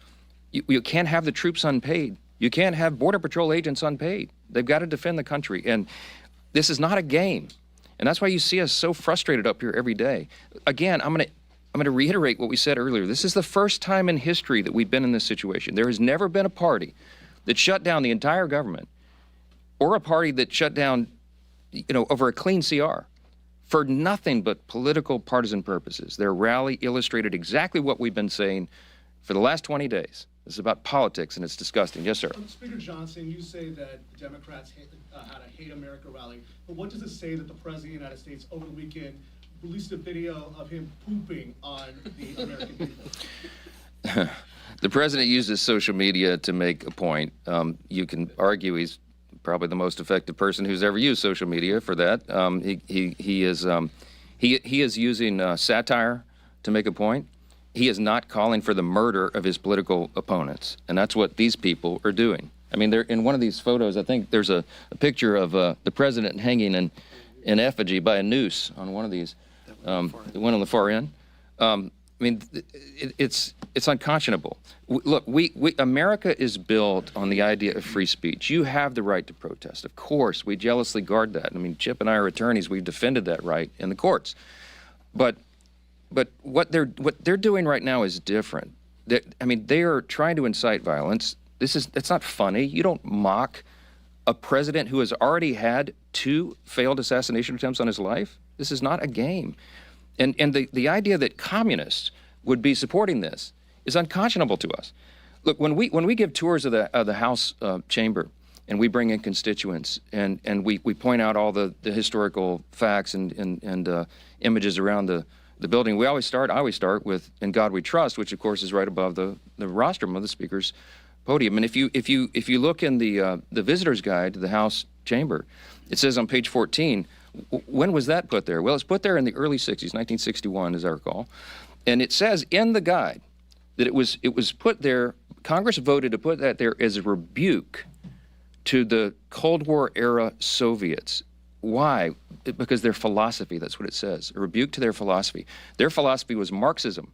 You can't have the troops unpaid. You can't have Border Patrol agents unpaid. They've got to defend the country, and this is not a game. And that's why you see us so frustrated up here every day. Again, I'm going to reiterate what we said earlier. This is the first time in history that we've been in this situation. There has never been a party that shut down the entire government, or a party that shut down, over a clean CR for nothing but political partisan purposes. Their rally illustrated exactly what we've been saying for the last 20 days. This is about politics, and it's disgusting. Yes, sir. Speaker Johnson, you say that the Democrats had a Hate America rally, but what does it say that the President of the United States over the weekend released a video of him pooping on the American people? The President uses social media to make a point. You can argue he's probably the most effective person who's ever used social media for that. He is using satire to make a point. He is not calling for the murder of his political opponents, and that's what these people are doing. I mean, they're in one of these photos. I think there's a picture of the president hanging in effigy by a noose on one of these. The one on the far end. I mean, it's unconscionable. Look, America is built on the idea of free speech. You have the right to protest. Of course, we jealously guard that. I mean, Chip and I are attorneys. We've defended that right in the courts. But what they're doing right now is different. They are trying to incite violence. It's not funny. You don't mock a president who has already had 2 failed assassination attempts on his life. This is not a game. And the idea that communists would be supporting this is unconscionable to us. Look, when we give tours of the House chamber, and we bring in constituents, and we point out all the historical facts and images around the building, I always start with "In God We Trust," which of course is right above the rostrum of the Speaker's podium. And if you look in the visitor's guide to the House chamber, it says on page 14, when was that put there? Well, it's put there in the early 60s, 1961, as I recall. And it says in the guide that it was put there, Congress voted to put that there as a rebuke to the Cold War era Soviets. Why? Because their philosophy, that's what it says, a rebuke to their philosophy. Their philosophy was Marxism.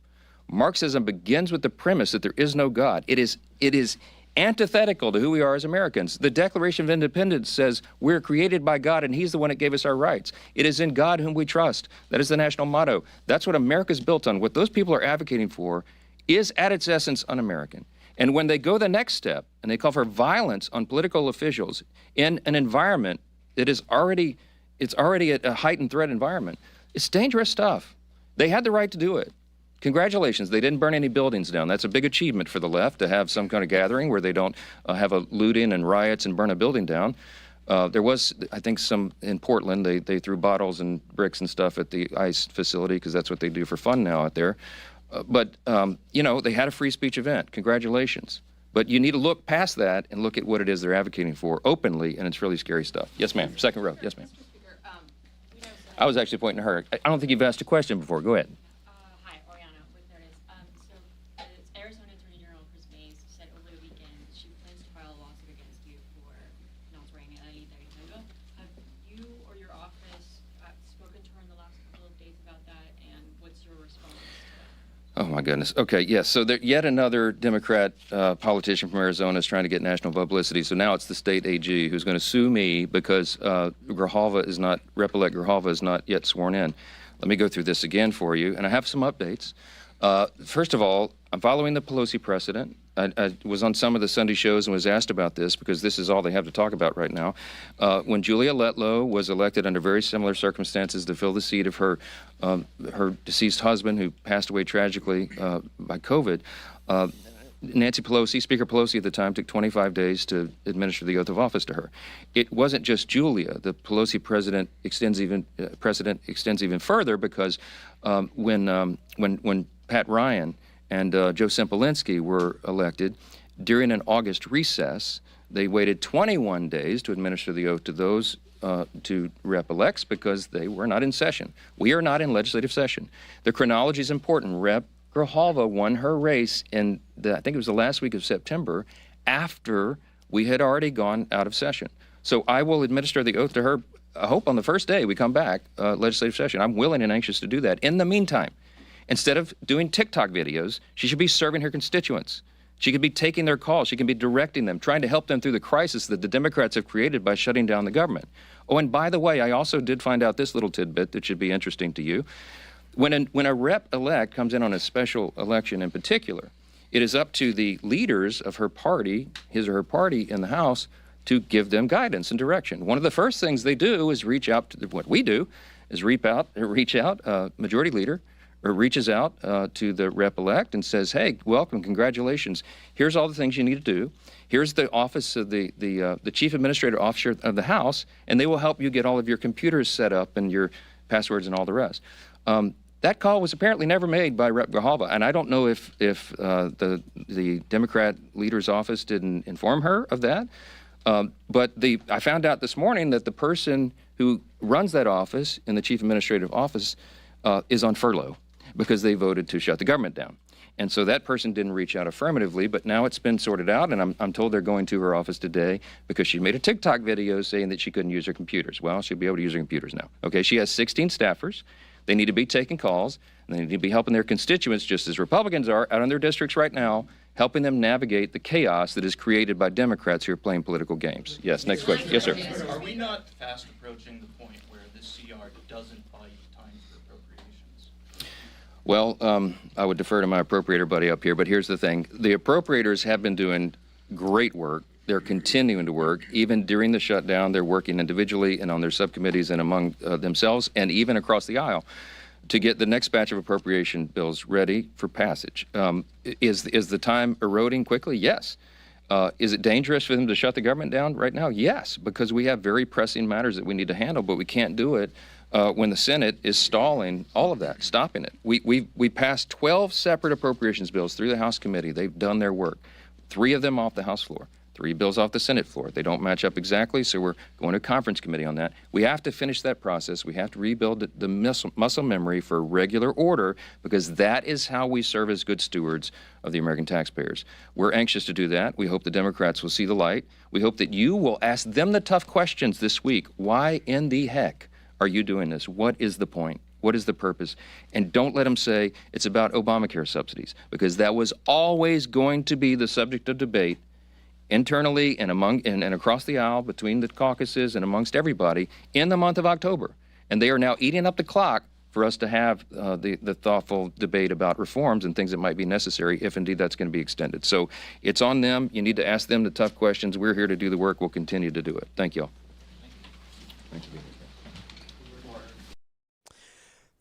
Marxism begins with the premise that there is no God. It is antithetical to who we are as Americans. The Declaration of Independence says we're created by God and He's the one that gave us our rights. It is in God whom we trust. That is the national motto. That's what America's built on. What those people are advocating for is at its essence un-American. And when they go the next step and they call for violence on political officials in an environment that is already a heightened threat environment, it's dangerous stuff. They had the right to do it. Congratulations, they didn't burn any buildings down. That's a big achievement for the left, to have some kind of gathering where they don't have a looting and riots and burn a building down. There was, I think, some in Portland, they threw bottles and bricks and stuff at the ICE facility because that's what they do for fun now out there. But they had a free speech event. Congratulations. But you need to look past that and look at what it is they're advocating for openly, and it's really scary stuff. Yes, ma'am. Second row. Yes, ma'am. I was actually pointing to her. I don't think you've asked a question before. Go ahead. Oh, my goodness. Okay, yes. So yet another Democrat politician from Arizona is trying to get national publicity. So now it's the state AG who's going to sue me because Grijalva is not yet sworn in. Let me go through this again for you, and I have some updates. First of all, I'm following the Pelosi precedent. I was on some of the Sunday shows and was asked about this because this is all they have to talk about right now. When Julia Letlow was elected under very similar circumstances to fill the seat of her deceased husband, who passed away tragically by COVID, Nancy Pelosi, Speaker Pelosi at the time, took 25 days to administer the oath of office to her. It wasn't just Julia. The Pelosi precedent extends even further because when Pat Ryan and Joe Sempolinski were elected, during an August recess, they waited 21 days to administer the oath to those two rep-elects because they were not in session. We are not in legislative session. The chronology is important. Rep. Grijalva won her race in, I think it was the last week of September, after we had already gone out of session. So I will administer the oath to her I hope on the first day we come back, legislative session, I'm willing and anxious to do that. In the meantime, instead of doing TikTok videos, she should be serving her constituents. She could be taking their calls. She can be directing them, trying to help them through the crisis that the Democrats have created by shutting down the government. Oh, and by the way, I also did find out this little tidbit that should be interesting to you. When a rep-elect comes in on a special election in particular, it is up to the leaders of her party, his or her party in the House, to give them guidance and direction. One of the first things they do is reach out to what we do is reach out, majority leader, or reaches out to the rep-elect and says, hey, welcome, congratulations. Here's all the things you need to do. Here's the office of the chief administrative officer of the House, and they will help you get all of your computers set up and your passwords and all the rest. That call was apparently never made by Rep. Grijalva, and I don't know if the Democrat leader's office didn't inform her of that. But I found out this morning that the person who runs that office in the chief administrative office is on furlough because they voted to shut the government down. And so that person didn't reach out affirmatively, but now it's been sorted out, and I'm told they're going to her office today because she made a TikTok video saying that she couldn't use her computers. Well, she'll be able to use her computers now. Okay, she has 16 staffers. They need to be taking calls, and they need to be helping their constituents, just as Republicans are out in their districts right now, helping them navigate the chaos that is created by Democrats who are playing political games. Yes, next question. Yes, sir. Are we not fast approaching the point where this CR doesn't buy you time for appropriations? Well, I would defer to my appropriator buddy up here, but here's the thing. The appropriators have been doing great work. They're continuing to work. Even during the shutdown, they're working individually and on their subcommittees and among themselves and even across the aisle to get the next batch of appropriation bills ready for passage. Is the time eroding quickly? Yes. Is it dangerous for them to shut the government down right now? Yes, because we have very pressing matters that we need to handle, but we can't do it when the Senate is stalling all of that, stopping it. We passed 12 separate appropriations bills through the House committee. They've done their work. 3 of them off the House floor. 3 bills off the Senate floor. They don't match up exactly, so we're going to a conference committee on that. We have to finish that process. We have to rebuild the muscle memory for regular order because that is how we serve as good stewards of the American taxpayers. We're anxious to do that. We hope the Democrats will see the light. We hope that you will ask them the tough questions this week. Why in the heck are you doing this? What is the point? What is the purpose? And don't let them say it's about Obamacare subsidies because that was always going to be the subject of debate internally and across the aisle between the caucuses and amongst everybody in the month of October. And they are now eating up the clock for us to have the thoughtful debate about reforms and things that might be necessary if indeed that's going to be extended. So it's on them. You need to ask them the tough questions. We're here to do the work. We'll continue to do it. Thank you all.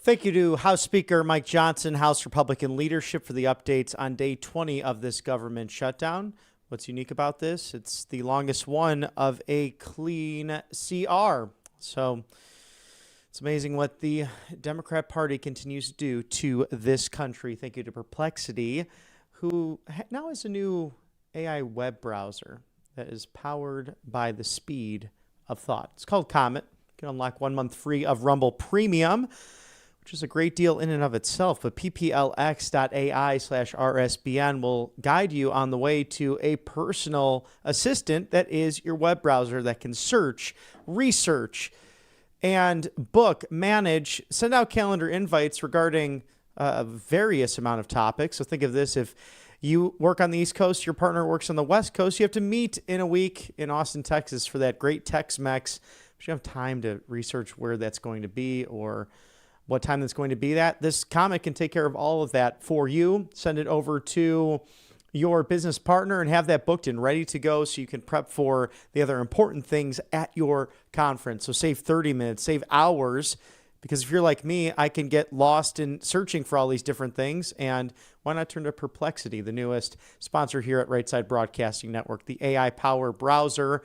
Thank you to House Speaker Mike Johnson, House Republican leadership, for the updates on day 20 of this government shutdown. What's unique about this? It's the longest one of a clean CR. So it's amazing what the Democrat Party continues to do to this country. Thank you to Perplexity, who now has a new AI web browser that is powered by the speed of thought. It's called Comet. You can unlock 1 month free of Rumble Premium, which is a great deal in and of itself, but pplx.ai/RSBN will guide you on the way to a personal assistant that is your web browser that can search, research, and book, manage, send out calendar invites regarding a various amount of topics. So think of this: if you work on the East Coast, your partner works on the West Coast, you have to meet in a week in Austin, Texas for that great Tex-Mex. But you don't have time to research where that's going to be or what time that's going to be at. This Comet can take care of all of that for you. Send it over to your business partner and have that booked and ready to go so you can prep for the other important things at your conference. So save 30 minutes, save hours, because if you're like me, I can get lost in searching for all these different things. And why not turn to Perplexity, the newest sponsor here at Right Side Broadcasting Network, the AI Power browser.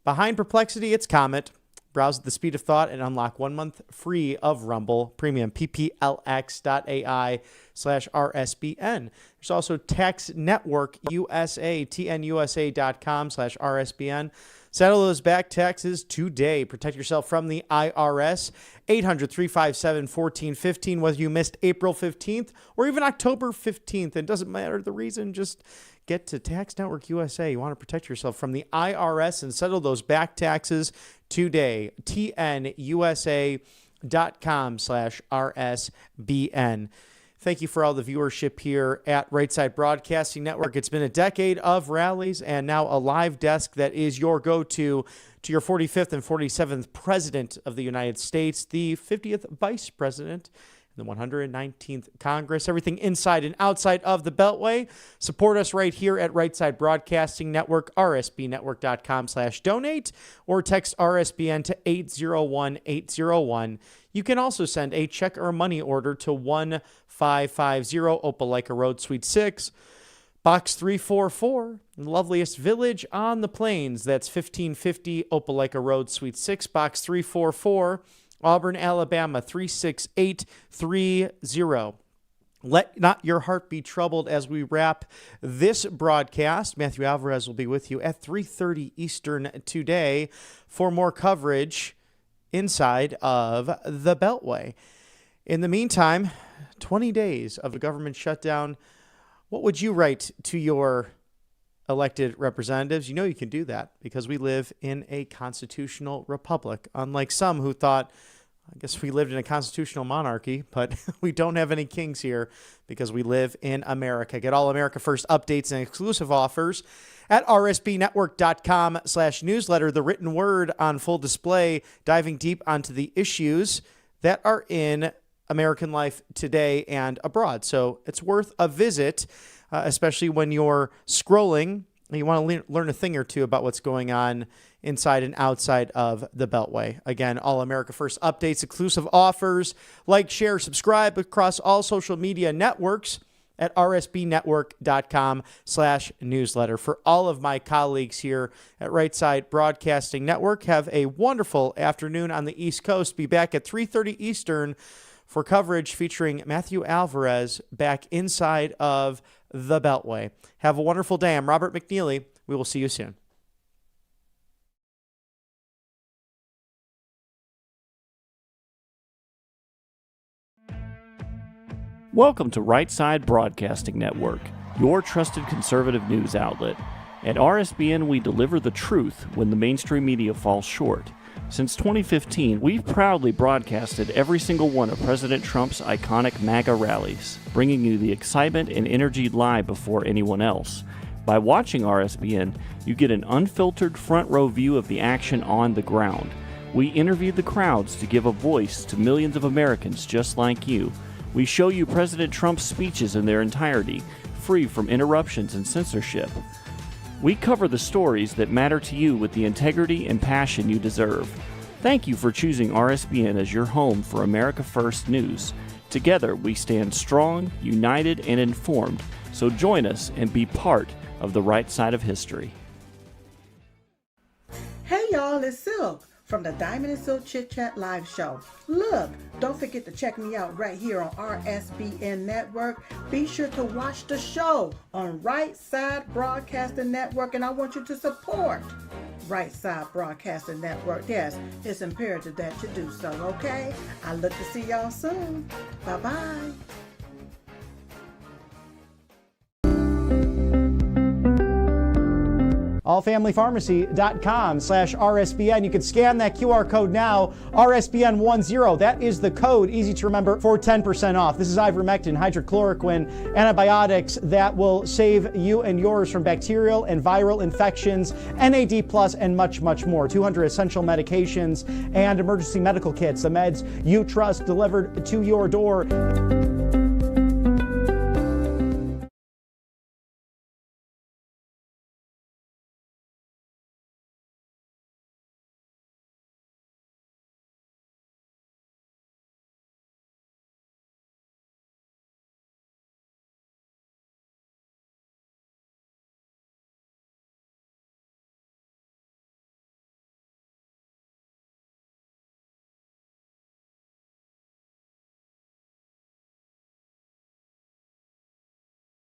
Behind Perplexity, it's Comet. Browse at the speed of thought and unlock 1 month free of Rumble Premium. pplx.ai/RSBN. There's also Tax Network USA, tnusa.com/RSBN. Settle those back taxes today. Protect yourself from the IRS. 800-357-1415, whether you missed April 15th or even October 15th. It doesn't matter the reason, just get to Tax Network USA. You want to protect yourself from the IRS and settle those back taxes today. tnusa.com/RSBN. Thank you for all the viewership here at Right Side Broadcasting Network. It's been a decade of rallies and now a live desk that is your go-to to your 45th and 47th President of the United States, the 50th Vice President, the 119th Congress, everything inside and outside of the Beltway. Support us right here at Right Side Broadcasting Network, rsbnetwork.com/donate, or text RSBN to 801-801. You can also send a check or money order to 1550 Opelika Road, Suite 6, Box 344, loveliest village on the plains. That's 1550 Opelika Road, Suite 6, Box 344, Auburn, Alabama, 36830. Let not your heart be troubled as we wrap this broadcast. Matthew Alvarez will be with you at 3:30 Eastern today for more coverage inside of the Beltway. In the meantime, 20 days of a government shutdown. What would you write to your elected representatives? You know you can do that because we live in a constitutional republic, unlike some who thought, I guess we lived in a constitutional monarchy, but we don't have any kings here because we live in America. Get all America First updates and exclusive offers at rsbnetwork.com/newsletter. The written word on full display, diving deep onto the issues that are in American life today and abroad. So it's worth a visit, especially when you're scrolling and you want to learn a thing or two about what's going on inside and outside of the Beltway. Again, all America First updates, exclusive offers, like, share, subscribe across all social media networks at rsbnetwork.com/newsletter. For all of my colleagues here at Right Side Broadcasting Network, have a wonderful afternoon on the East Coast. Be back at 3:30 Eastern for coverage featuring Matthew Alvarez back inside of the Beltway. Have a wonderful day. I'm Robert McNeely. We will see you soon. Welcome to Right Side Broadcasting Network, your trusted conservative news outlet. At RSBN, we deliver the truth when the mainstream media falls short. Since 2015, we've proudly broadcasted every single one of President Trump's iconic MAGA rallies, bringing you the excitement and energy live before anyone else. By watching RSBN, you get an unfiltered front row view of the action on the ground. We interview the crowds to give a voice to millions of Americans just like you. We show you President Trump's speeches in their entirety, free from interruptions and censorship. We cover the stories that matter to you with the integrity and passion you deserve. Thank you for choosing RSBN as your home for America First News. Together, we stand strong, united, and informed. So join us and be part of the right side of history. Hey y'all, it's Silk from the Diamond and Silk Chit Chat live show. Look, don't forget to check me out right here on RSBN Network. Be sure to watch the show on Right Side Broadcasting Network, and I want you to support Right Side Broadcasting Network. Yes, it's imperative that you do so, okay? I look to see y'all soon. Bye-bye. allfamilypharmacy.com/RSBN. You can scan that QR code now, RSBN10. That is the code, easy to remember, for 10% off. This is ivermectin, hydrochloroquine, antibiotics that will save you and yours from bacterial and viral infections, NAD+, and much, much more. 200 essential medications and emergency medical kits, the meds you trust delivered to your door.